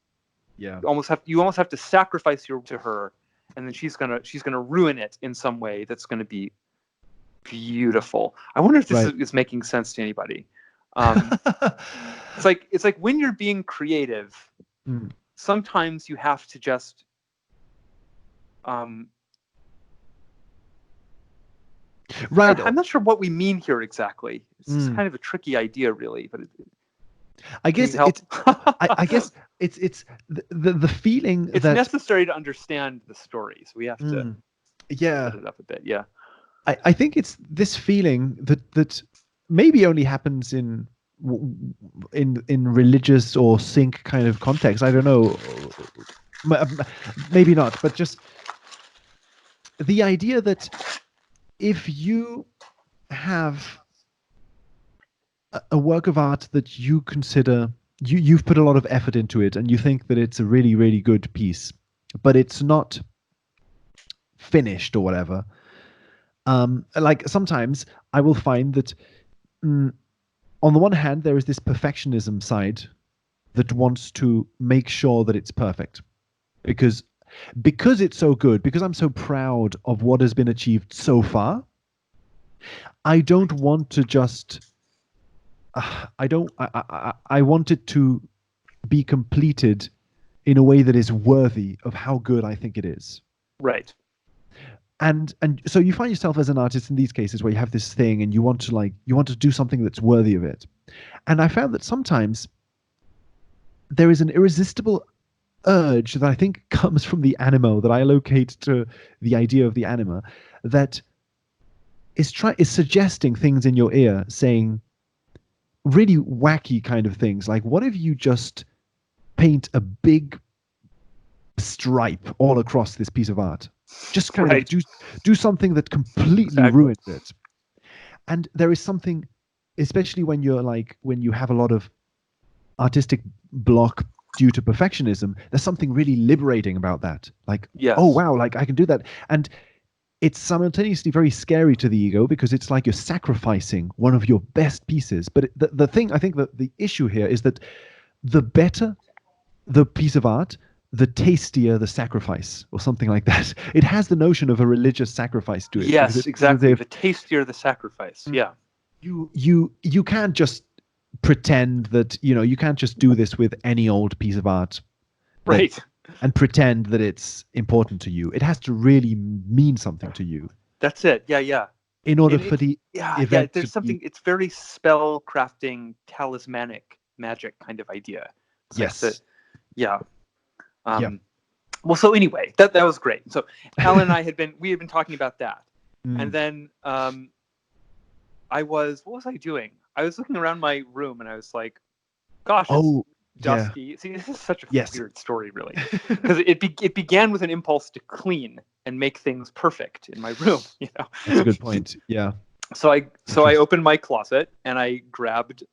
Yeah. you almost have to sacrifice your to her, and then she's gonna ruin it in some way that's going to be beautiful. I wonder if this Right. is making sense to anybody. Um, it's like when you're being creative, Mm. sometimes you have to just um, Right. I'm not sure what we mean here exactly. It's Mm. kind of a tricky idea, really. But I can you guess help? I guess it's the feeling It's that necessary to understand the story, so we have to mm, yeah, set it up a bit. Yeah. I think it's this feeling that maybe only happens in religious or sync kind of context. I don't know, maybe not, but just the idea that if you have a work of art that you consider you've put a lot of effort into it and you think that it's a really really good piece, but it's not finished or whatever. Like sometimes I will find that mm, on the one hand there is this perfectionism side that wants to make sure that it's perfect because it's so good, because I'm so proud of what has been achieved so far. I don't want to just I don't I want it to be completed in a way that is worthy of how good I think it is. Right. And so you find yourself as an artist in these cases where you have this thing and you want to do something that's worthy of it. And I found that sometimes there is an irresistible urge that I think comes from the anima that I locate to the idea of the anima that is suggesting things in your ear, saying really wacky kind of things like, what if you just paint a big stripe all across this piece of art? Just kind of Right. do something that completely Exactly. ruins it. And there is something, especially when you have a lot of artistic block due to perfectionism, there's something really liberating about that. Like, oh Yes. wow, like I can do that. And it's simultaneously very scary to the ego because it's like you're sacrificing one of your best pieces. But the thing, I think that the issue here is that the better the piece of art, the tastier the sacrifice, or something like that. It has the notion of a religious sacrifice to it because Yes. it's as Exactly. if The tastier the sacrifice. Yeah. you can't just pretend that you can't just do this with any old piece of art that Right. and pretend that it's important to you. It has to really mean something to you That's it. Yeah. Yeah. in order And for the yeah. event to There's be. something. It's very spell crafting, talismanic magic kind of idea. It's like the Yes. yeah. Yeah. Um, well, so anyway, that was great. So Alan and I had been talking about that, and Mm. then what was I doing? I was looking around my room and I was like, gosh, it's Oh, yeah. dusty. See, this is such a Yes. weird story, really, because it began with an impulse to clean and make things perfect in my room. That's a good point. Yeah. So I Interesting. opened my closet and I grabbed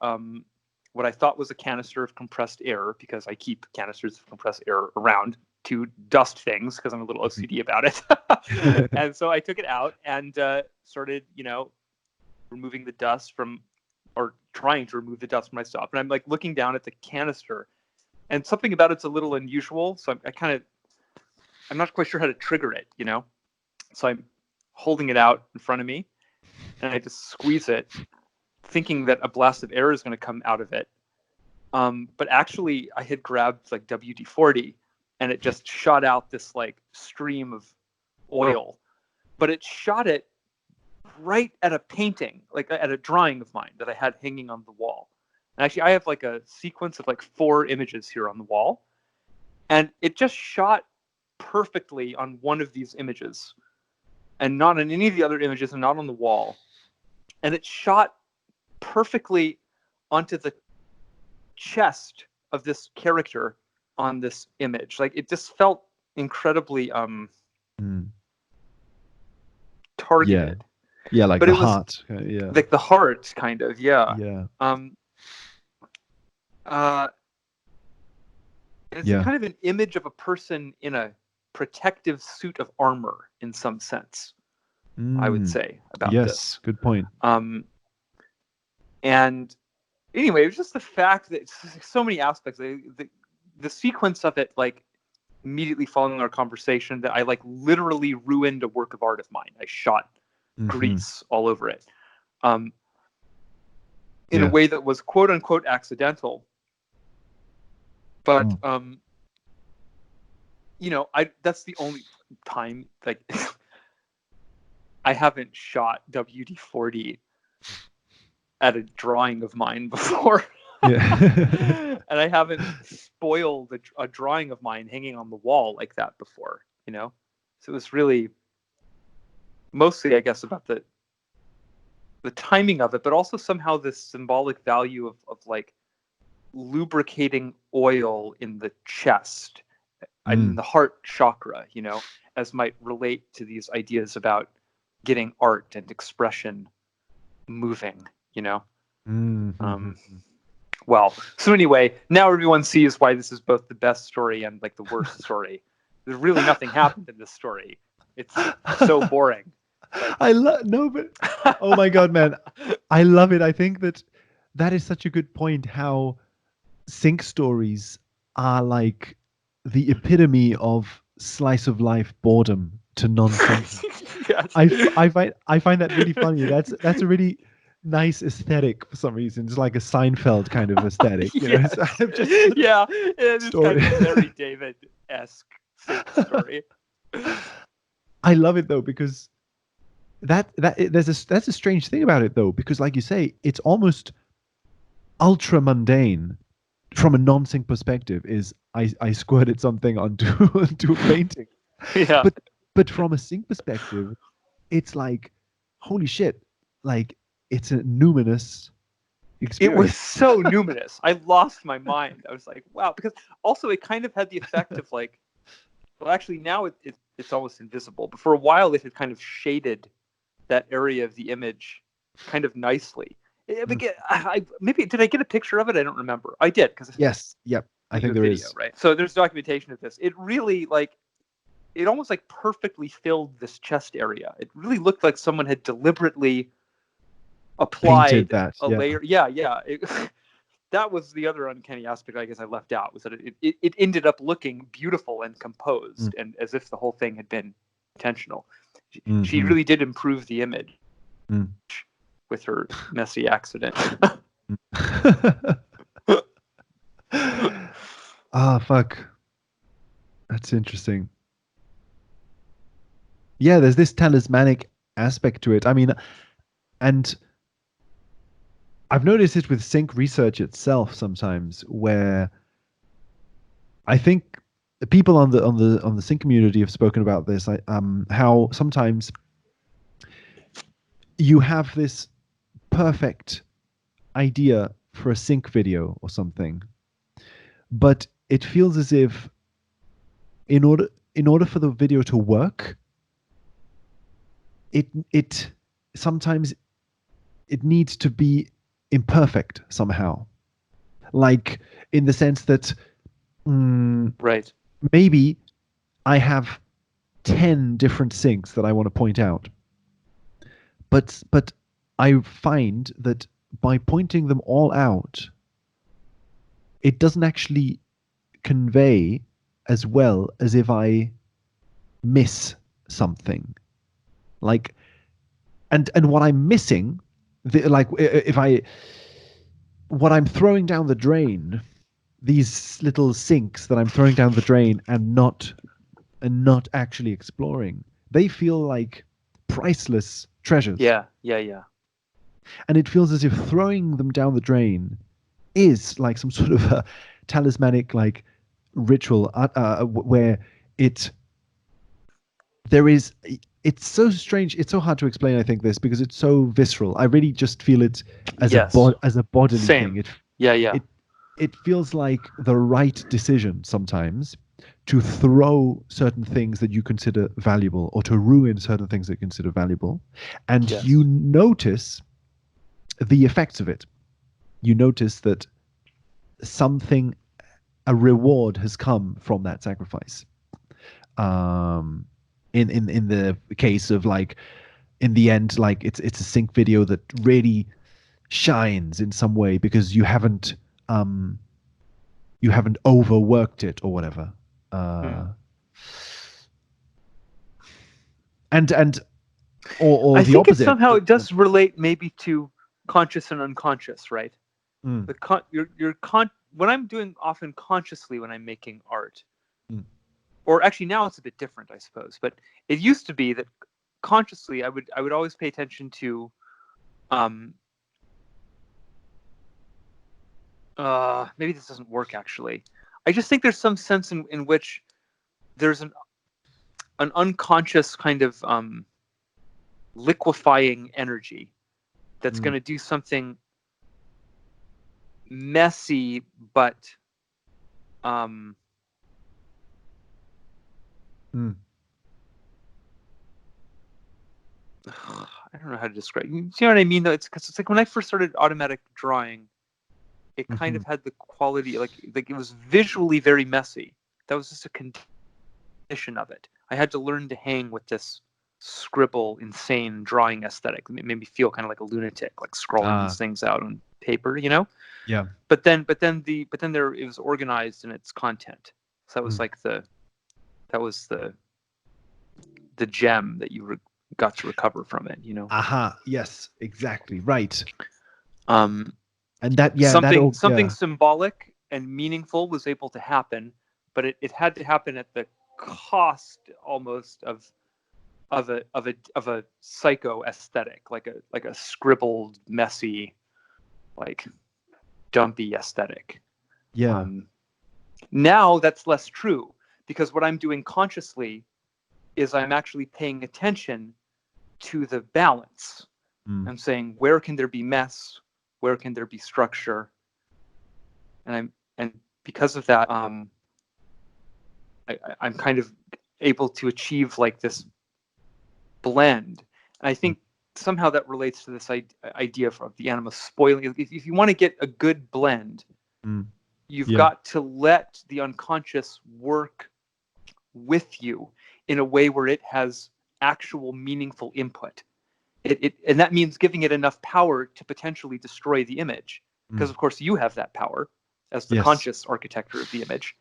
what I thought was a canister of compressed air, because I keep canisters of compressed air around to dust things because I'm a little OCD about it. And so I took it out and started, removing the dust from, or trying to remove the dust from my stuff. And I'm like looking down at the canister, and something about it's a little unusual. So I'm not quite sure how to trigger it. So I'm holding it out in front of me, and I just squeeze it, thinking that a blast of air is going to come out of it. But actually, I had grabbed like WD-40, and it just shot out this like stream of oil. But it shot it right at a painting, like at a drawing of mine that I had hanging on the wall. And actually, I have like a sequence of like 4 images here on the wall, and it just shot perfectly on one of these images and not on any of the other images and not on the wall. And it shot perfectly onto the chest of this character on this image. Like, it just felt incredibly targeted. Yeah, like but the it was heart. Yeah. like the heart, kind of. Yeah. Yeah. It's kind of an image of a person in a protective suit of armor in some sense, I would say, about this. Yes, good point. And anyway, it was just the fact that so many aspects, the sequence of it, like immediately following our conversation, that I like literally ruined a work of art of mine. I shot grease all over it, in a way that was quote unquote accidental. But that's the only time, like, I haven't shot WD-40 at a drawing of mine before. And I haven't spoiled a drawing of mine hanging on the wall like that before, So it was really mostly, I guess, about the timing of it, but also somehow this symbolic value of like lubricating oil in the chest and the heart chakra, as might relate to these ideas about getting art and expression moving, Well, so anyway, now everyone sees why this is both the best story and like the worst story. There's really nothing happened in this story. It's so boring. Oh my God, man. I love it. I think that is such a good point, how sync stories are like the epitome of slice of life boredom to nonsense. Yes. I find that really funny. That's a really nice aesthetic for some reason. It's like a Seinfeld kind of aesthetic. Yes. Yeah, it's kind of very David-esque story. I love it though, because that's a strange thing about it though, because like you say, it's almost ultra mundane from a non-sync perspective. Is I squirted something onto a painting. Yeah. But from a sync perspective, it's like, holy shit, like it's a numinous experience. It was so numinous. I lost my mind. I was like, wow, because also it kind of had the effect of like, well, actually now it's almost invisible, but for a while it had kind of shaded that area of the image kind of nicely. Maybe did I get a picture of it? I don't remember. I did, because yes, yep. I think there is. Right. So there's documentation of this. It really it almost like perfectly filled this chest area. It really looked like someone had deliberately applied a layer. Yeah. That was the other uncanny aspect, I guess, I left out, was that it ended up looking beautiful and composed, and as if the whole thing had been intentional. She really did improve the image with her messy accident. Fuck. That's interesting. Yeah, there's this talismanic aspect to it. I mean, and I've noticed it with sync research itself sometimes, where I think people on the sync community have spoken about this. How sometimes you have this perfect idea for a sync video or something, but it feels as if in order for the video to work, it sometimes it needs to be imperfect somehow, like in the sense that right, maybe I have 10 different syncs that I want to point out, but I find that by pointing them all out, it doesn't actually convey as well as if I miss something. Like, and what I'm missing, what I'm throwing down the drain, these little sinks that I'm throwing down the drain and not actually exploring, they feel like priceless treasures. Yeah. And it feels as if throwing them down the drain is like some sort of a talismanic like ritual where it there is, it's so strange, it's so hard to explain, I think, this, because it's so visceral. I really just feel it as Yes. as a bodily Same. thing. Yeah. It feels like the right decision sometimes to throw certain things that you consider valuable, or to ruin certain things that you consider valuable, and Yes. you notice the effects of it. You notice that a reward has come from that sacrifice. In the case of, like, in the end, like, it's a sync video that really shines in some way because you haven't overworked it or whatever. And or I the think opposite. somehow it does relate maybe to conscious and unconscious, right? Mm. What I'm doing often consciously when I'm making art, Mm. or actually now it's a bit different, I suppose. But it used to be that consciously I would always pay attention to, maybe this doesn't work actually. I just think there's some sense in which there's an unconscious kind of liquefying energy that's going to do something messy, but I don't know how to describe. You know what I mean? Though it's like when I first started automatic drawing, it kind of had the quality like it was visually very messy. That was just a condition of it. I had to learn to hang with this scribble, insane drawing aesthetic. It made me feel kind of like a lunatic, like scrolling these things out on paper, you know? Yeah. But then there it was organized in its content. So that was like the gem that you got to recover from it, you know? Yes, exactly. Right. And that, something symbolic and meaningful was able to happen, but it had to happen at the cost almost of a psycho aesthetic, like a scribbled, messy, like dumpy aesthetic. Yeah. Now that's less true, because what I'm doing consciously is I'm actually paying attention to the balance. I'm saying, where can there be mess? Where can there be structure? And because of that, I'm kind of able to achieve like this blend. And I think somehow that relates to this idea of the anima spoiling. If you want to get a good blend, you've got to let the unconscious work with you in a way where it has actual meaningful input. And that means giving it enough power to potentially destroy the image, because of course you have that power as the conscious architector of the image.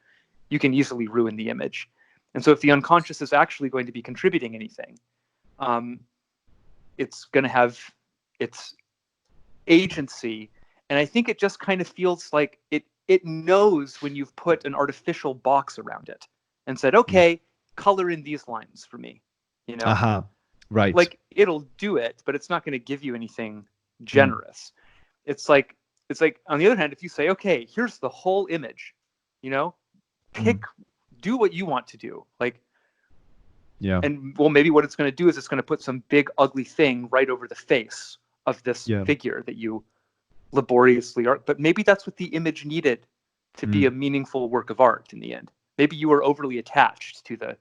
You can easily ruin the image. And so if the unconscious is actually going to be contributing anything, it's going to have its agency. And I think it just kind of feels like it knows when you've put an artificial box around it and said, okay, color in these lines for me, you know? Right. Like, it'll do it, but it's not going to give you anything generous. It's like on the other hand, if you say, okay, here's the whole image, you know, do what you want to do. Like, and well, maybe what it's going to do is it's going to put some big ugly thing right over the face of this figure that you laboriously art. But maybe that's what the image needed to be a meaningful work of art in the end. Maybe you were overly attached to the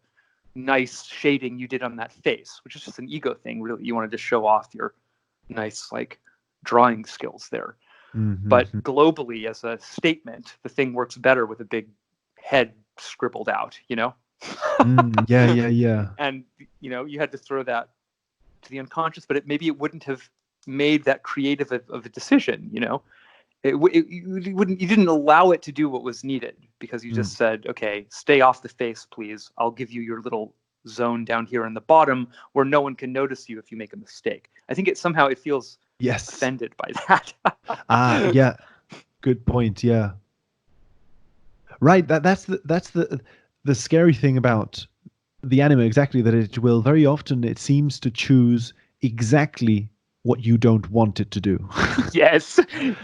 nice shading you did on that face, which is just an ego thing, really. You wanted to show off your nice, like, drawing skills there. But globally, as a statement, the thing works better with a big head scribbled out, you know? Yeah. And, you know, you had to throw that to the unconscious, but maybe it wouldn't have made that creative of a decision, you know? You didn't allow it to do what was needed, because you just said, okay, stay off the face, please. I'll give you your little zone down here in the bottom where no one can notice you if you make a mistake. I think it feels offended by that. Yeah. Good point. Yeah. Right. That's the scary thing about the anime, exactly, that it will very often, it seems to choose exactly what you don't want it to do. Yes,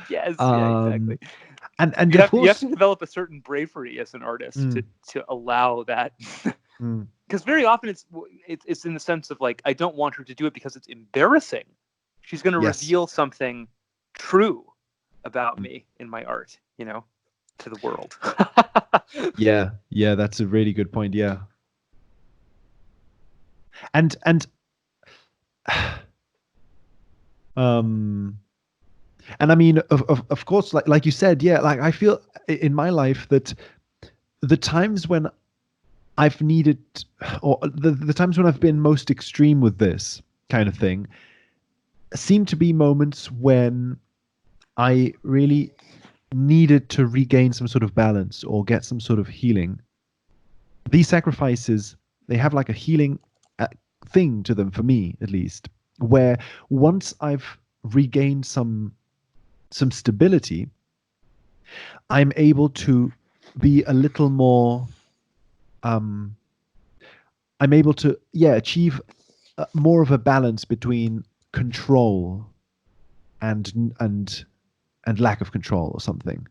yeah, exactly. And you of course, have to develop a certain bravery as an artist to allow that, because very often it's in the sense of like, I don't want her to do it because it's embarrassing. She's going to Yes. reveal something true about me in my art, to the world. Yeah, that's a really good point. Yeah. And and I mean, of course, like you said, yeah, like I feel in my life that the times when I've needed, or the times when I've been most extreme with this kind of thing, seem to be moments when I really needed to regain some sort of balance or get some sort of healing. These sacrifices, they have like a healing thing to them, for me at least, where once I've regained some stability, I'm able to be a little more I'm able to achieve more of a balance between control and lack of control or something.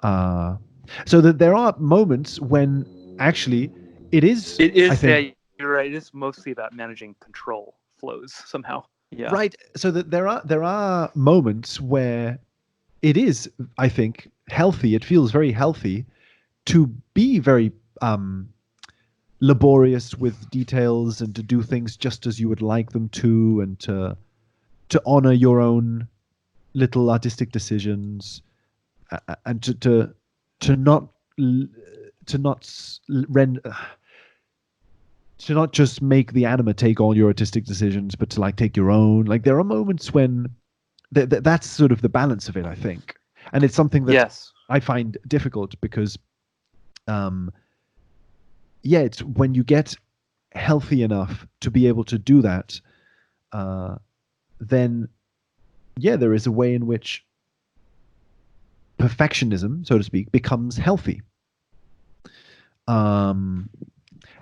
So that there are moments when actually it is, It is, I think, yeah, you're right. It is mostly about managing control flows somehow. Yeah. right. So that there are moments where it is, I think, healthy. It feels very healthy to be very laborious with details and to do things just as you would like them to, and to honor your own little artistic decisions, and to not to not rend to not just make the anima take all your artistic decisions, but to like take your own. Like there are moments when that's sort of the balance of it, I think, and it's something that Yes. I find difficult because, it's when you get healthy enough to be able to do that, then there is a way in which perfectionism, so to speak, becomes healthy.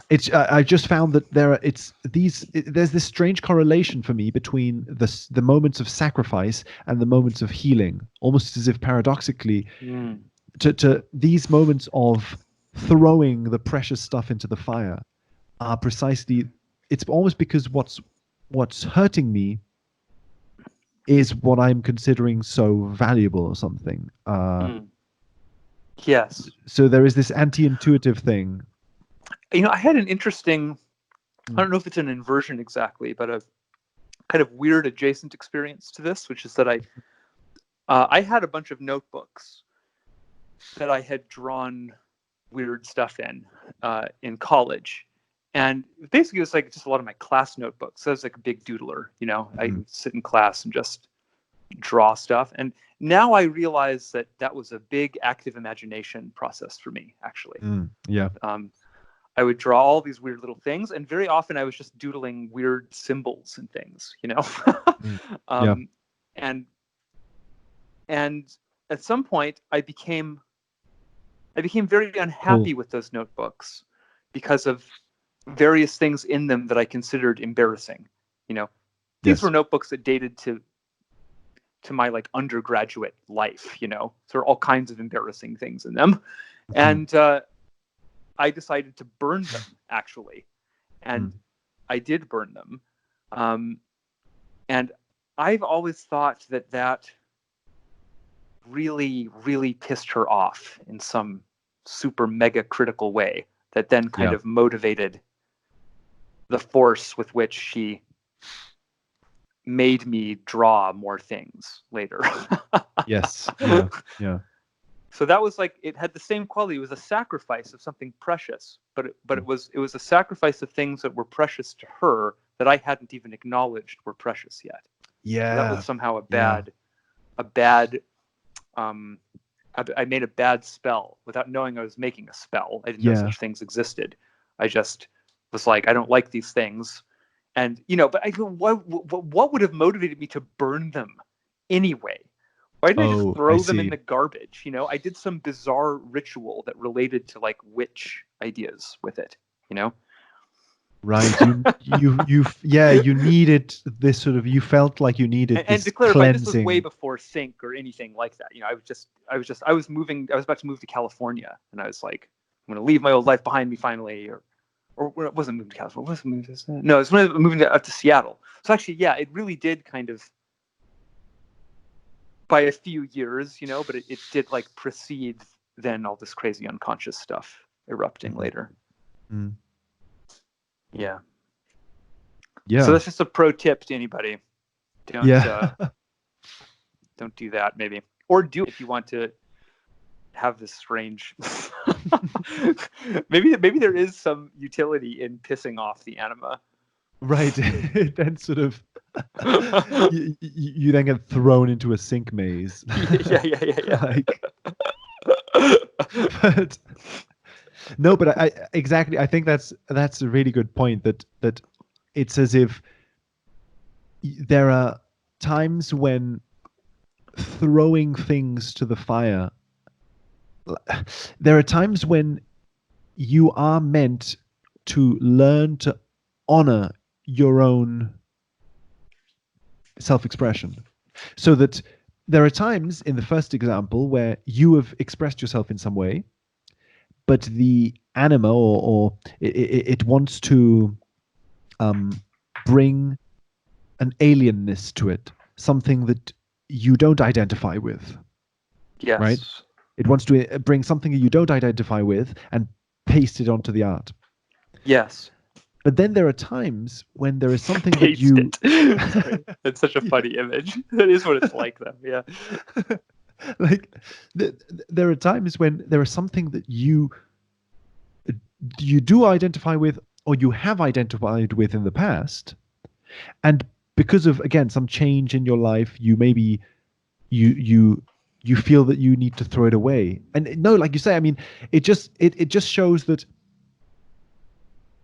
It's I just found that there's this strange correlation for me between the moments of sacrifice and the moments of healing, almost as if paradoxically, to these moments of throwing the precious stuff into the fire are precisely, it's almost because what's hurting me is what I'm considering so valuable or something. Yes. So there is this anti-intuitive thing. I had an interesting, I don't know if it's an inversion exactly, but a kind of weird adjacent experience to this, which is that I had a bunch of notebooks that I had drawn weird stuff in college. And basically it was like just a lot of my class notebooks. So I was like a big doodler, I would sit in class and just draw stuff. And now I realize that was a big active imagination process for me, actually. Yeah. I would draw all these weird little things, and very often I was just doodling weird symbols and things, Yeah. And at some point I became very unhappy with those notebooks because of various things in them that I considered embarrassing. These were notebooks that dated to my like undergraduate life. So there are all kinds of embarrassing things in them, and I decided to burn them, actually, and I did burn them. And I've always thought that really, really pissed her off in some super mega critical way that then kind of motivated the force with which she made me draw more things later. Yes. Yeah. So that was like, it had the same quality. It was a sacrifice of something precious, but it was a sacrifice of things that were precious to her that I hadn't even acknowledged were precious yet. Yeah. So that was somehow I made a bad spell without knowing I was making a spell. I didn't know such things existed. I just was like, I don't like these things. And, but I go, what would have motivated me to burn them anyway? Why didn't I just throw them in the garbage? I did some bizarre ritual that related to like witch ideas with it, Right. You needed this sort of, you felt like you needed and this to clarify, cleansing. this was way before sync or anything like that. I was about to move to California, and I was like, I'm going to leave my old life behind me finally. or it wasn't moving to California. It wasn't moving to, no, it's when it was moving up to Seattle. So actually, yeah, it really did kind of, by a few years, you know, but it did like precede then all this crazy unconscious stuff erupting later. Mm. Yeah. Yeah. So that's just a pro tip to anybody. Don't do that, maybe, or do it if you want to have this strange. maybe there is some utility in pissing off the anima. Right. Then sort of you then get thrown into a sink maze. Yeah. Like, but no, but I exactly. I think that's a really good point. That it's as if there are times when throwing things to the fire. There are times when you are meant to learn to honor your own self-expression, so that there are times in the first example where you have expressed yourself in some way, but the anima or it wants to bring an alienness to it, something that you don't identify with. Yes. Right? It wants to bring something that you don't identify with and paste it onto the art. Yes. But then there are times when there is something that you... It's such a funny image. That is what it's like, though. Yeah. Like, there are times when there is something that you do identify with, or you have identified with in the past, and because of, again, some change in your life, you maybe you feel that you need to throw it away. And no, like you say, I mean, it just shows that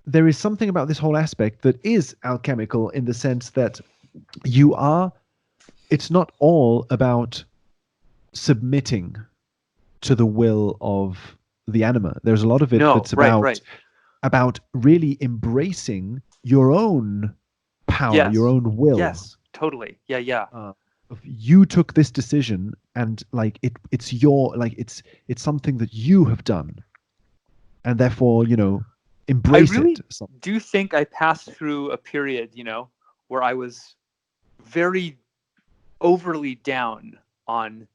there is something about this whole aspect that is alchemical, in the sense that it's not all about submitting to the will of the anima. There's a lot of it that's about really embracing your own power, your own will. Yes, totally. Yeah. You took this decision, and like it's your, like it's something that you have done, and therefore, you know, embrace it. I really do think I passed through a period, you know, where I was very overly down on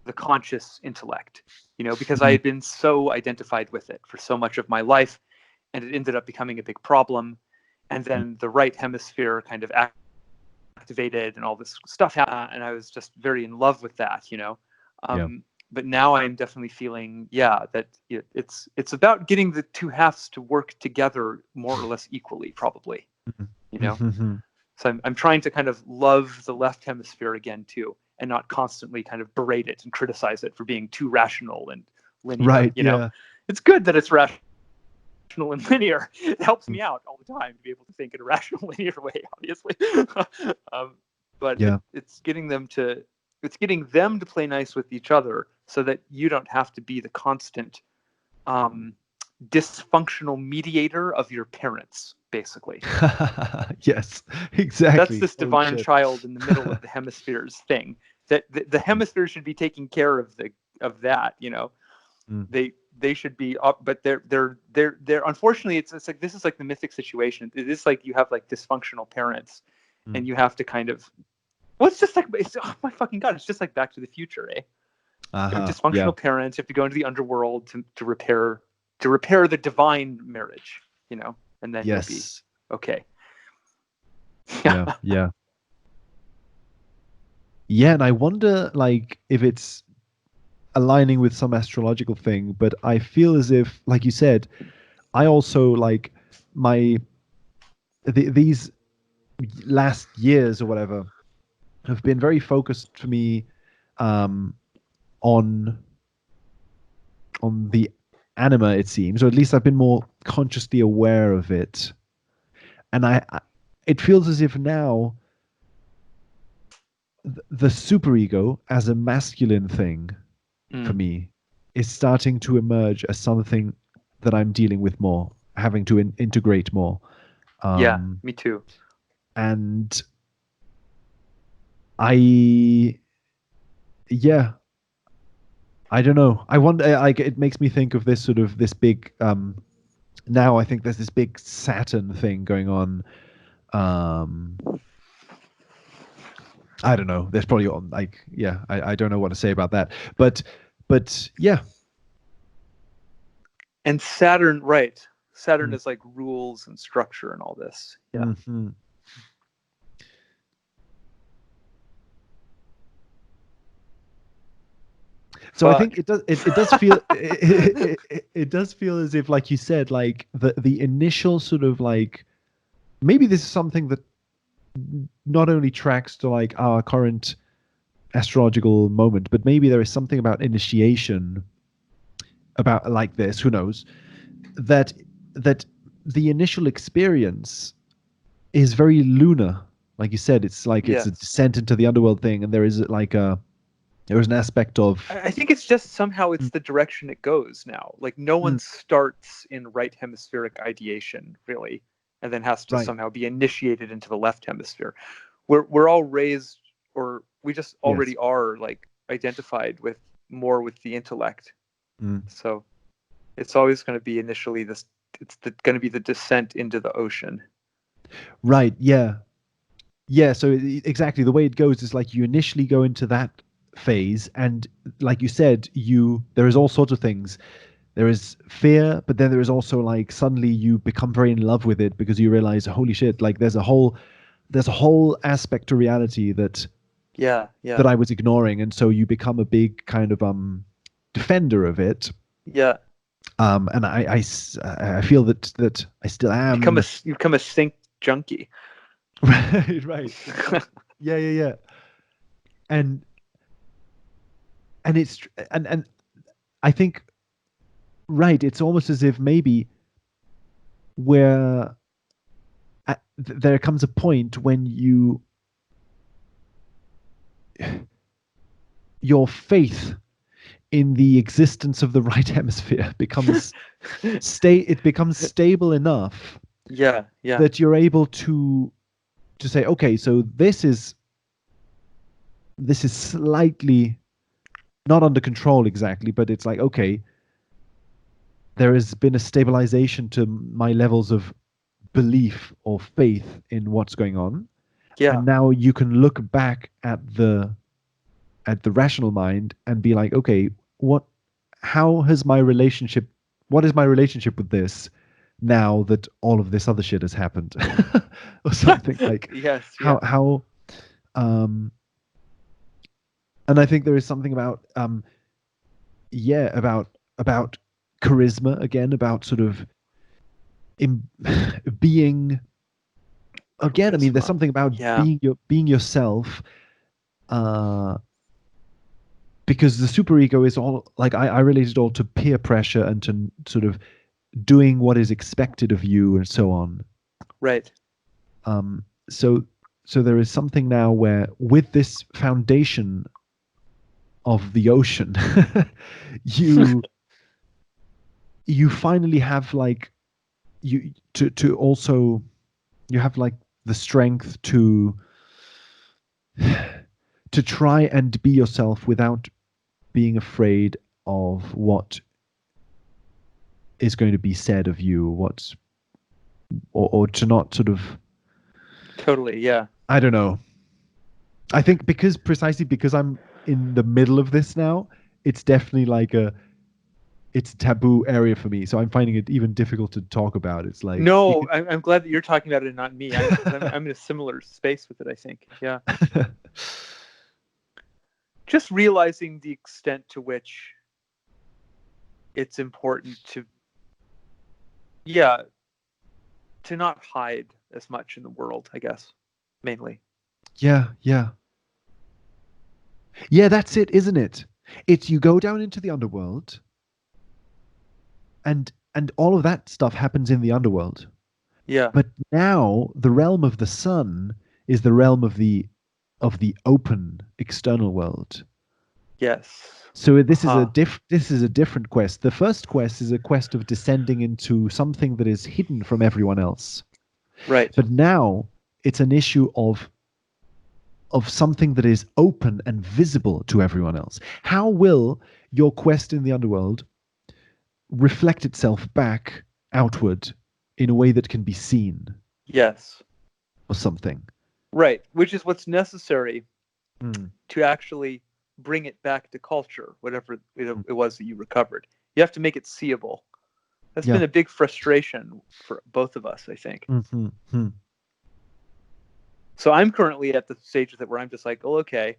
the conscious intellect, you know, because I had been so identified with it for so much of my life, and it ended up becoming a big problem. And then the right hemisphere kind of activated and all this stuff happened, and I was just very in love with that, you know. But now I'm definitely feeling, that it's about getting the two halves to work together more or less equally, probably, you know. So I'm trying to kind of love the left hemisphere again too, and not constantly kind of berate it and criticize it for being too rational and linear. Right. You know, it's good that it's rational and linear. It helps me out all the time to be able to think in a rational, linear way, obviously. But it's getting them to play nice with each other, so that you don't have to be the constant dysfunctional mediator of your parents, basically. Yes, exactly. That's this divine child in the middle of the hemispheres thing. That the hemisphere should be taking care of that, you know. They should be up, but they're unfortunately it's like, this is like the mythic situation. It is like you have like dysfunctional parents, and you have to kind of, well, it's just like, oh my fucking god, it's just like Back to the Future, eh? Dysfunctional parents, you have to go into the underworld to repair the divine marriage, you know, and then you'll be okay. Yeah, and I wonder, like, if it's aligning with some astrological thing, but I feel as if, like you said, I also, like, these last years or whatever have been very focused for me on the anima, it seems, or at least I've been more consciously aware of it, and it feels as if now the superego as a masculine thing for me is starting to emerge as something that I'm dealing with more, having to integrate more. Me too. And I don't know. I wonder, like, it makes me think of this sort of this big now I think there's this big Saturn thing going on. Um, I don't know. There's probably like, yeah, I don't know what to say about that. But yeah. And Saturn, right? Saturn is like rules and structure and all this. Yeah. Mm-hmm. So I think it does. It does feel. It does feel as if, like you said, like the initial sort of like, maybe this is something that not only tracks to like our current astrological moment, but maybe there is something about initiation about like this. Who knows? That the initial experience is very lunar, like you said. It's like it's a descent into the underworld thing, and there is like there is an aspect of. I think it's just somehow it's the direction it goes now. Like no one starts in right hemispheric ideation really, and then has to somehow be initiated into the left hemisphere. We're all raised, or we just already are like identified with more with the intellect. So it's always going to be initially this. It's going to be the descent into the ocean. Right. Yeah. Yeah. So exactly the way it goes is like you initially go into that phase, and like you said, there is all sorts of things. There is fear, but then there is also like suddenly you become very in love with it because you realize, holy shit, like there's a whole aspect to reality that that I was ignoring, and so you become a big kind of defender of it. Yeah. And I feel that I still am. You become a sync junkie. Right. Yeah. And it's and I think, right, it's almost as if maybe where there comes a point when your faith in the existence of the right hemisphere becomes stable enough that you're able to say, okay, so this is slightly not under control exactly, but it's like, okay, there has been a stabilization to my levels of belief or faith in what's going on. And now you can look back at the rational mind and be like, okay, what is my relationship with this now that all of this other shit has happened? Or something like how and I think there is something about about charisma again, about sort of being again. I mean, there's something about being yourself, because the superego is all like I relate it all to peer pressure and to sort of doing what is expected of you and so on. Right. So there is something now where with this foundation of the ocean, you finally have like you have like the strength to try and be yourself without being afraid of what is going to be said of you, or to not sort of totally. I don't know. I think precisely because I'm in the middle of this now, it's definitely like it's a taboo area for me, so I'm finding it even difficult to talk about. It's like, no, I'm glad that you're talking about it and not me. I'm in a similar space with it, I think. Yeah. Just realizing the extent to which it's important to not hide as much in the world, I guess, mainly. Yeah, that's it, isn't it? It's you go down into the underworld, and all of that stuff happens in the underworld. Yeah. But now the realm of the sun is the realm of the open external world. Yes. So this is a different quest. The first quest is a quest of descending into something that is hidden from everyone else. Right. But now it's an issue of something that is open and visible to everyone else. How will your quest in the underworld reflect itself back outward in a way that can be seen Yes. or something. Right. Which is what's necessary Mm. to actually bring it back to culture, whatever it was that you recovered. You have to make it seeable. That's been a big frustration for both of us, I think. Mm-hmm. So I'm currently at the stage that where I'm just like, oh, okay,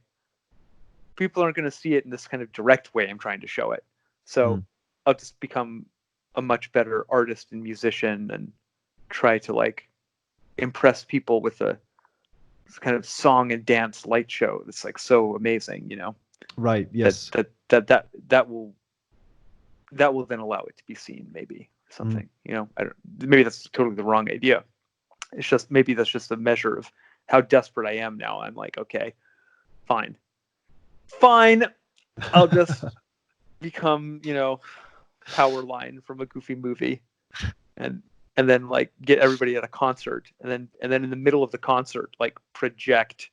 people aren't going to see it in this kind of direct way I'm trying to show it. So I'll just become a much better artist and musician and try to like impress people with a kind of song and dance light show that's like so amazing, Right. Yes. That will then allow it to be seen, maybe something. I don't. Maybe that's totally the wrong idea. It's just maybe that's just a measure of how desperate I am now. I'm like, okay, fine, I'll just become, Powerline from a Goofy movie, and then like get everybody at a concert, and then in the middle of the concert, like project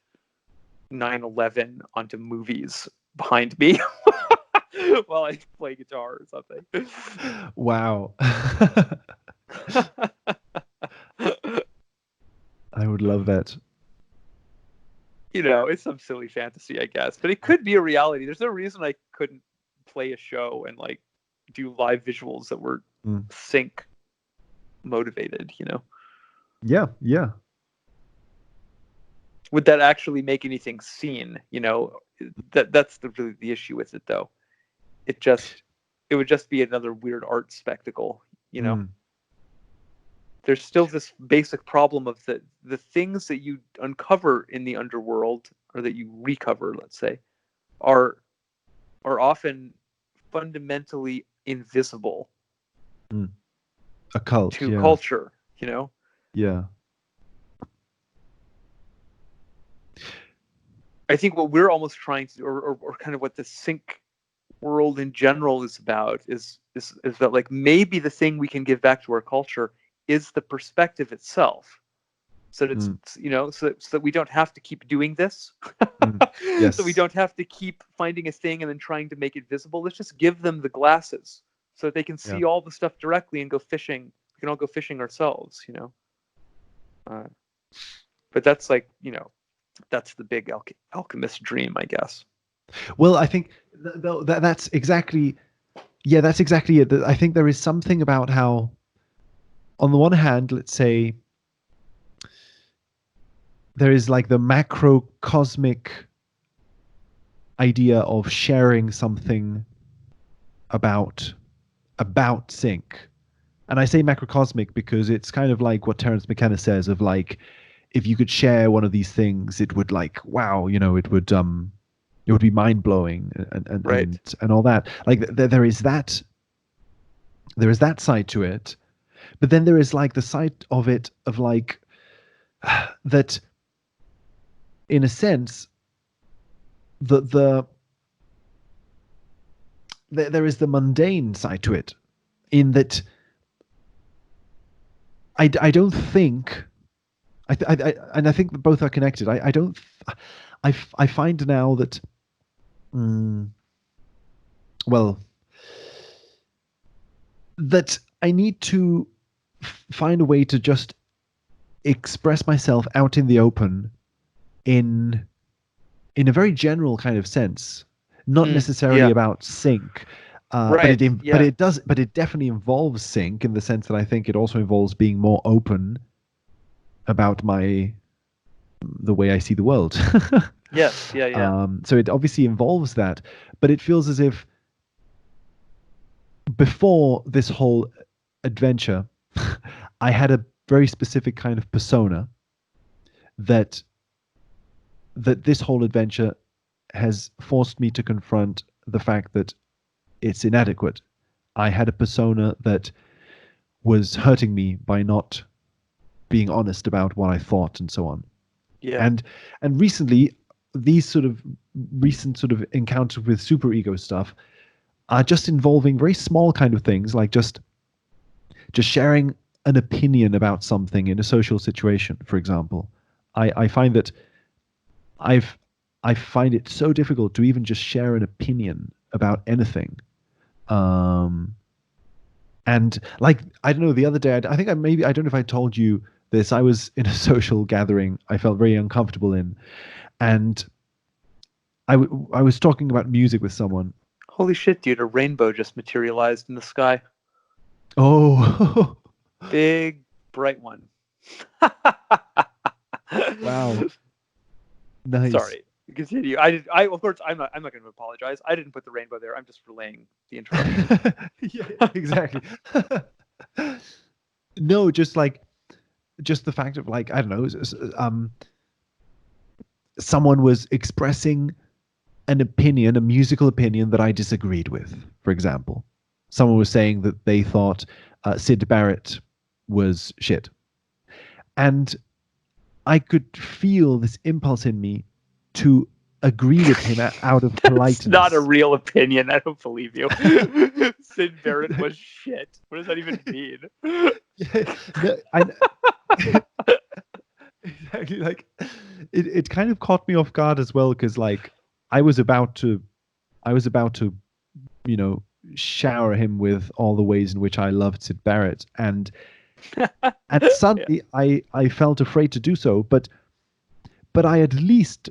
9/11 onto movies behind me while I play guitar or something. Wow. I would love that. It's some silly fantasy, I guess, but it could be a reality. There's no reason I couldn't play a show and like do live visuals that were sync motivated, Yeah. Would that actually make anything seen? That's really the issue with it, though. It would just be another weird art spectacle, There's still this basic problem of the things that you uncover in the underworld, or that you recover, let's say, are often fundamentally invisible Occult to culture, Yeah. I think what we're almost trying to, or kind of what the sync world in general is about, is that like maybe the thing we can give back to our culture is the perspective itself, so that it's so that we don't have to keep doing this. Yes. So we don't have to keep finding a thing and then trying to make it visible. Let's just give them the glasses so that they can see all the stuff directly and go fishing. We can all go fishing ourselves, but that's like, that's the big alchemist dream, I guess. Well, I think that's exactly it. I think there is something about how, on the one hand, let's say, there is like the macrocosmic idea of sharing something about sync. And I say macrocosmic because it's kind of like what Terence McKenna says of like, if you could share one of these things, it would like, wow, it would be mind blowing and all that. Like there is that side to it, but then there is like the side of it of like that, in a sense, there is the mundane side to it, in that I don't think and I think both are connected. I find now that that I need to find a way to just express myself out in the open in a very general kind of sense, not necessarily about sync. But it definitely involves sync, in the sense that I think it also involves being more open about the way I see the world. Yes, yeah. So it obviously involves that, but it feels as if before this whole adventure, I had a very specific kind of persona that this whole adventure has forced me to confront the fact that it's inadequate. I had a persona that was hurting me by not being honest about what I thought and so on. Yeah. And recently, these recent encounters with superego stuff are just involving very small kind of things, like just sharing an opinion about something in a social situation, for example. I find that I find it so difficult to even just share an opinion about anything. And like, I don't know, the other day, I think I don't know if I told you this. I was in a social gathering I felt very uncomfortable in, and I was talking about music with someone. Holy shit, dude! A rainbow just materialized in the sky. Oh, Big, bright one. wow, nice. Sorry. Continue. I of course I'm not going to apologize. I didn't put the rainbow there. I'm just relaying the interruption. Yeah, exactly. No, just the fact of like, I don't know, someone was expressing an opinion, a musical opinion that I disagreed with. For example, someone was saying that they thought Sid Barrett was shit, and I could feel this impulse in me to agree with him out of politeness. It's not a real opinion. I don't believe you. Sid Barrett was shit. What does that even mean? Yeah, exactly. Like, it kind of caught me off guard as well, because like I was about to, you know, shower him with all the ways in which I loved Sid Barrett, and suddenly I felt afraid to do so, but I at least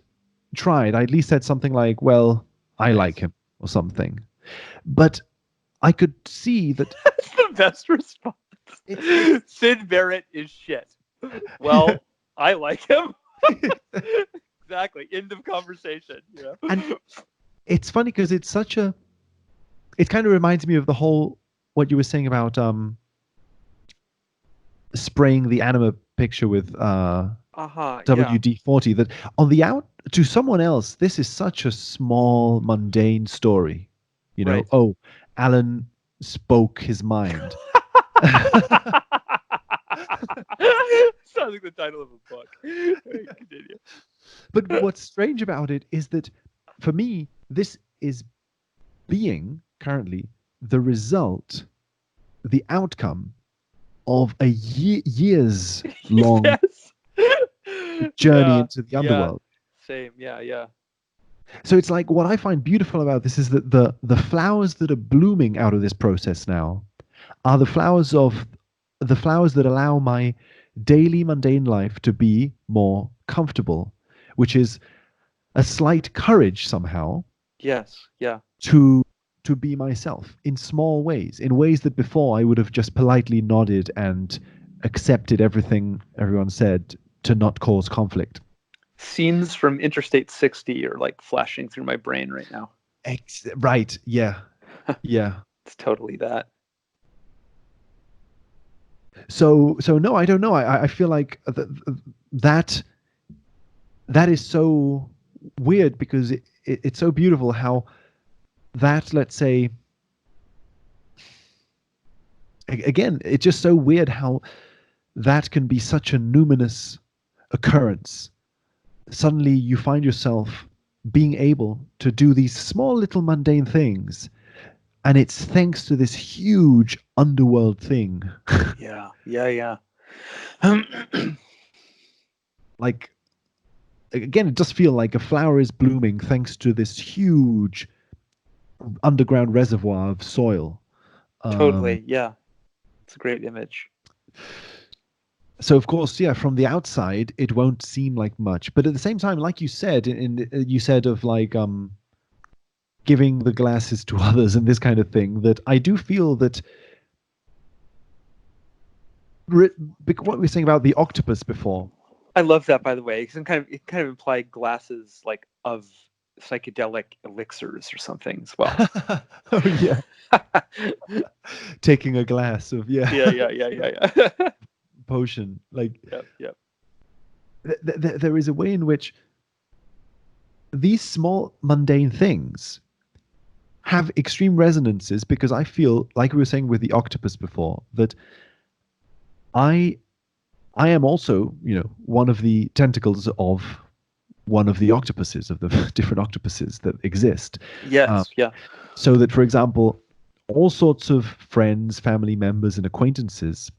tried. I at least said something like, "Well, I like him," or something. But I could see that That's the best response. Sid Barrett is shit. Well, I like him. Exactly. End of conversation. Yeah. And it's funny because it kind of reminds me of the whole what you were saying about spraying the anima picture with WD-40. That on the out to someone else, this is such a small, mundane story. You know, Right. oh, Alan spoke his mind. Sounds like the title of a book. Continue. But what's strange about it is that for me, this is being currently the result, the outcome of a years long journey into the underworld. Same. Yeah. So it's like, what I find beautiful about this is that the flowers that are blooming out of this process now are the flowers that allow my daily mundane life to be more comfortable, which is a slight courage somehow. Yes. Yeah. To be myself in small ways, in ways that before I would have just politely nodded and accepted everything everyone said to not cause conflict. Scenes from Interstate 60 are like flashing through my brain right now. Right. Yeah. Yeah. It's totally that. So no, I don't know. I feel like that is so weird, because it's so beautiful how that, let's say, again, it's just so weird how that can be such a numinous occurrence. Suddenly you find yourself being able to do these small little mundane things, and it's thanks to this huge underworld thing. Yeah. Like, again, it does feel like a flower is blooming thanks to this huge underground reservoir of soil. Totally. Yeah. It's a great image. So of course, yeah, from the outside, it won't seem like much, but at the same time, like you said, you said of like giving the glasses to others and this kind of thing, that I do feel that what we were saying about the octopus before. I love that, by the way. It kind of implied glasses like of psychedelic elixirs or something as well. Oh yeah. Taking a glass of Yeah. potion, like Yep. There is a way in which these small mundane things have extreme resonances, because I feel like we were saying with the octopus before, that I am also, you know, one of the tentacles of one of the octopuses, of the different octopuses that exist. Yes. Yeah. So that, for example, all sorts of friends, family members, and acquaintances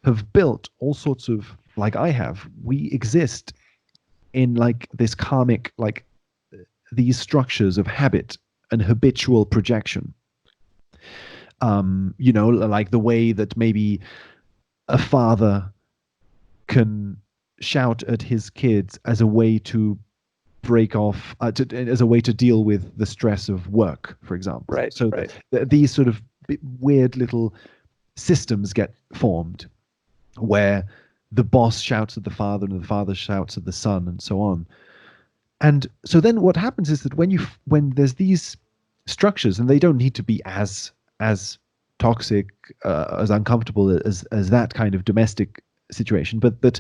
have built all sorts of, like I have, we exist in like this karmic, like these structures of habit and habitual projection. like the way that maybe a father can shout at his kids as a way to break off, as a way to deal with the stress of work, for example. Right. So Right. these sort of weird little systems get formed where the boss shouts at the father and the father shouts at the son and so on. And so then what happens is that when there's these structures, and they don't need to be as toxic, as uncomfortable as that kind of domestic situation, but that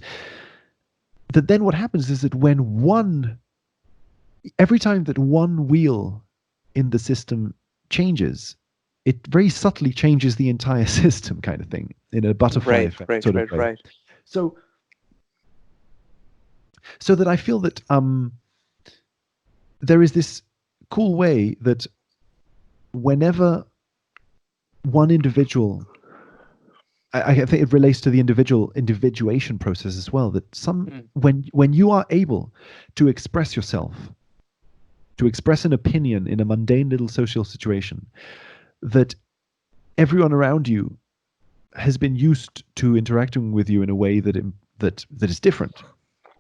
then what happens is that every time that one wheel in the system changes, it very subtly changes the entire system, kind of thing, in a butterfly effect sort of way. Right. So that I feel that there is this cool way that whenever one individual, I think it relates to the individuation process as well, that when you are able to express yourself, to express an opinion in a mundane little social situation, that everyone around you has been used to interacting with you in a way that is different.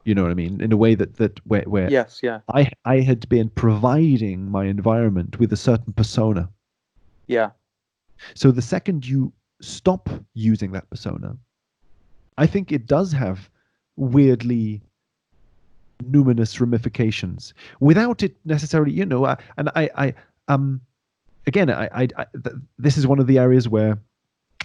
You know what I mean? In a way where Yes, yeah. I had been providing my environment with a certain persona. Yeah. So the second you stop using that persona, I think it does have weirdly numinous ramifications without it necessarily, and this is one of the areas where,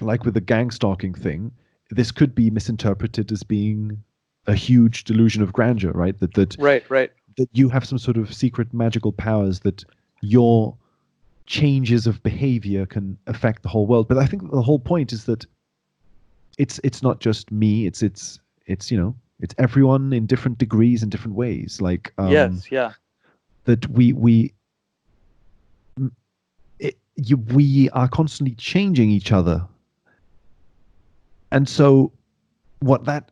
like with the gang stalking thing, this could be misinterpreted as being a huge delusion of grandeur, right? That that you have some sort of secret magical powers, that your changes of behavior can affect the whole world. But I think the whole point is that it's not just me. It's it's everyone in different degrees and different ways. Like yes, yeah. That we are constantly changing each other, and so what that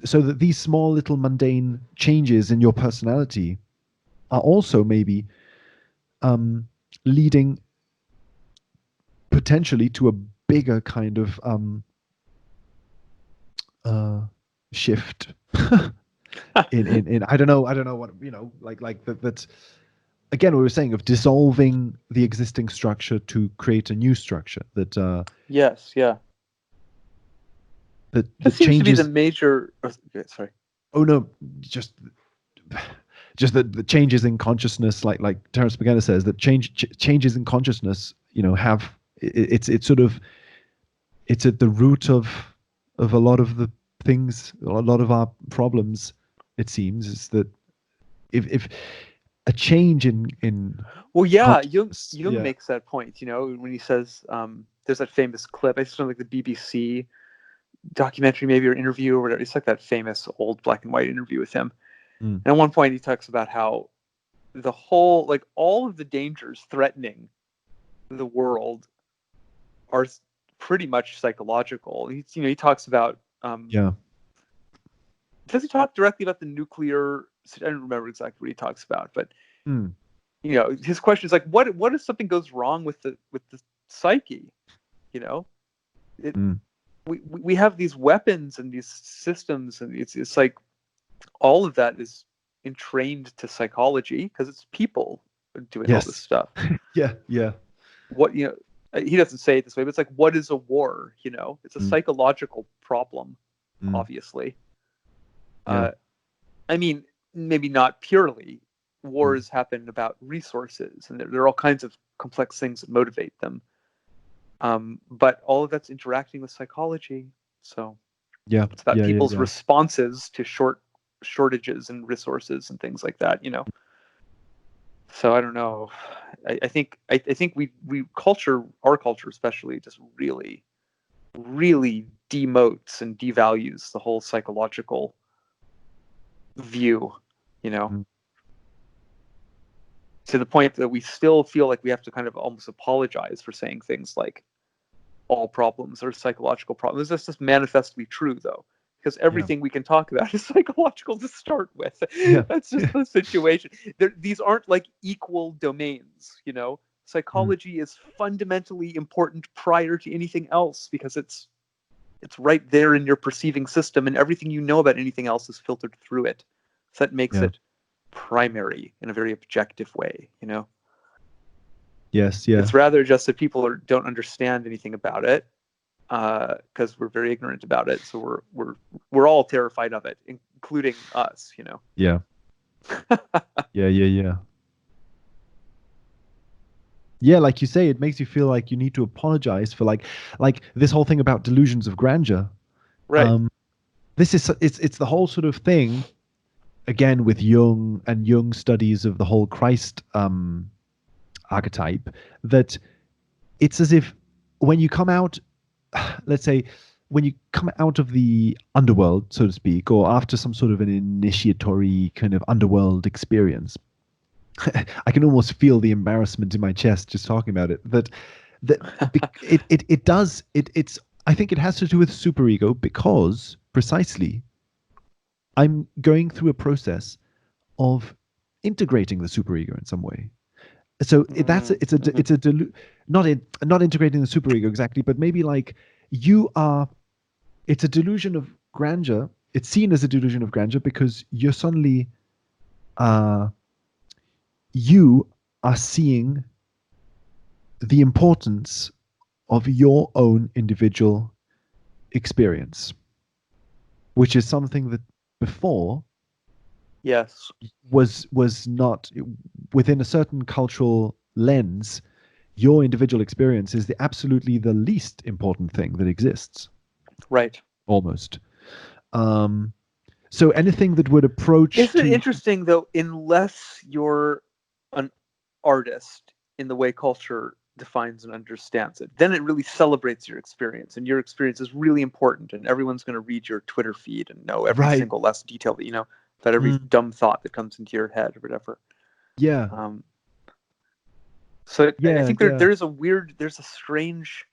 so that these small little mundane changes in your personality are also maybe leading potentially to a bigger kind of shift in I don't know what, like that again, we were saying of dissolving the existing structure to create a new structure that yes, yeah. that That seems changes. to be the major. Sorry. Oh no, just the changes in consciousness, like Terence McKenna says, that changes in consciousness, have it's sort of, it's at the root of a lot of the things, a lot of our problems. It seems is that if a change in well, yeah, Jung yeah. makes that point, when he says there's that famous clip. I just don't like the BBC documentary, maybe, or interview or whatever. It's like that famous old black and white interview with him. And at one point he talks about how the whole, like, all of the dangers threatening the world are pretty much psychological. He talks about does he talk directly about the nuclear? I don't remember exactly what he talks about, but his question is like, what if something goes wrong with the psyche? We have these weapons and these systems, and it's like all of that is entrained to psychology because it's people doing all this stuff. yeah. What he doesn't say it this way, but it's like, what is a war? It's a psychological problem, obviously. I mean, maybe not purely. Wars happen about resources, and there are all kinds of complex things that motivate them. But all of that's interacting with psychology. So it's about people's responses to shortages and resources and things like that. So I don't know. I think our culture especially, just really, really demotes and devalues the whole psychological view, to the point that we still feel like we have to kind of almost apologize for saying things like all problems are psychological problems. That's just manifestly true, though, because everything we can talk about is psychological to start with. That's just the situation. These aren't like equal domains, Psychology is fundamentally important prior to anything else because it's right there in your perceiving system, and everything you know about anything else is filtered through it. So that makes it primary in a very objective way, you know? Yes, yeah. It's rather just that people don't understand anything about it because we're very ignorant about it. So we're all terrified of it, including us, you know? Yeah. Yeah. Yeah, like you say, it makes you feel like you need to apologize for like this whole thing about delusions of grandeur. Right. This is it's the whole sort of thing again with Jung and Jung's studies of the whole Christ archetype, that it's as if when you come out, let's say, when you come out of the underworld, so to speak, or after some sort of an initiatory kind of underworld experience, I can almost feel the embarrassment in my chest just talking about it. It's I think it has to do with superego because precisely I'm going through a process of integrating the superego in some way. So not integrating the superego exactly, but maybe like it's a delusion of grandeur. It's seen as a delusion of grandeur because you're suddenly you are seeing the importance of your own individual experience, which is something that before Yes. was not within a certain cultural lens. Your individual experience is absolutely the least important thing that exists. Right. Almost. So anything that would approach. Isn't it interesting though? Unless you're an artist in the way culture defines and understands it, then it really celebrates your experience, and your experience is really important, and everyone's going to read your Twitter feed and know every single less detail that you know, about every dumb thought that comes into your head or whatever. Yeah. So I think there's a strange